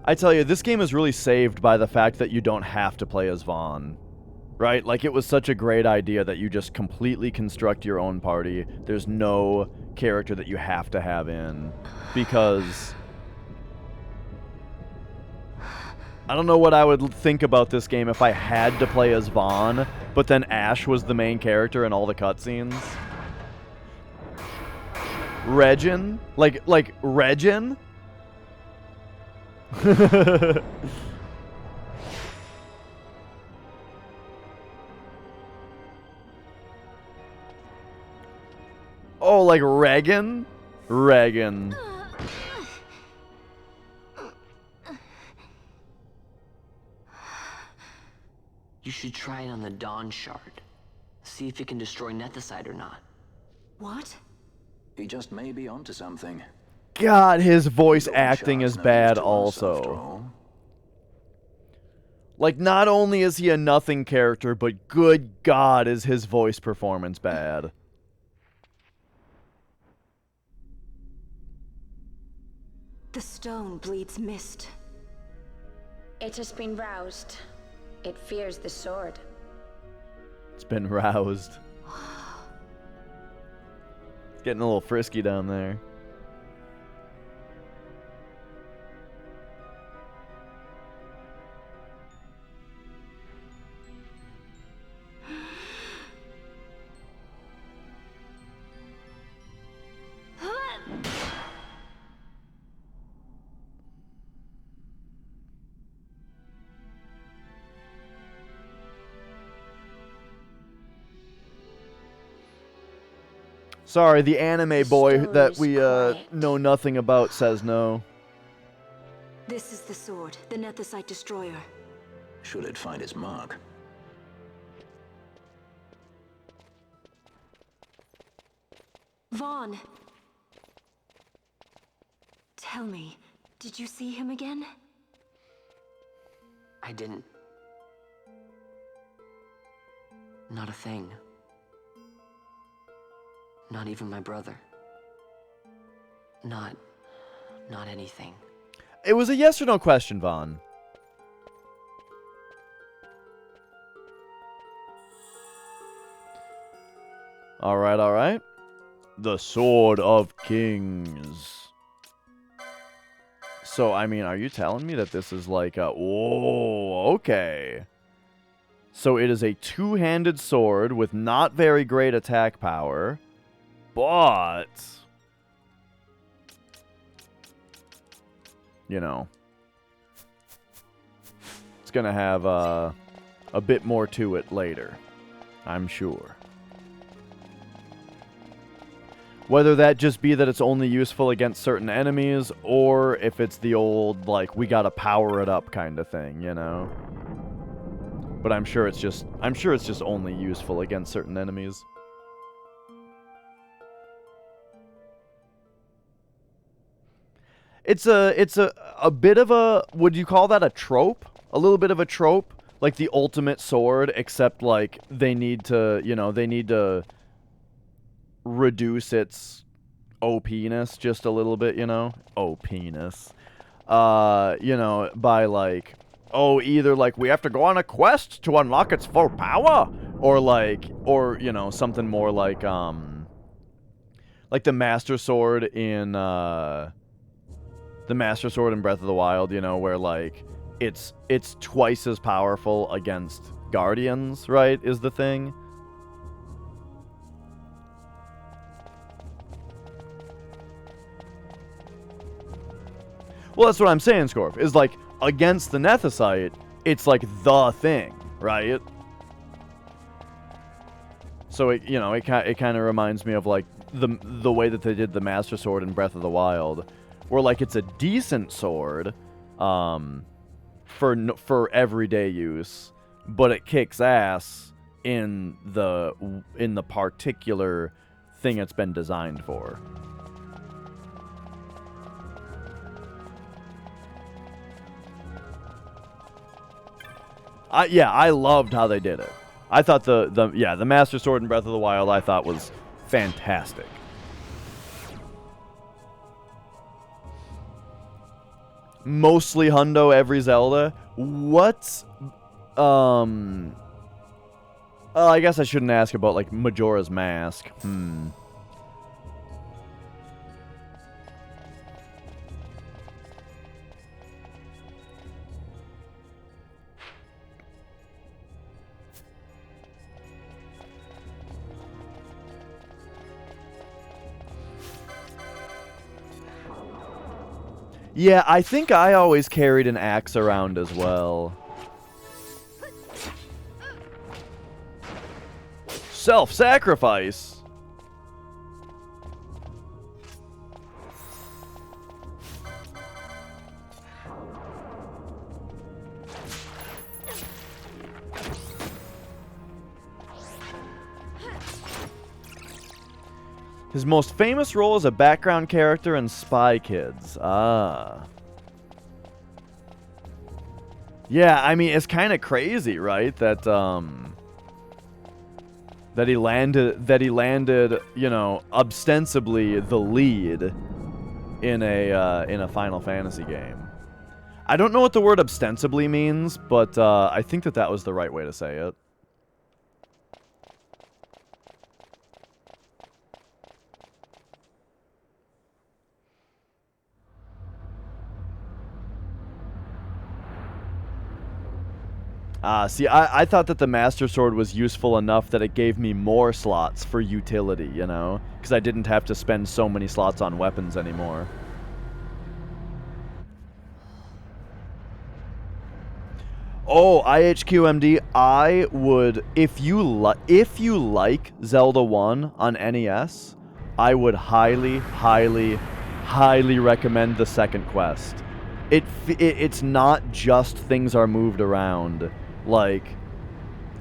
I tell you, this game is really saved by the fact that you don't have to play as Vaughn. Right? Like, it was such a great idea that you just completely construct your own party. There's no character that you have to have in. Because... I don't know what I would think about this game if I had to play as Vaughn, but then Ash was the main character in all the cutscenes. Regin? Like Regin? Oh, like Reagan? Reagan. You should try it on the Dawn Shard. See if it can destroy Nethicite or not. What? He just may be onto something. God, his voice acting is bad also. Like, not only is he a nothing character, but good God is his voice performance bad. The stone bleeds mist. It has been roused. It fears the sword. It's been roused. It's getting a little frisky down there. Sorry, the anime boy that we know nothing about says no. This is the sword, the Nethicite destroyer. Should it find its mark? Vaughn. Tell me, did you see him again? I didn't. Not a thing. Not even my brother. Not anything. It was a yes or no question, Vaughn. Alright, alright. The Sword of Kings. So, I mean, are you telling me that this is like a... Whoa, okay. So it is a two-handed sword with not very great attack power, but... you know, it's gonna have a bit more to it later, I'm sure. Whether that just be that it's only useful against certain enemies, or if it's the old, like, we gotta power it up kind of thing, you know? But I'm sure it's just only useful against certain enemies. It's a bit of a, would you call that a trope? A little bit of a trope? Like the ultimate sword, except like they need to, you know, they need to reduce its OP-ness just a little bit, you know? OP-ness. You know, by like, oh, either like we have to go on a quest to unlock its full power, or like, or, you know, something more like the Master Sword in, Breath of the Wild, you know, where like, it's twice as powerful against Guardians, right, is the thing. Well, that's what I'm saying, Scorp, is like, against the Nethicite, it's like the thing, right? So, it, you know, it kind of reminds me of like the way that they did the Master Sword in Breath of the Wild, where like it's a decent sword for everyday use, but it kicks ass in the particular thing it's been designed for. I loved how they did it. I thought the Master Sword in Breath of the Wild I thought was fantastic. Mostly hundo every Zelda. What? I guess I shouldn't ask about like Majora's Mask. Yeah, I think I always carried an axe around as well. Self-sacrifice? His most famous role is a background character in Spy Kids. Ah. Yeah, I mean, it's kind of crazy, right? That that he landed, you know, ostensibly the lead in a Final Fantasy game. I don't know what the word ostensibly means, but I think that was the right way to say it. See, I thought that the Master Sword was useful enough that it gave me more slots for utility, you know? Because I didn't have to spend so many slots on weapons anymore. Oh, IHQMD, I would, if you like Zelda 1 on NES, I would highly, highly, highly recommend the second quest. It's not just things are moved around. Like,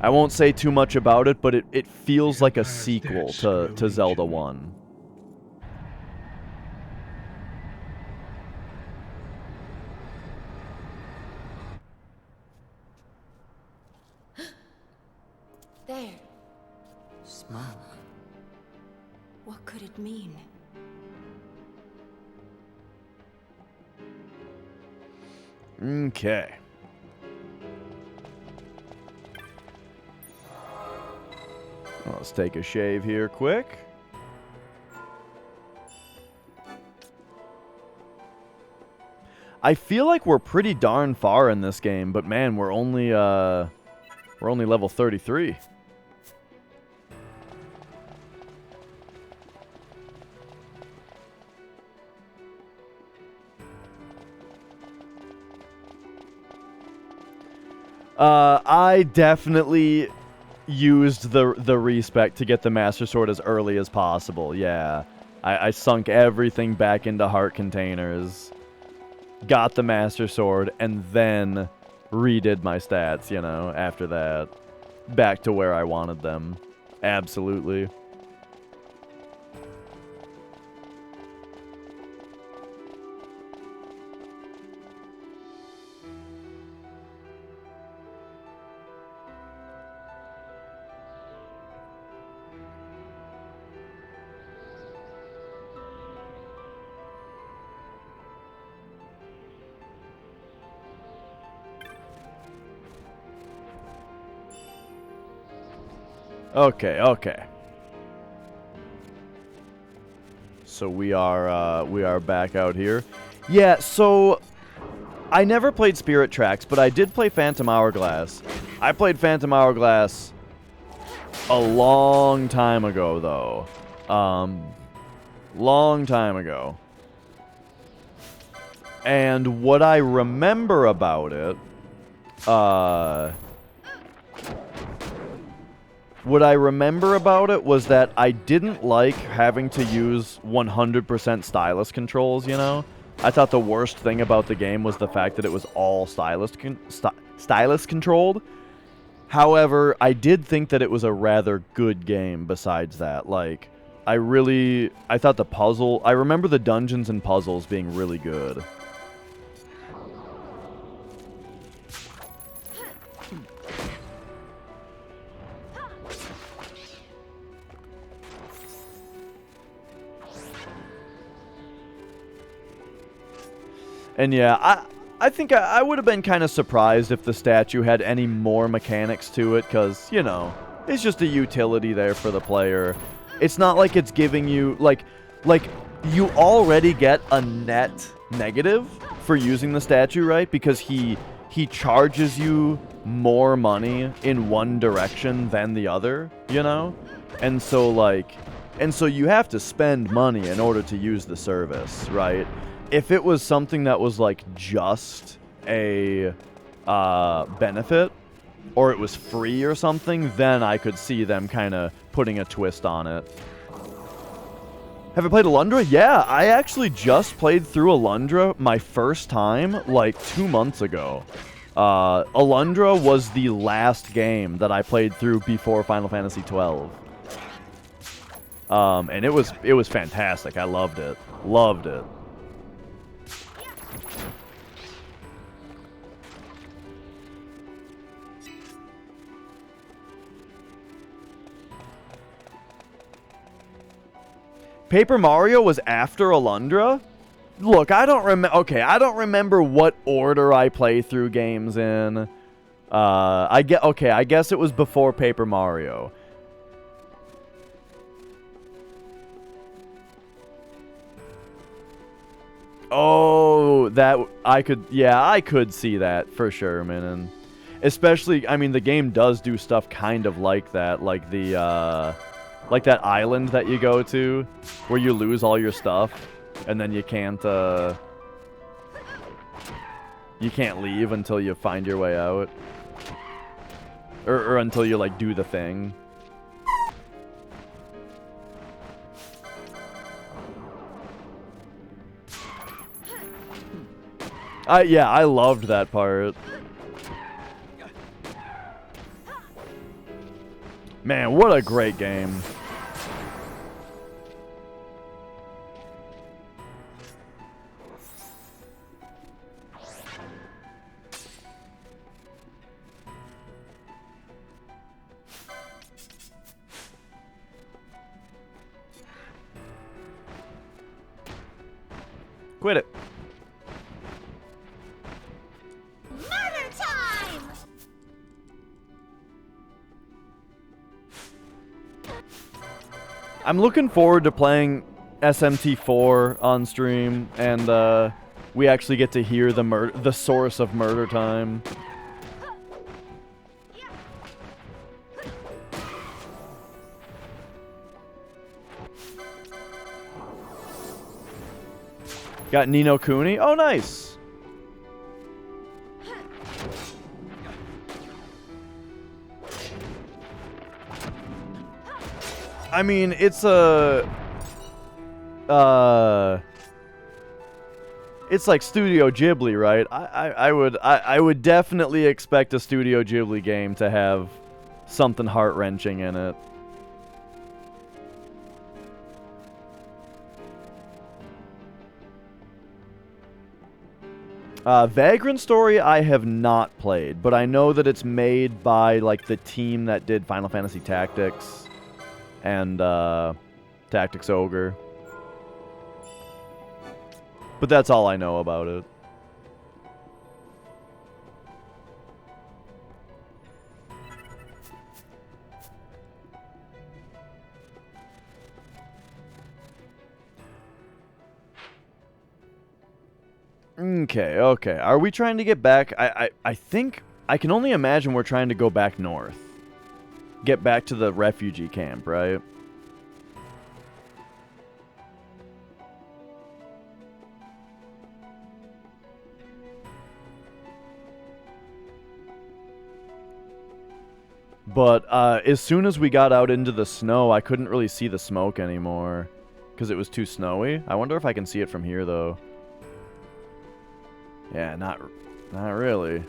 I won't say too much about it, but it feels like a sequel to Zelda 1. There. Smoke. What could it mean? Okay. Let's take a shave here quick. I feel like we're pretty darn far in this game, but man, we're only level 33. I definitely used the respec to get the Master Sword as early as possible. Yeah, I sunk everything back into heart containers, got the Master Sword, and then redid my stats, you know, after that. Back to where I wanted them. Absolutely. Okay, okay. So we are back out here. Yeah, so I never played Spirit Tracks, but I did play Phantom Hourglass. I played Phantom Hourglass a long time ago, though. Long time ago. And what I remember about it, was that I didn't like having to use 100% stylus controls, you know? I thought the worst thing about the game was the fact that it was all stylus controlled. However, I did think that it was a rather good game besides that. Like, I thought I remember the dungeons and puzzles being really good. And yeah, I think I would have been kind of surprised if the statue had any more mechanics to it, because, you know, it's just a utility there for the player. It's not like it's giving you, like you already get a net negative for using the statue, right? Because he charges you more money in one direction than the other, you know? And so, you have to spend money in order to use the service, right? If it was something that was, like, just a benefit, or it was free or something, then I could see them kind of putting a twist on it. Have I played Alundra? Yeah, I actually just played through Alundra my first time, like, 2 months ago. Alundra was the last game that I played through before Final Fantasy XII. And it was fantastic. I loved it. Loved it. Paper Mario was after Alundra? Look, I don't remember what order I play through games in. I guess it was before Paper Mario. Oh, I could see that for sure, man. And especially, I mean, the game does do stuff kind of like that, like that island that you go to, where you lose all your stuff, and then you can't leave until you find your way out. Or until you, like, do the thing. Yeah, I loved that part. Man, what a great game. Quit it. Murder time! I'm looking forward to playing SMT4 on stream, and we actually get to hear the source of Murder Time. Got Nino Kuni? Oh, nice. I mean, it's it's like Studio Ghibli, right? I would definitely expect a Studio Ghibli game to have something heart-wrenching in it. Vagrant Story I have not played, but I know that it's made by, like, the team that did Final Fantasy Tactics and Tactics Ogre. But that's all I know about it. Okay, okay. Are we trying to get back? I think... I can only imagine we're trying to go back north. Get back to the refugee camp, right? But as soon as we got out into the snow, I couldn't really see the smoke anymore. Because it was too snowy. I wonder if I can see it from here, though. Yeah, not really.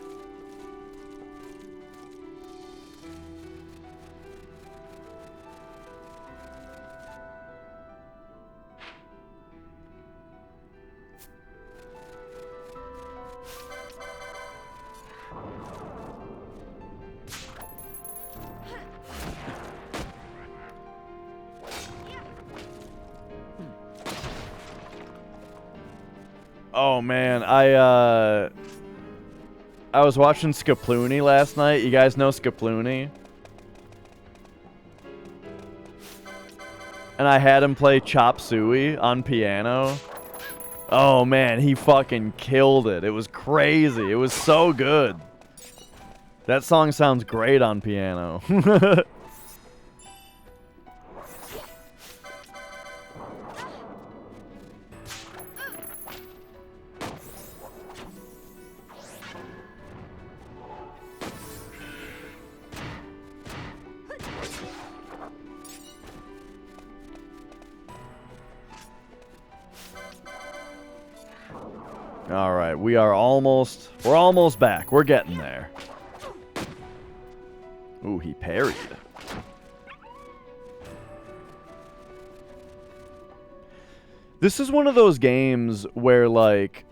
Oh man, I was watching Skaploony last night. You guys know Skaploony? And I had him play Chop Suey on piano. Oh man, he fucking killed it. It was crazy. It was so good. That song sounds great on piano. Alright, we're almost back. We're getting there. Ooh, he parried. This is one of those games where, like,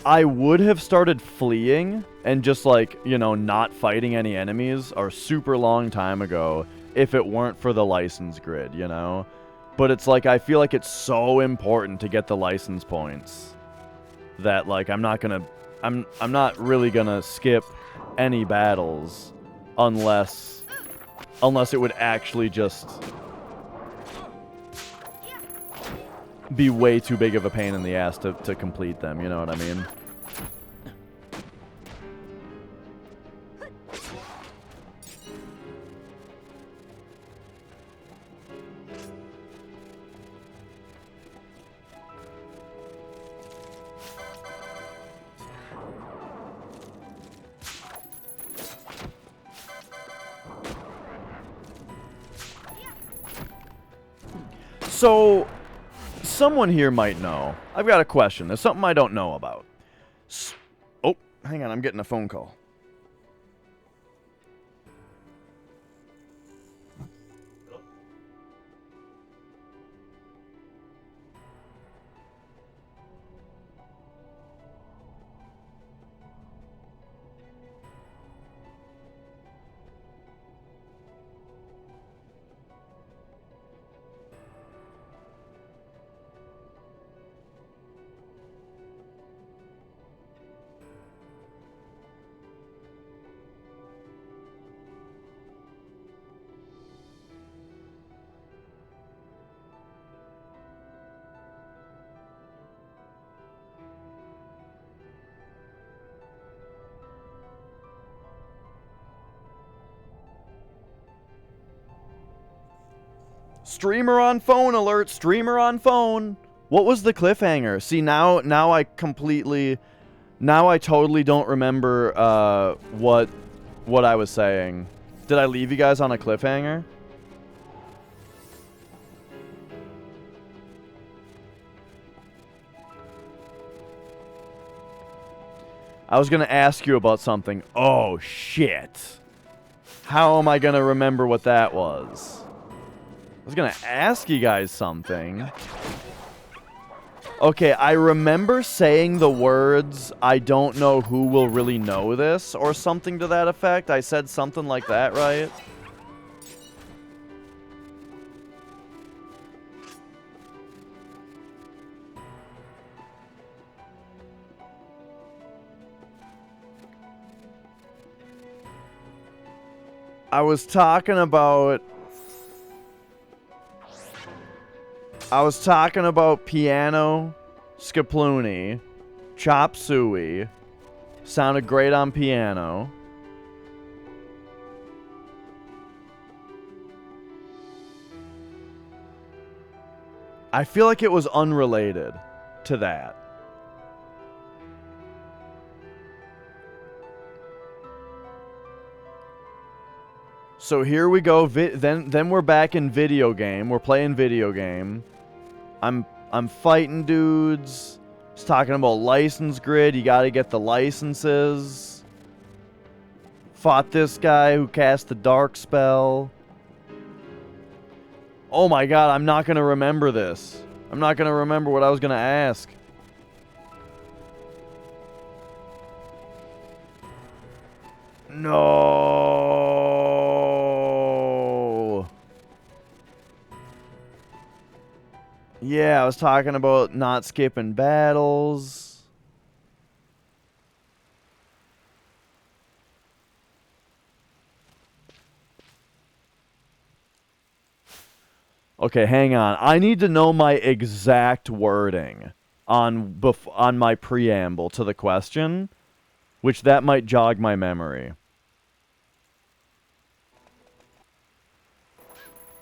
I would have started fleeing and just, like, you know, not fighting any enemies a super long time ago if it weren't for the license grid, you know? But it's like, I feel like it's so important to get the license points that, like, I'm not really gonna skip any battles unless it would actually just be way too big of a pain in the ass to complete them, you know what I mean? So, someone here might know. I've got a question. There's something I don't know about. Oh, hang on. I'm getting a phone call. Streamer on phone alert. Streamer on phone. What was the cliffhanger? See, now I totally don't remember what I was saying. Did I leave you guys on a cliffhanger? I was going to ask you about something. Oh, shit. How am I going to remember what that was? I was going to ask you guys something. Okay, I remember saying the words, I don't know who will really know this, or something to that effect. I said something like that, right? I was talking about piano, Skaploony, Chop Suey. Sounded great on piano. I feel like it was unrelated to that. So here we go. Then we're back in video game. We're playing video game. I'm fighting dudes. It's talking about license grid. You got to get the licenses. Fought this guy who cast the dark spell. Oh my god, I'm not going to remember this. I'm not going to remember what I was going to ask. No. Yeah, I was talking about not skipping battles. Okay, hang on. I need to know my exact wording on my preamble to the question, which that might jog my memory.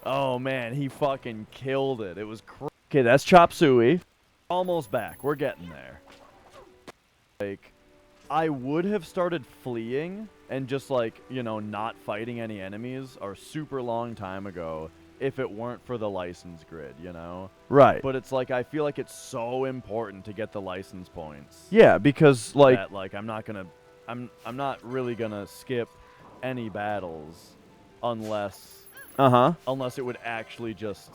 Oh man, he fucking killed it. It was crazy. Okay, that's Chop Suey. Almost back. We're getting there. Like, I would have started fleeing and just like, you know, not fighting any enemies a super long time ago if it weren't for the license grid, you know? Right. But it's like, I feel like it's so important to get the license points. Yeah, because like, I'm not really gonna skip any battles unless unless it would actually just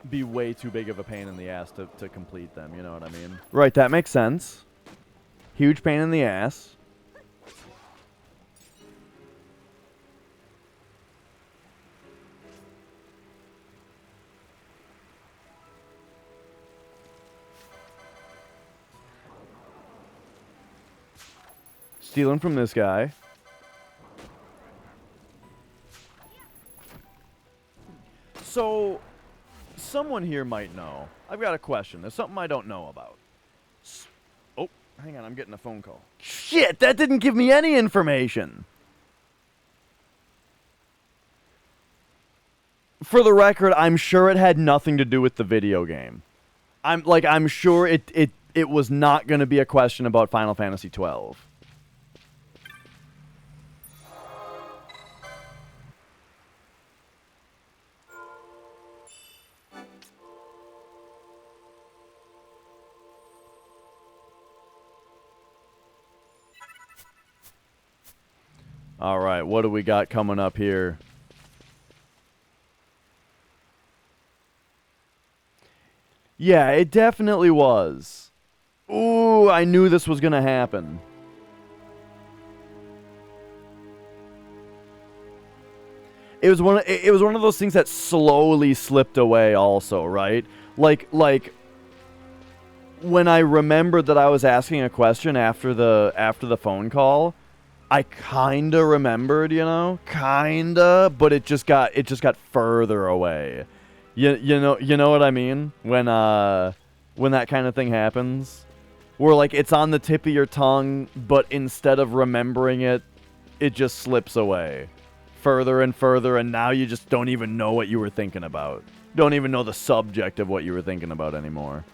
be way too big of a pain in the ass to complete them, you know what I mean? Right, that makes sense. Huge pain in the ass. Stealing from this guy. So, someone here might know. I've got a question. There's something I don't know about. Oh, hang on. I'm getting a phone call. Shit, that didn't give me any information. For the record, I'm sure it had nothing to do with the video game. I'm sure it was not going to be a question about Final Fantasy 12. All right, what do we got coming up here? Yeah, it definitely was. Ooh, I knew this was going to happen. It was one of those things that slowly slipped away also, right? Like when I remembered that I was asking a question after the phone call, I kinda remembered, you know, but it just got further away. You know what I mean? When that kind of thing happens, where like it's on the tip of your tongue, but instead of remembering it, it just slips away further and further, and now you just don't even know what you were thinking about. Don't even know the subject of what you were thinking about anymore.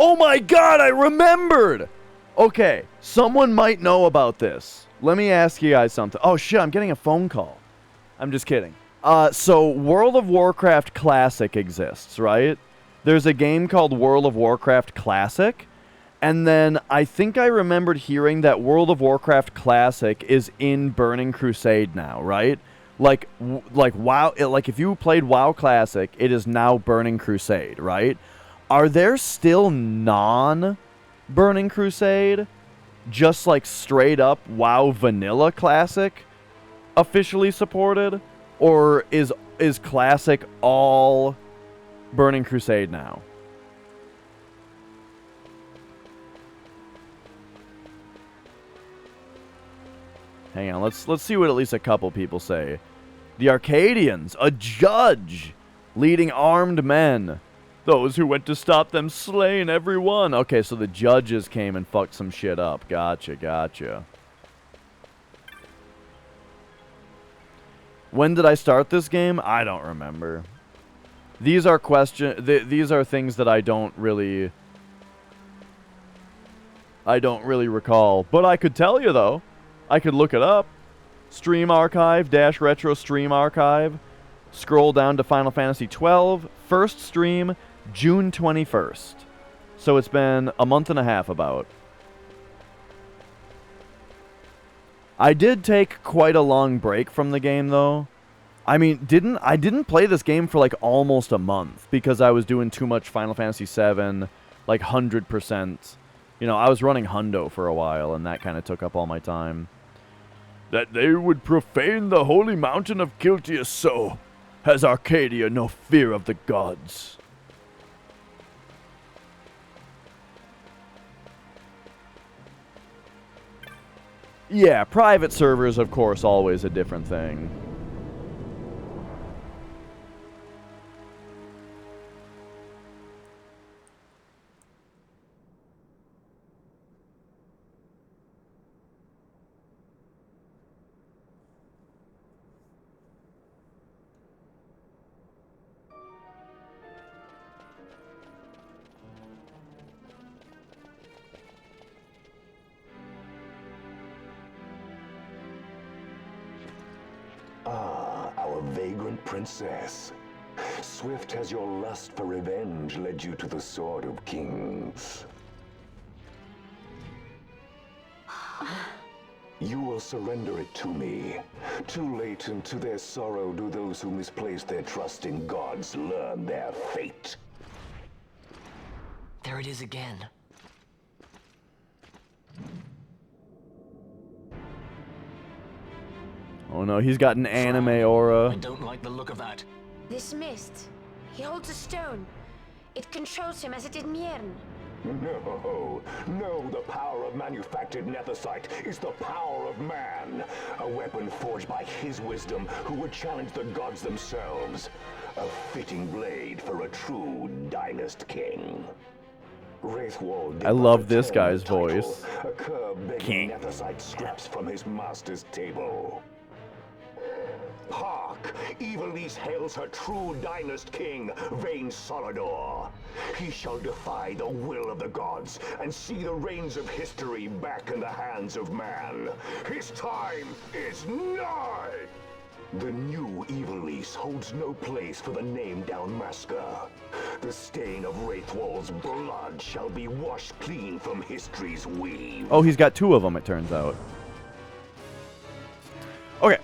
Oh my god, I remembered! Okay, someone might know about this. Let me ask you guys something. Oh shit, I'm getting a phone call. I'm just kidding. So World of Warcraft Classic exists, right? There's a game called World of Warcraft Classic, and then I think I remembered hearing that World of Warcraft Classic is in Burning Crusade now, right? Like WoW, like if you played WoW Classic, it is now Burning Crusade, right? Are there still non-Burning Crusade, just like straight up WoW Vanilla Classic officially supported? Or is Classic all Burning Crusade now? Hang on, let's see what at least a couple people say. The Arcadians, a judge, leading armed men. Those who went to stop them slain everyone. Okay, so the judges came and fucked some shit up. Gotcha, gotcha. When did I start this game? I don't remember. These are these are things that I don't really recall. But I could tell you though. I could look it up. Stream archive, -retro stream archive. Scroll down to Final Fantasy XII. First stream, June 21st. So it's been a month and a half about. I did take quite a long break from the game though. I mean, I didn't play this game for like almost a month because I was doing too much Final Fantasy VII, like 100%. You know, I was running Hundo for a while and that kind of took up all my time. That they would profane the holy mountain of Kiltius so. Has Arcadia no fear of the gods? Yeah, private servers, of course, always a different thing. Our vagrant princess. Swift has your lust for revenge led you to the Sword of Kings. You will surrender it to me. Too late, and to their sorrow do those who misplace their trust in gods learn their fate. There it is again. Oh no, he's got an anime aura. I don't like the look of that. This mist. He holds a stone. It controls him as it did Miern. No, the power of manufactured nethicite is the power of man. A weapon forged by his wisdom who would challenge the gods themselves. A fitting blade for a true dynast king. I love this guy's voice. A cur begging nethicite scraps from his master's table. Hark! Evilise hails her true dynast king, Vain Solidor. He shall defy the will of the gods and see the reins of history back in the hands of man. His time is nigh! The new Evilise holds no place for the name Dalmasca. The stain of Wraithwall's blood shall be washed clean from history's weave. Oh, he's got two of them, it turns out. Okay.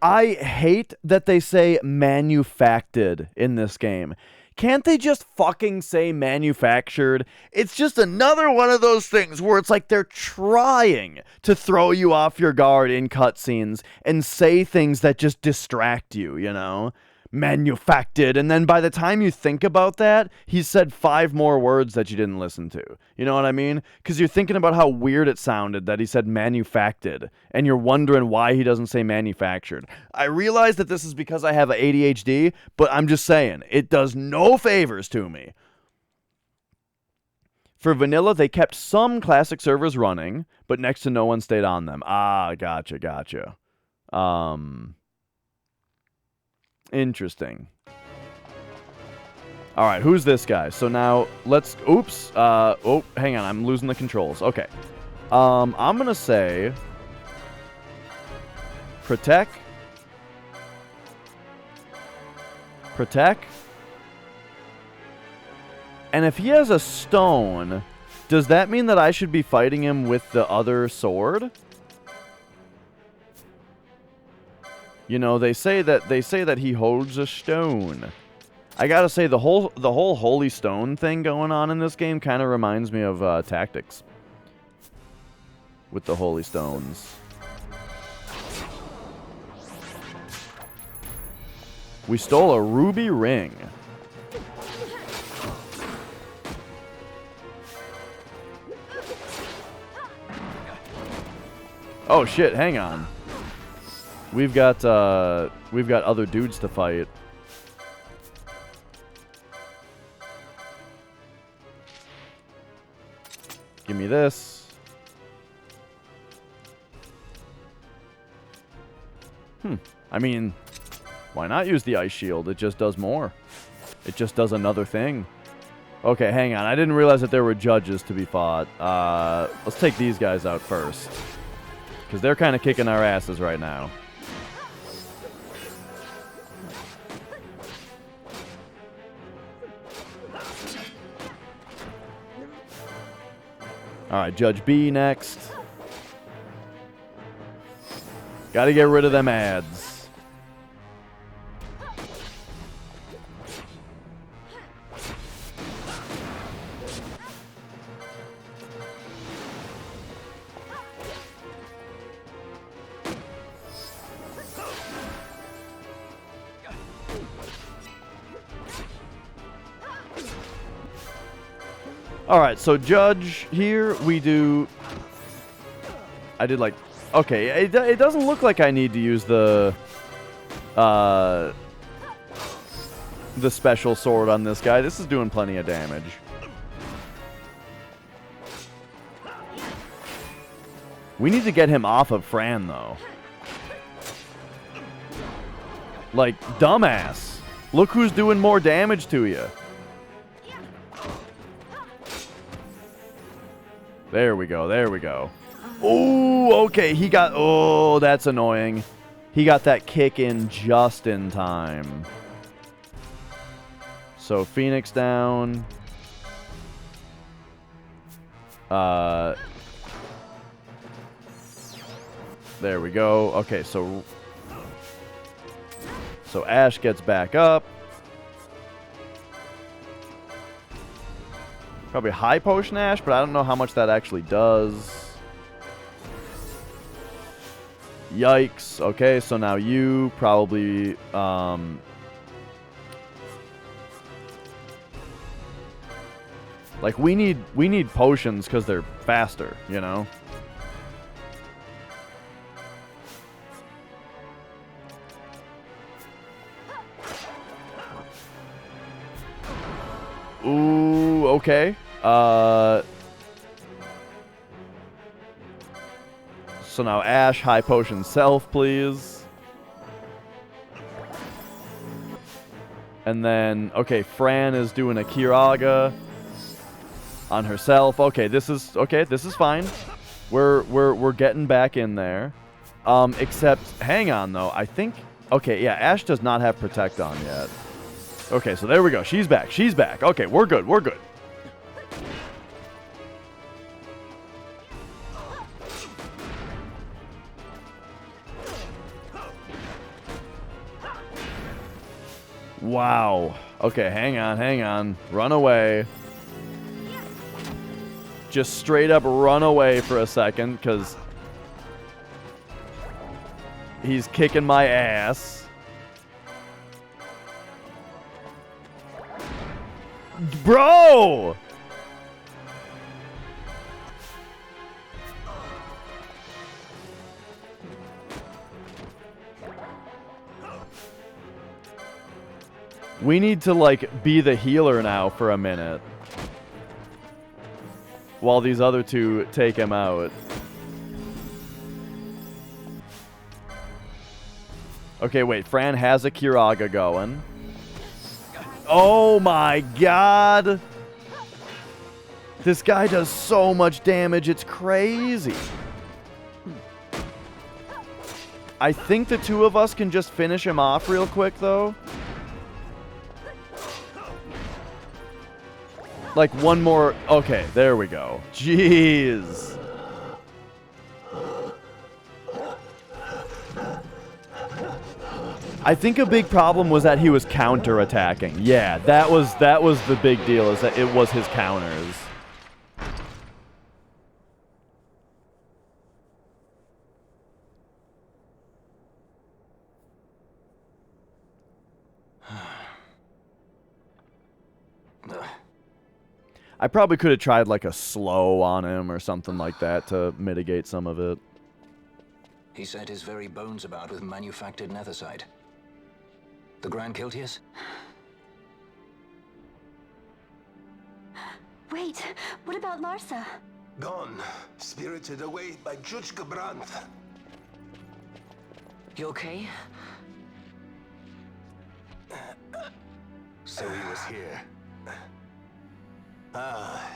I hate that they say manufactured in this game. Can't they just fucking say manufactured? It's just another one of those things where it's like they're trying to throw you off your guard in cutscenes and say things that just distract you, you know? Manufactured, and then by the time you think about that, he said 5 more words that you didn't listen to. You know what I mean? Because you're thinking about how weird it sounded that he said manufactured, and you're wondering why he doesn't say manufactured. I realize that this is because I have ADHD, but I'm just saying, it does no favors to me. For vanilla, they kept some classic servers running, but next to no one stayed on them. Ah, gotcha. Interesting. Alright, who's this guy? So now, let's... Oops. Oh, hang on. I'm losing the controls. Okay. I'm gonna say... Protect. And if he has a stone, does that mean that I should be fighting him with the other sword? You know, they say that he holds a stone. I gotta say, the whole holy stone thing going on in this game kind of reminds me of Tactics with the holy stones. We stole a ruby ring. Oh shit, hang on. We've got other dudes to fight. Give me this. I mean, why not use the ice shield? It just does more. It just does another thing. Okay, hang on. I didn't realize that there were judges to be fought. Let's take these guys out first. Because they're kind of kicking our asses right now. Alright, Judge B next. Gotta get rid of them ads. Alright, so Judge, here we do... I did like... Okay, it doesn't look like I need to use the special sword on this guy. This is doing plenty of damage. We need to get him off of Fran, though. Like, dumbass. Look who's doing more damage to you. There we go, there we go. Ooh, okay, he got... Oh, that's annoying. He got that kick in just in time. So, Phoenix down. There we go. Okay, so Ash gets back up. Probably high potion Ash, but I don't know how much that actually does. Yikes. Okay, so now you probably like we need potions because they're faster, you know? Ooh, okay. So now Ash, high potion self, please. And then, okay, Fran is doing a Kiraga on herself. Okay, this is fine. We're getting back in there. Except, hang on though. I think, okay, yeah, Ash does not have Protect on yet. Okay, so there we go. She's back. She's back. Okay, we're good. We're good. Wow. Okay, hang on, hang on. Run away. Just straight up run away for a second, because he's kicking my ass. Bro! We need to, like, be the healer now for a minute. While these other two take him out. Okay, wait. Fran has a Kiraga going. Oh my god! This guy does so much damage, it's crazy. I think the two of us can just finish him off real quick, though. Like, one more... Okay, there we go. Jeez. I think a big problem was that he was counter-attacking. Yeah, that was the big deal, is that it was his counters. I probably could have tried like a slow on him or something like that to mitigate some of it. He set his very bones about with manufactured nethicite. The Grand Kiltius? Wait, what about Larsa? Gone, spirited away by Judge Gabrant. You okay? So he was here.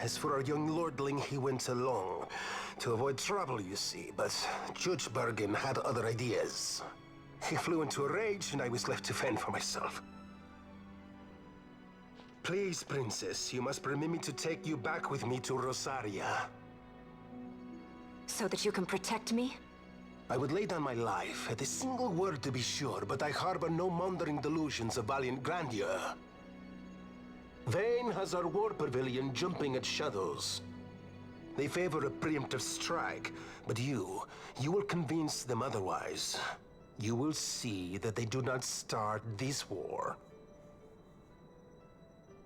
As for our young lordling, he went along. To avoid trouble, you see, but Judge Bergen had other ideas. He flew into a rage, and I was left to fend for myself. Please, Princess, you must permit me to take you back with me to Rosaria. So that you can protect me? I would lay down my life, at a single word to be sure, but I harbor no mongering delusions of valiant grandeur. Vayne has our war pavilion jumping at shadows. They favor a preemptive strike, but you will convince them otherwise. You will see that they do not start this war.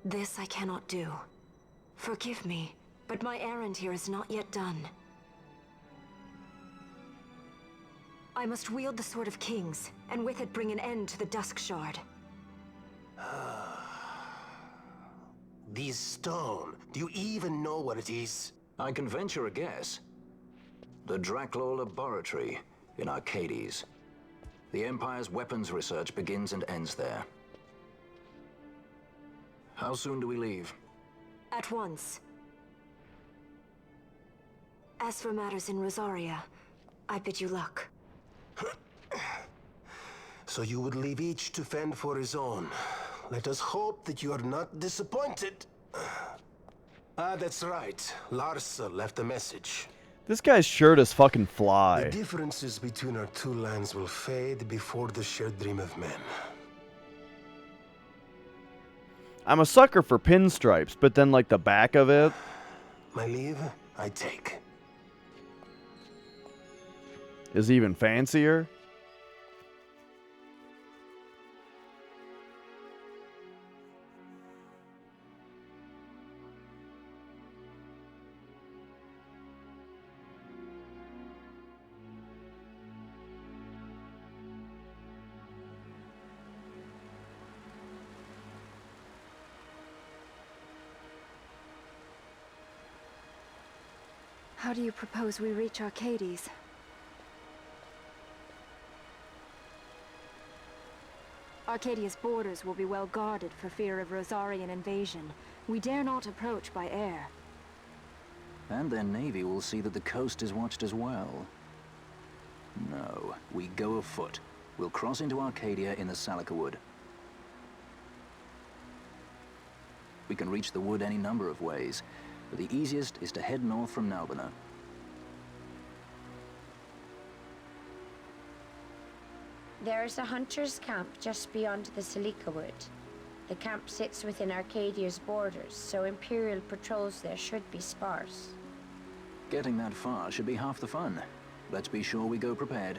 This I cannot do. Forgive me, but my errand here is not yet done. I must wield the Sword of Kings, and with it bring an end to the Dusk Shard. This stone, do you even know what it is? I can venture a guess. The Draclaw Laboratory in Arcades. The Empire's weapons research begins and ends there. How soon do we leave? At once. As for matters in Rosaria, I bid you luck. So you would leave each to fend for his own. Let us hope that you are not disappointed. That's right. Larsa left a message. This guy's shirt is fucking fly. The differences between our two lands will fade before the shared dream of men. I'm a sucker for pinstripes, but then like the back of it. My leave, I take. Is even fancier. How do you propose we reach Arcades? Arcadia's borders will be well guarded for fear of Rosarian invasion. We dare not approach by air. And their navy will see that the coast is watched as well. No, we go afoot. We'll cross into Arcadia in the Salika Wood. We can reach the wood any number of ways, but the easiest is to head north from Nalbina. There is a hunter's camp just beyond the Salika Wood. The camp sits within Arcadia's borders, so Imperial patrols there should be sparse. Getting that far should be half the fun. Let's be sure we go prepared.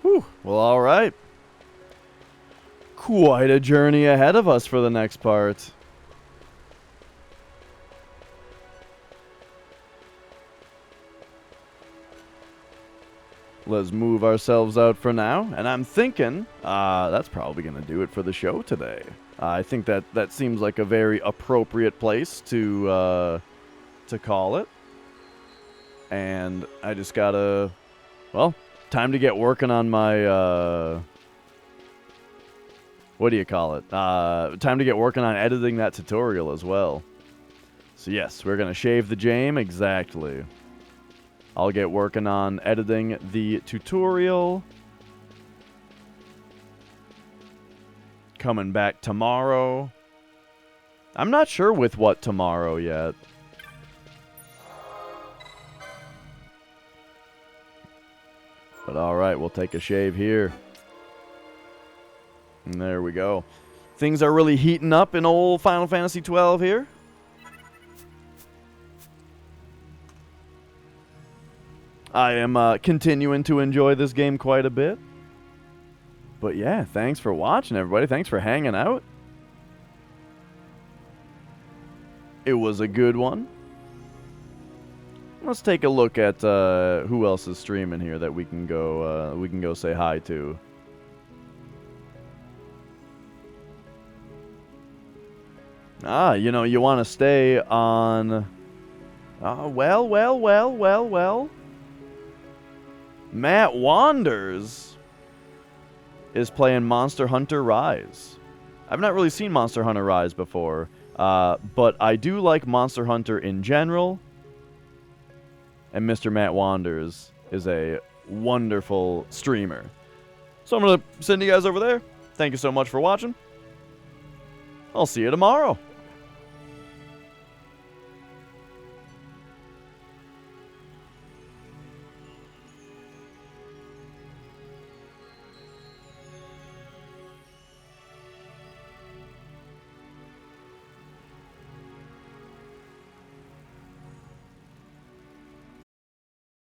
Whew. Well, all right. Quite a journey ahead of us for the next part. Let's move ourselves out for now, and I'm thinking that's probably going to do it for the show today. I think that seems like a very appropriate place to call it. And I just gotta, well, time to get working on my, what do you call it? Time to get working on editing that tutorial as well. So yes, we're going to shave the Jame, exactly. I'll get working on editing the tutorial. Coming back tomorrow. I'm not sure with what tomorrow yet. But alright, we'll take a shave here. And there we go. Things are really heating up in old Final Fantasy XII here. I am continuing to enjoy this game quite a bit. But yeah, thanks for watching, everybody. Thanks for hanging out. It was a good one. Let's take a look at who else is streaming here that we can go say hi to. You know, you want to stay on... well. Matt Wanders is playing Monster Hunter Rise. I've not really seen Monster Hunter Rise before, but I do like Monster Hunter in general. And Mr. Matt Wanders is a wonderful streamer. So I'm going to send you guys over there. Thank you so much for watching. I'll see you tomorrow.